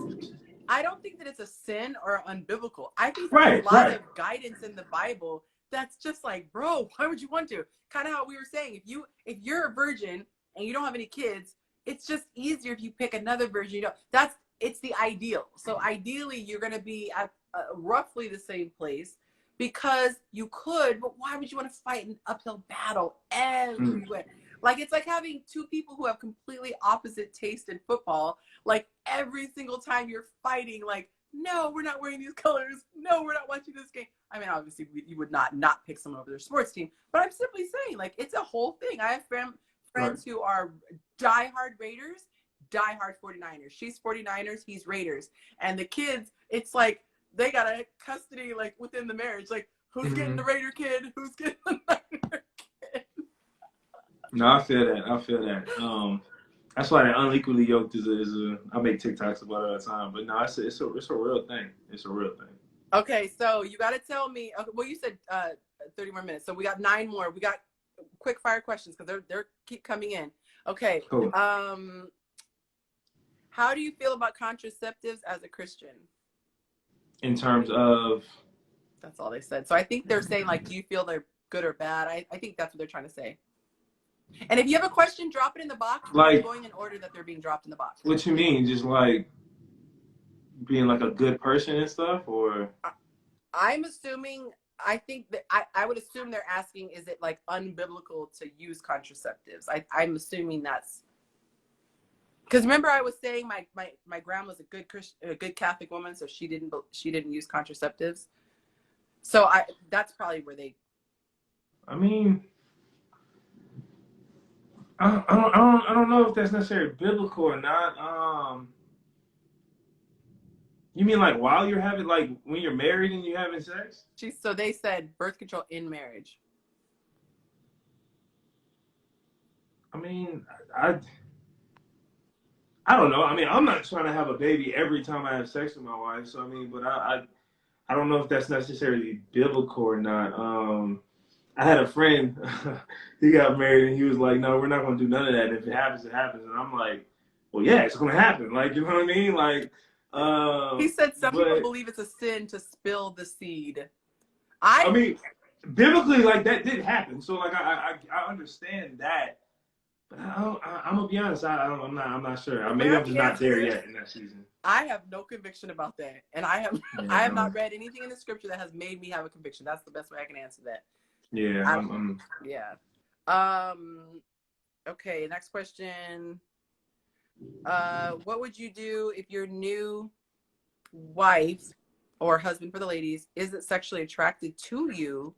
I don't think that it's a sin or unbiblical. I think there's Right, a lot right. of guidance in the Bible that's just like, bro, why would you want to? Kind of how we were saying, if you're a virgin and you don't have any kids, it's just easier if you pick another virgin. You know, it's the ideal. So ideally, you're going to be at roughly the same place because you could, but why would you want to fight an uphill battle everywhere? Like it's like having two people who have completely opposite taste in football. Like every single time you're fighting, like, no, we're not wearing these colors. No, we're not watching this game. I mean, obviously, you would not pick someone over their sports team. But I'm simply saying, like, it's a whole thing. I have friends who are diehard Raiders, diehard 49ers. She's 49ers, he's Raiders. And the kids, it's like they got a custody, like, within the marriage. Like, who's getting the Raider kid? Who's getting the Niner kid? No, I feel that. That's why that unequally yoked is a I make TikToks about it all the time. But no, it's a real thing. It's a real thing. Okay, so you got to tell me. Okay, well, you said 30 more minutes, so we got 9 more. We got quick fire questions because they're keep coming in. Okay. Cool. How do you feel about contraceptives as a Christian? In terms of, that's all they said. So I think they're saying like, do you feel they're good or bad? I think that's what they're trying to say. And if you have a question, drop it in the box. like, going in order that they're being dropped in the box. What you mean? Just like being like a good person and stuff, or? I'm assuming. I think that I would assume they're asking, is it like unbiblical to use contraceptives? I'm assuming that's because remember I was saying my grandma's a good Catholic woman, so she didn't use contraceptives. So that's probably where they. I mean, I don't know if that's necessarily biblical or not. You mean like while you're having, like when you're married and you're having sex? So they said birth control in marriage. I mean, I don't know. I mean, I'm not trying to have a baby every time I have sex with my wife. So I mean, but I don't know if that's necessarily biblical or not. I had a friend, he got married and he was like, no, we're not going to do none of that. If it happens, it happens. And I'm like, well, yeah, it's going to happen. Like, you know what I mean? Like, he said some people believe it's a sin to spill the seed. I mean, biblically, like that did happen. So like, I understand that. But I'm going to be honest. I'm not sure. Maybe I'm just not there yet in that season. I have no conviction about that. And I have not read anything in the scripture that has made me have a conviction. That's the best way I can answer that. Yeah. Yeah. Okay. Next question. What would you do if your new wife or husband for the ladies isn't sexually attracted to you?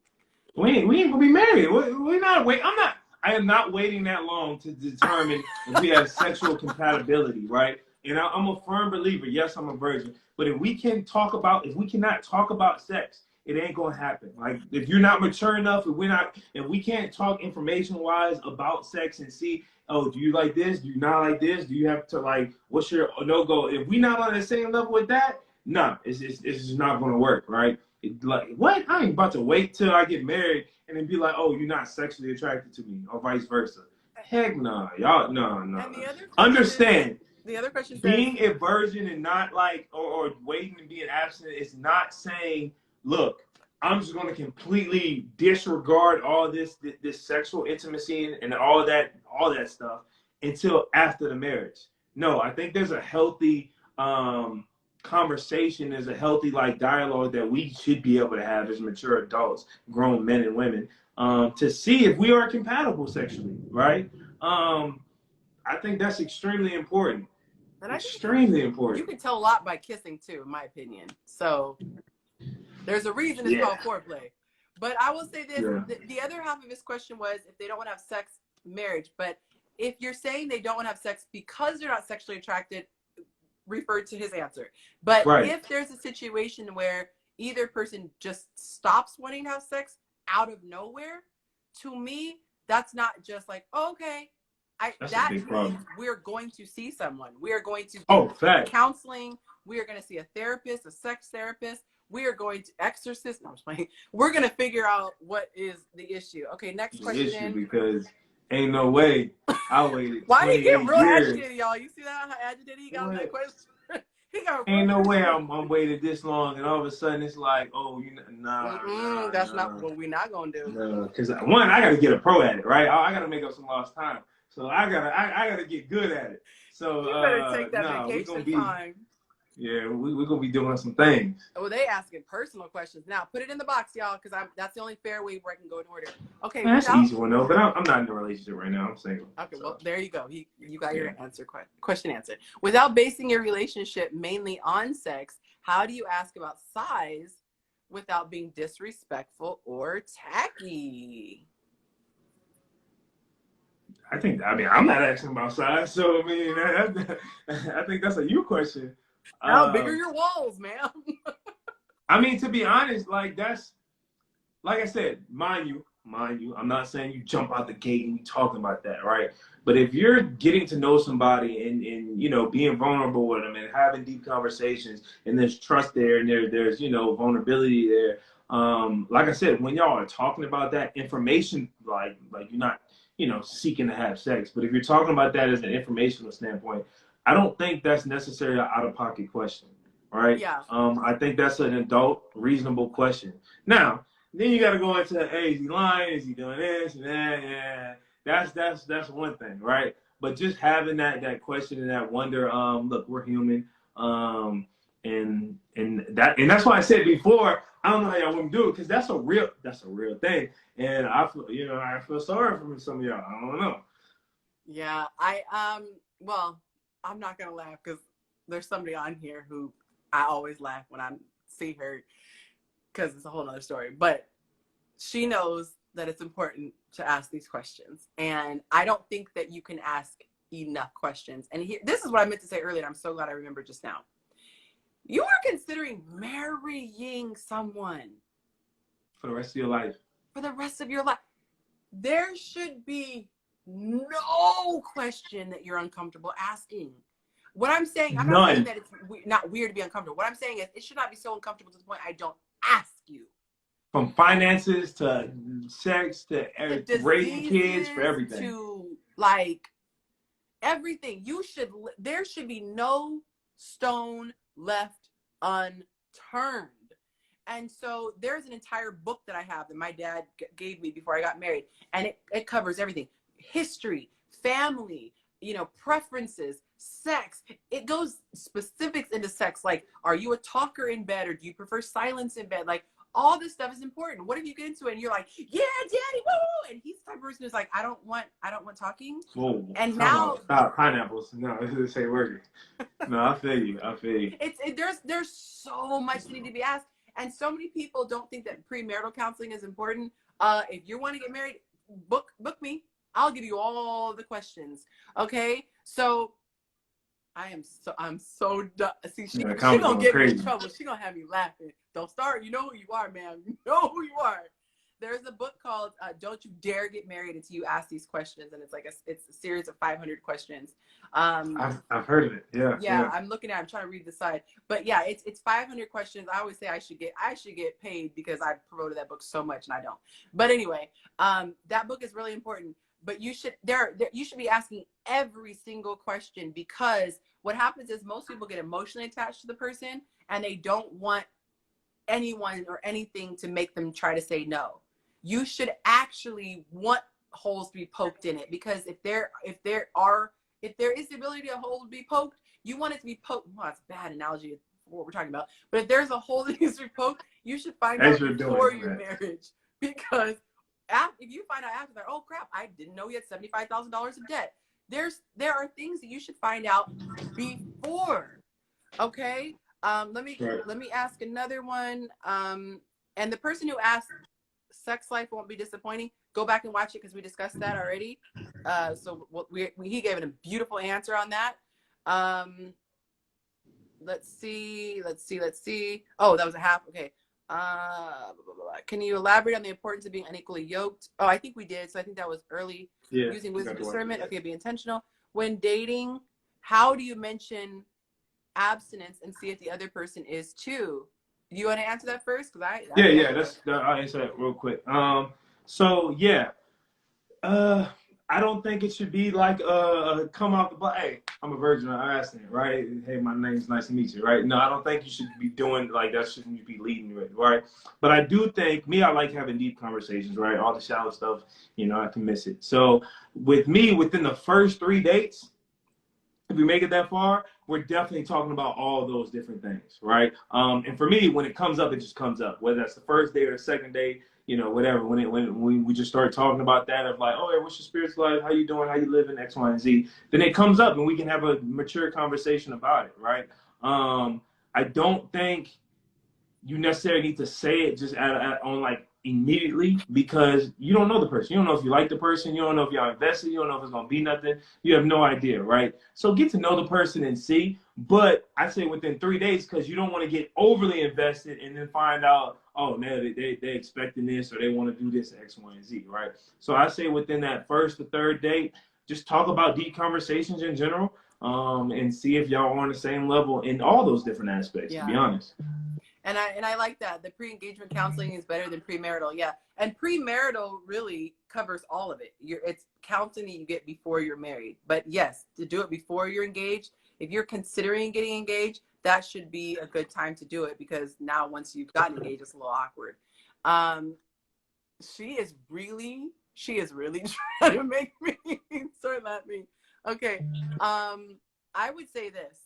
We ain't gonna be married. We're not wait. I am not waiting that long to determine if we have sexual compatibility, right? And I'm a firm believer. Yes, I'm a virgin. But if we cannot talk about sex, it ain't gonna happen. Like if you're not mature enough, if we can't talk information-wise about sex and see, oh, do you like this? Do you not like this? Do you have to like, what's your no-go? If we not on the same level with that, no, it's just not gonna work, right? Like what? I ain't about to wait till I get married and then be like, oh, you're not sexually attracted to me, or vice versa. Heck no, y'all, no. And Understand. The other question being a virgin and not like, or waiting and being abstinent is not saying, look, I'm just going to completely disregard all this sexual intimacy and all that stuff until after the marriage. No, I think there's a healthy conversation, there's a healthy like dialogue that we should be able to have as mature adults, grown men and women, to see if we are compatible sexually, right? I think that's extremely important. And Extremely important. You can tell a lot by kissing too, in my opinion. So there's a reason it's called foreplay. But I will say this, the other half of his question was if they don't want to have sex, marriage. But if you're saying they don't want to have sex because they're not sexually attracted, refer to his answer. But if there's a situation where either person just stops wanting to have sex out of nowhere, to me, that's not just like, oh, okay. That means we're going to see someone. We are going to do counseling. We are going to see a therapist, a sex therapist. We are going to exorcist. No, I'm just playing. We're going to figure out what is the issue. Okay, next question. The issue, because ain't no way I waited. Why did he get real agitated, y'all? You see that? How agitated he got with that question? Ain't no way I'm waited this long, and all of a sudden it's like, oh, that's not what we're not gonna do. No, because one, I gotta get a pro at it, right? I gotta make up some lost time, so I gotta get good at it. So you better take that vacation time. Yeah, we're gonna be doing some things. Well, they asking personal questions now. Put it in the box, y'all, because that's the only fair way where I can go in order. Okay, that's an easy one though. But I'm not in a relationship right now. I'm single. Okay, well there you go. You got your question answered. Without basing your relationship mainly on sex, how do you ask about size without being disrespectful or tacky? I'm not asking about size, so I think that's a you question. How big are your walls, man? To be honest, that's like I said, mind you, I'm not saying you jump out the gate and we talking about that, right? But if you're getting to know somebody and being vulnerable with them and having deep conversations and there's trust there and there's vulnerability there, like I said, when y'all are talking about that information, like you're not seeking to have sex, but if you're talking about that as an informational standpoint, I don't think that's necessarily an out-of-pocket question, right? Yeah. I think that's an adult, reasonable question. Now, then you got to go into, hey, is he lying? Is he doing this and that? Yeah, that's one thing, right? But just having that question and that wonder, look, we're human, and that's why I said before, I don't know how y'all want to do it because that's a real thing, and I feel sorry for some of y'all. I don't know. Yeah, well, I'm not gonna laugh because there's somebody on here who I always laugh when I see her because it's a whole nother story. But she knows that it's important to ask these questions, and I don't think that you can ask enough questions. And this is what I meant to say earlier. And I'm so glad I remembered just now. You are considering marrying someone for the rest of your life. For the rest of your life, there should be no question that you're uncomfortable asking. What I'm saying, I'm not saying that it's not weird to be uncomfortable. What I'm saying is it should not be so uncomfortable to the point I don't ask you. From finances to sex to raising kids, for everything. To everything. There should be no stone left unturned. And so there's an entire book that I have that my dad gave me before I got married. And it covers everything. History, family, preferences, sex. It goes specifics into sex. Like, are you a talker in bed or do you prefer silence in bed? Like, all this stuff is important. What if you get into it and you're like, yeah, daddy, woo! And he's the type of person who's like, I don't want talking. Whoa, and now pineapples. No, it's the same word. No, I feel you. There's so much that need to be asked. And so many people don't think that premarital counseling is important. If you want to get married, book me. I'll give you all the questions. Okay. So I'm so done. See, she gonna get me in trouble. She gonna have me laughing. Don't start. You know who you are, man. You know who you are. There's a book called Don't You Dare Get Married Until You Ask These Questions. And it's it's a series of 500 questions. I've heard of it. Yeah. I'm looking at it. I'm trying to read the side. But yeah, it's 500 questions. I always say I should get paid because I promoted that book so much and I don't. But anyway, that book is really important. But you should be asking every single question, because what happens is most people get emotionally attached to the person and they don't want anyone or anything to make them try to say no. You should actually want holes to be poked in it, because if there is the ability to a hole to be poked, you want it to be poked. Well, that's a bad analogy for what we're talking about. But if there's a hole that needs to be poked, you should find out before your marriage, because if you find out after that, oh crap, I didn't know he had $75,000 of debt. there are things that you should find out before. Okay. Let me ask another one. And the person who asked, sex life won't be disappointing, go back and watch it because we discussed that already. So he gave it a beautiful answer on that. Let's see. Oh, that was a half. Okay. Can you elaborate on the importance of being unequally yoked? Oh, I think we did. So I think that was early. Yeah, using wisdom discernment. Okay, be intentional. When dating, how do you mention abstinence and see if the other person is too? Do you want to answer that first? Because I'll answer that real quick. So yeah, I don't think it should be like come off the block. Hey, I'm a virgin. I asked it, right? Hey, my name's nice to meet you, right? No, I don't think you should be doing like that. Shouldn't be leading with, right? But I do think I like having deep conversations, right? All the shallow stuff, I can miss it. So with me, within the first 3 dates, if we make it that far, we're definitely talking about all those different things, right? And for me, when it comes up, it just comes up. Whether that's the first day or the second day, whatever. When we just start talking about that of like, oh, hey, what's your spiritual life? How you doing? How you living? X, Y, and Z. Then it comes up, and we can have a mature conversation about it, right? I don't think you necessarily need to say it just on like immediately, because you don't know the person. You don't know if you like the person. You don't know if you're invested. You don't know if it's going to be nothing. You have no idea, right? So get to know the person and see. But I say within 3 days, because you don't want to get overly invested and then find out, oh, no, they expecting this or they want to do this X, Y, and Z, right? So I say within that first or third date, just talk about deep conversations in general, and see if y'all are on the same level in all those different aspects, to be honest. And I like that. The pre-engagement counseling is better than premarital. Yeah. And premarital really covers all of it. It's counseling that you get before you're married. But yes, to do it before you're engaged, if you're considering getting engaged, that should be a good time to do it, because now once you've gotten engaged, it's a little awkward. She is really trying to make me sort at me. Okay. I would say this.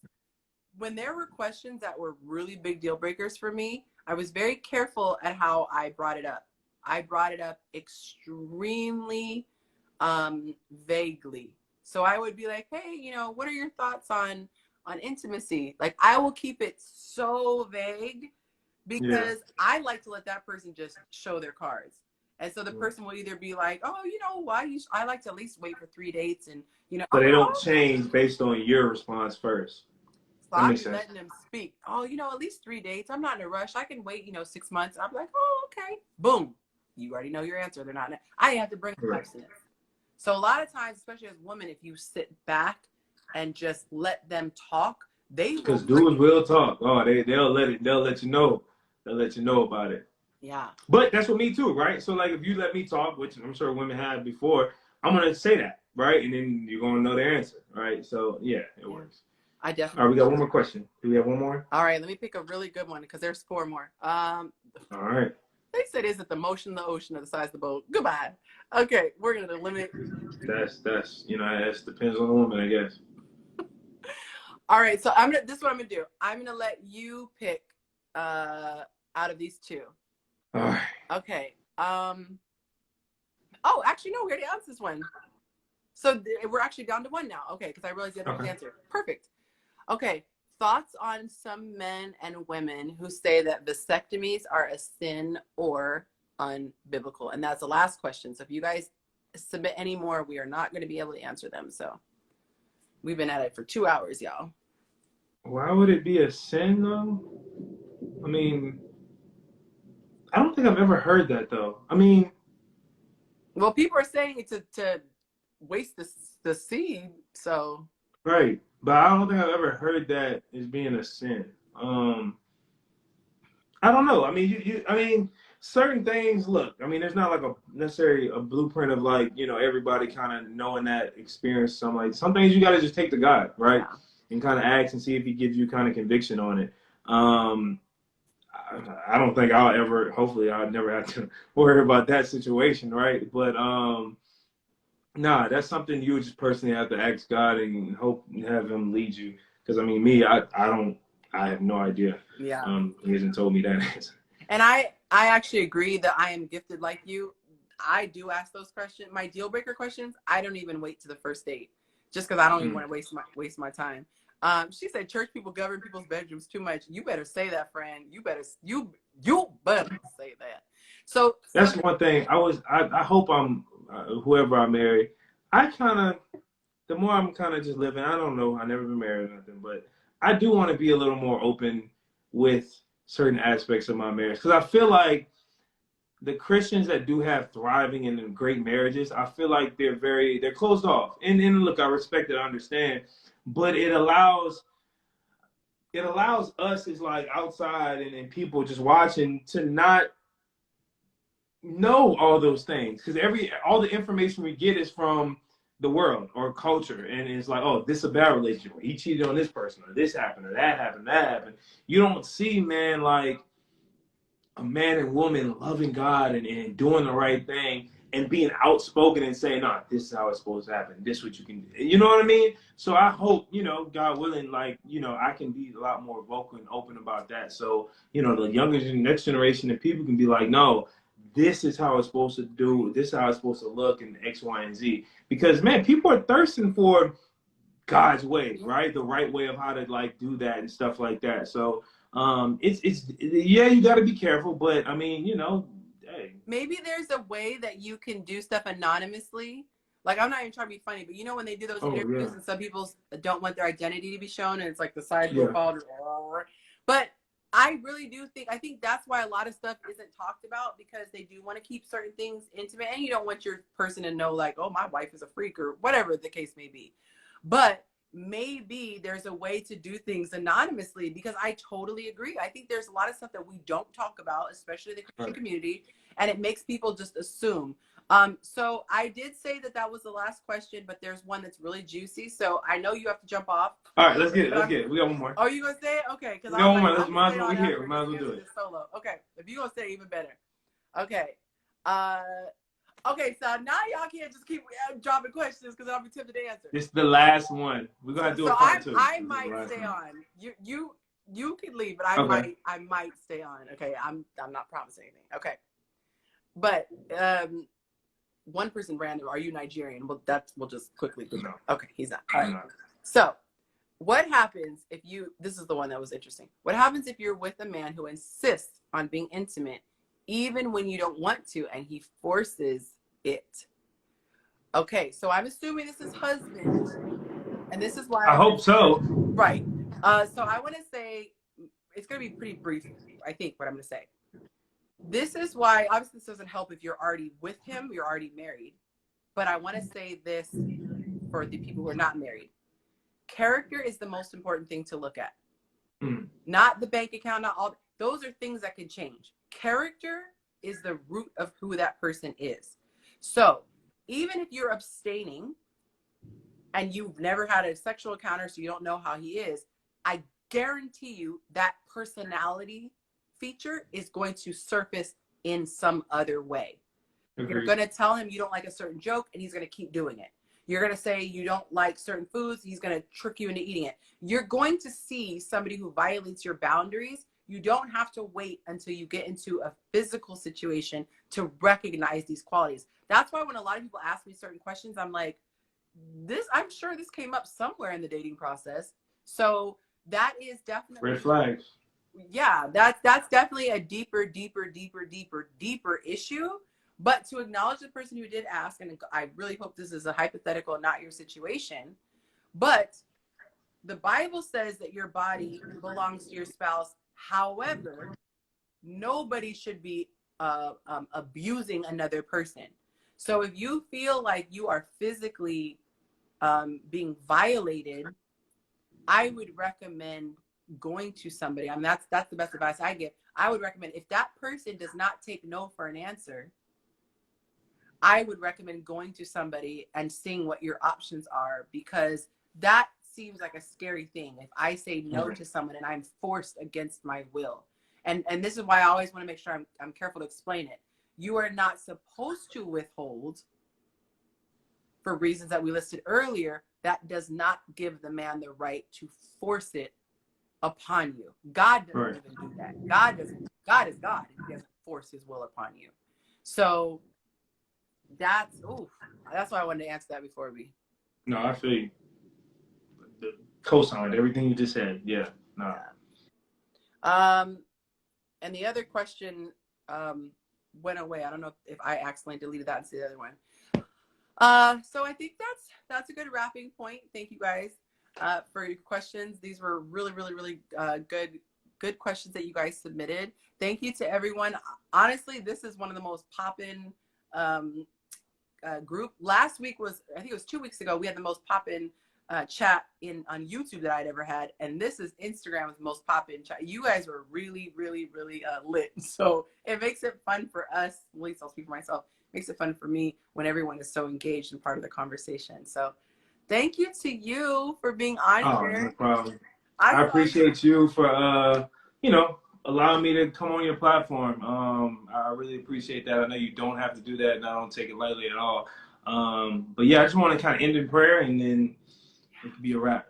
When there were questions that were really big deal breakers for me, I was very careful at how I brought it up. I brought it up extremely vaguely. So I would be like, hey, what are your thoughts on intimacy? Like, I will keep it so vague, because I like to let that person just show their cards. And so the person will either be like, oh, I like to at least wait for 3 dates, and so they don't change based on your response first. So I'm letting them speak. Oh, at least 3 dates. I'm not in a rush. I can wait, 6 months. I'm like, oh, okay. Boom. You already know your answer. They're not. I have to bring up abstinence. So a lot of times, especially as women, if you sit back and just let them talk, because dudes will talk. Oh, they'll let you know. They'll let you know about it. Yeah. But that's with me too, right? So like, if you let me talk, which I'm sure women have before, I'm gonna say that, right? And then you're gonna know the answer, right? So yeah, it works. I definitely. All right, we got one more question. Do we have one more? All right, let me pick a really good one, because there's 4 more. All right. They said, is it the motion of the ocean or the size of the boat? Goodbye. Okay, we're going to limit. That depends on the woman, I guess. All right, so this is what I'm going to do. I'm going to let you pick out of these 2. All right. Okay. Oh, actually, no, we already answered this one. So we're actually down to 1 now. Okay, because I realized you had the answer. Perfect. Okay. Thoughts on some men and women who say that vasectomies are a sin or unbiblical? And that's the last question. So if you guys submit any more, we are not going to be able to answer them. So we've been at it for 2 hours, y'all. Why would it be a sin, though? I mean, I don't think I've ever heard that, though. I mean, well, people are saying it to waste the seed. So right. But I don't think I've ever heard that as being a sin. I don't know. I mean, I mean, certain things. Look, I mean, there's not like necessarily a blueprint of like everybody kind of knowing that experience. Some things you got to just take to God, right, and kind of ask and see if He gives you kind of conviction on it. I don't think I'll ever. Hopefully, I'll never have to worry about that situation, right? But nah, that's something you just personally have to ask God and hope and have Him lead you. Because I mean, me, I have no idea. Yeah. He hasn't told me that answer. And I actually agree that I am gifted like you. I do ask those questions. My deal breaker questions, I don't even wait to the first date. just because I don't even want to waste my time. She said church people govern people's bedrooms too much. You better say that, friend. You better say that. So that's one thing. I hope I'm whoever I marry. The more I'm kind of just living. I don't know. I never been married or nothing, but I do want to be a little more open with certain aspects of my marriage, because I feel like the Christians that do have thriving and great marriages, I feel like they're closed off. And look, I respect it, I understand, but it allows us as like outside and people just watching to not know all those things, because all the information we get is from the world or culture, and it's like, oh, this is a bad relationship, he cheated on this person, or this happened, or that happened. You don't see, man, like a man and woman loving God and doing the right thing and being outspoken and saying, no, this is how it's supposed to happen. This is what you can do. You know what I mean? So I hope, God willing, like, I can be a lot more vocal and open about that. So, the younger next generation and people can be like, no, this is how it's supposed to do. This is how it's supposed to look, and X, Y, and Z. Because, man, people are thirsting for God's way, right? The right way of how to like do that and stuff like that. So, you got to be careful, but I mean, hey. Maybe there's a way that you can do stuff anonymously. Like, I'm not even trying to be funny, but when they do those interviews and some people don't want their identity to be shown, and it's like the side profile. But I really do I think that's why a lot of stuff isn't talked about, because they do want to keep certain things intimate, and you don't want your person to know, like, oh, my wife is a freak or whatever the case may be. But maybe there's a way to do things anonymously, because I totally agree. I think there's a lot of stuff that we don't talk about, especially the Christian community, and it makes people just assume. So I did say that was the last question, but there's one that's really juicy. So I know you have to jump off. All right, let's get it. We got one more. Oh, you gonna say it? Okay, because I'm might as well here. We might as well do it solo. Okay, if you gonna say it, even better. Okay. Okay, so now y'all can't just keep dropping questions, because I'll be tempted to answer. This is the last one. We're gonna do a part two. I might stay on. You can leave, but I might stay on. Okay, I'm not promising anything. Okay, but one person random. Are you Nigerian? Well, we'll just quickly. No. Okay, he's not. All right. So, what happens if you? This is the one that was interesting. What happens if you're with a man who insists on being intimate, even when you don't want to, and he forces it? Okay, so I'm assuming this is husband, and this is why I hope so. Right. So I want to say, it's going to be pretty brief, I think, what I'm going to say. This is why, obviously, this doesn't help if you're already with him, you're already married. But I want to say this for the people who are not married. Character is the most important thing to look at. Not the bank account, not all. Those are things that can change. Character is the root of who that person is. So even if you're abstaining and you've never had a sexual encounter, so you don't know how he is, I guarantee you that personality feature is going to surface in some other way. Agreed. You're going to tell him you don't like a certain joke, and he's going to keep doing it. You're going to say you don't like certain foods, he's going to trick you into eating it. You're going to see somebody who violates your boundaries. You don't have to wait until you get into a physical situation to recognize these qualities. That's why when a lot of people ask me certain questions, I'm like, I'm sure this came up somewhere in the dating process. So that is definitely red flags. Yeah, that's definitely a deeper issue. But to acknowledge the person who did ask, and I really hope this is a hypothetical, not your situation, but the Bible says that your body belongs to your spouse. However, nobody should be abusing another person. So if you feel like you are physically being violated, I would recommend going to somebody. I mean, that's the best advice I give. I would recommend, if that person does not take no for an answer, I would recommend going to somebody and seeing what your options are, because that seems like a scary thing. If I say no to someone and I'm forced against my will, and this is why I always want to make sure I'm careful to explain it. You are not supposed to withhold for reasons that we listed earlier. That does not give the man the right to force it upon you. God doesn't even do that. God is God, and he doesn't force his will upon you. So that's why I wanted to answer that before we. No, I feel you. co-signed everything you just said. Yeah. No. And the other question went away. I don't know if I accidentally deleted that and see the other one. So I think that's a good wrapping point. Thank you guys for your questions. These were really, really, really good questions that you guys submitted. Thank you to everyone. Honestly, this is one of the most poppin' group. Last week I think it was 2 weeks ago, we had the most poppin' chat on YouTube that I'd ever had, and this is Instagram's most poppin' chat. You guys were really, really, really lit. So it makes it fun for us. At least I'll speak for myself. It makes it fun for me when everyone is so engaged and part of the conversation. So thank you to you for being on here. No problem. I appreciate you for allowing me to come on your platform. I really appreciate that. I know you don't have to do that, and I don't take it lightly at all. But yeah, I just want to kind of end in prayer, and then it could be a wrap.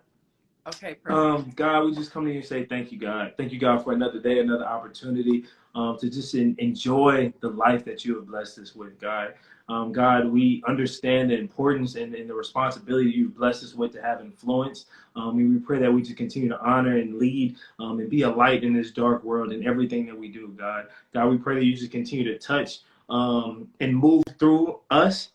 Okay, perfect. God, we just come to you and say thank you, God. Thank you, God, for another day, another opportunity to just enjoy the life that you have blessed us with, God. God, we understand the importance and the responsibility you've blessed us with to have influence. We pray that we just continue to honor and lead and be a light in this dark world in everything that we do, God. God, we pray that you just continue to touch and move through us,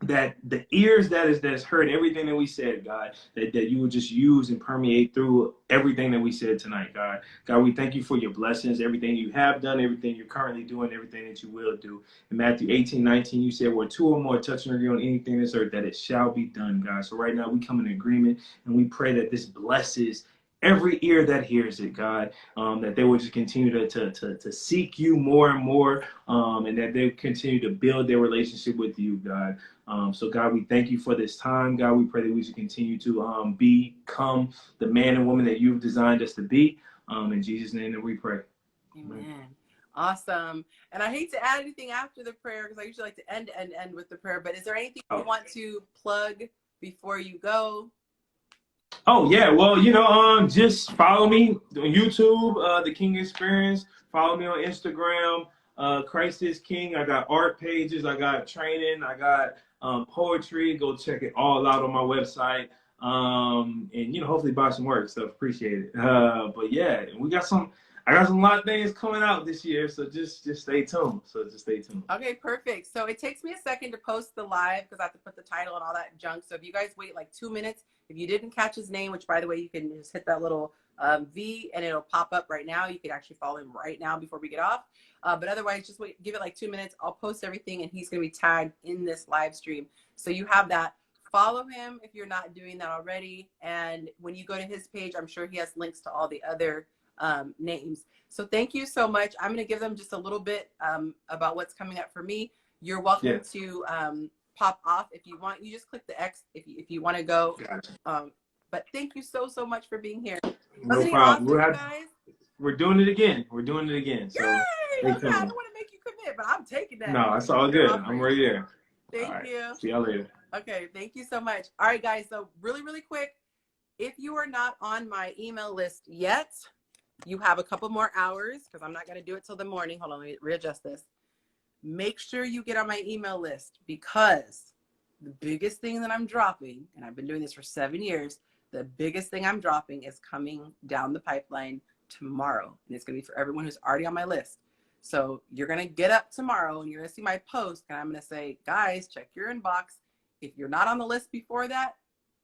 that the ears that's heard everything that we said, God, that you would just use and permeate through everything that we said tonight, God. God, we thank you for your blessings, everything you have done, everything you're currently doing, everything that you will do. In Matthew 18:19, you said, where two or more touch and agree on anything in this earth, that it shall be done, God. So right now we come in agreement, and we pray that this blesses every ear that hears it, God, that they will just continue to seek you more and more, and that they continue to build their relationship with you, God. So God, we thank you for this time. God, we pray that we should continue to become the man and woman that you've designed us to be. In Jesus' name that we pray. Amen. Awesome. And I hate to add anything after the prayer, because I usually like to end with the prayer, but is there anything you want to plug before you go? Oh yeah, well, just follow me on YouTube, The King Experience. Follow me on Instagram, Christ is King. I got art pages, I got training, I got poetry. Go check it all out on my website, and hopefully buy some work. So appreciate it. But yeah, I got some lot of things coming out this year, so just stay tuned. Okay, perfect. So it takes me a second to post the live because I have to put the title and all that junk. So if you guys wait like 2 minutes, if you didn't catch his name, which by the way, you can just hit that little V and it'll pop up right now. You can actually follow him right now before we get off. But otherwise, just wait, give it like 2 minutes. I'll post everything and he's going to be tagged in this live stream. So you have that. Follow him if you're not doing that already. And when you go to his page, I'm sure he has links to all the other names. So thank you so much. I'm going to give them just a little bit about what's coming up for me. You're welcome to pop off if you want. You just click the X if you want to go. Gotcha. But thank you so much for being here. No problem. Awesome, guys? We're doing it again. So Yay! Okay, I don't want to make you commit, but I'm taking that. No, it's all good. I'm right here. Thank you. See y'all later. Okay, thank you so much. All right, guys. So really, really quick, if you are not on my email list yet, you have a couple more hours because I'm not going to do it till the morning. Hold on, let me readjust this. Make sure you get on my email list, because the biggest thing that I'm dropping, and I've been doing this for 7 years, the biggest thing I'm dropping is coming down the pipeline tomorrow. And it's going to be for everyone who's already on my list. So you're going to get up tomorrow and you're going to see my post, and I'm going to say, guys, check your inbox. If you're not on the list before that,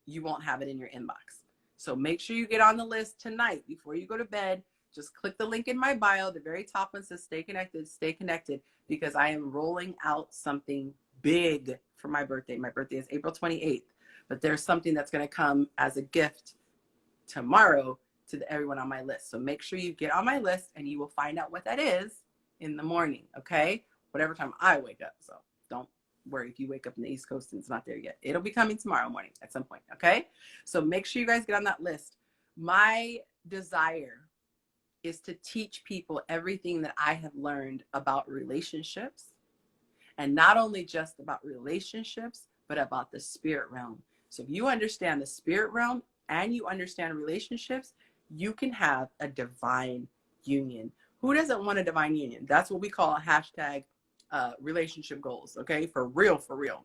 you won't have it in your inbox. So make sure you get on the list tonight before you go to bed. Just click the link in my bio. The very top one says stay connected, because I am rolling out something big for my birthday. My birthday is April 28th, but there's something that's going to come as a gift tomorrow to everyone on my list. So make sure you get on my list and you will find out what that is in the morning. Okay. Whatever time I wake up. So don't worry if you wake up in the East Coast and it's not there yet. It'll be coming tomorrow morning at some point. Okay. So make sure you guys get on that list. My desire is to teach people everything that I have learned about relationships, and not only just about relationships, but about the spirit realm. So if you understand the spirit realm and you understand relationships, you can have a divine union. Who doesn't want a divine union? That's what we call a hashtag relationship goals. Okay. For real, for real.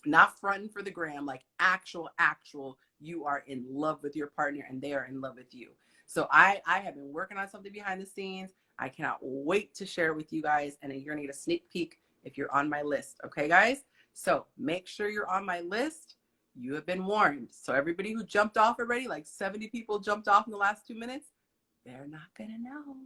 not fronting for the gram, like actual, you are in love with your partner and they are in love with you. So I have been working on something behind the scenes. I cannot wait to share it with you guys. And you're gonna get a sneak peek if you're on my list. Okay, guys? So make sure you're on my list. You have been warned. So everybody who jumped off already, like 70 people jumped off in the last 2 minutes, they're not gonna know.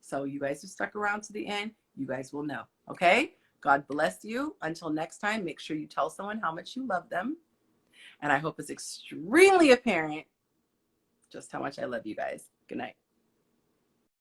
So you guys who stuck around to the end, you guys will know. Okay? God bless you. Until next time, make sure you tell someone how much you love them. And I hope it's extremely apparent just how much I love you guys. Good night.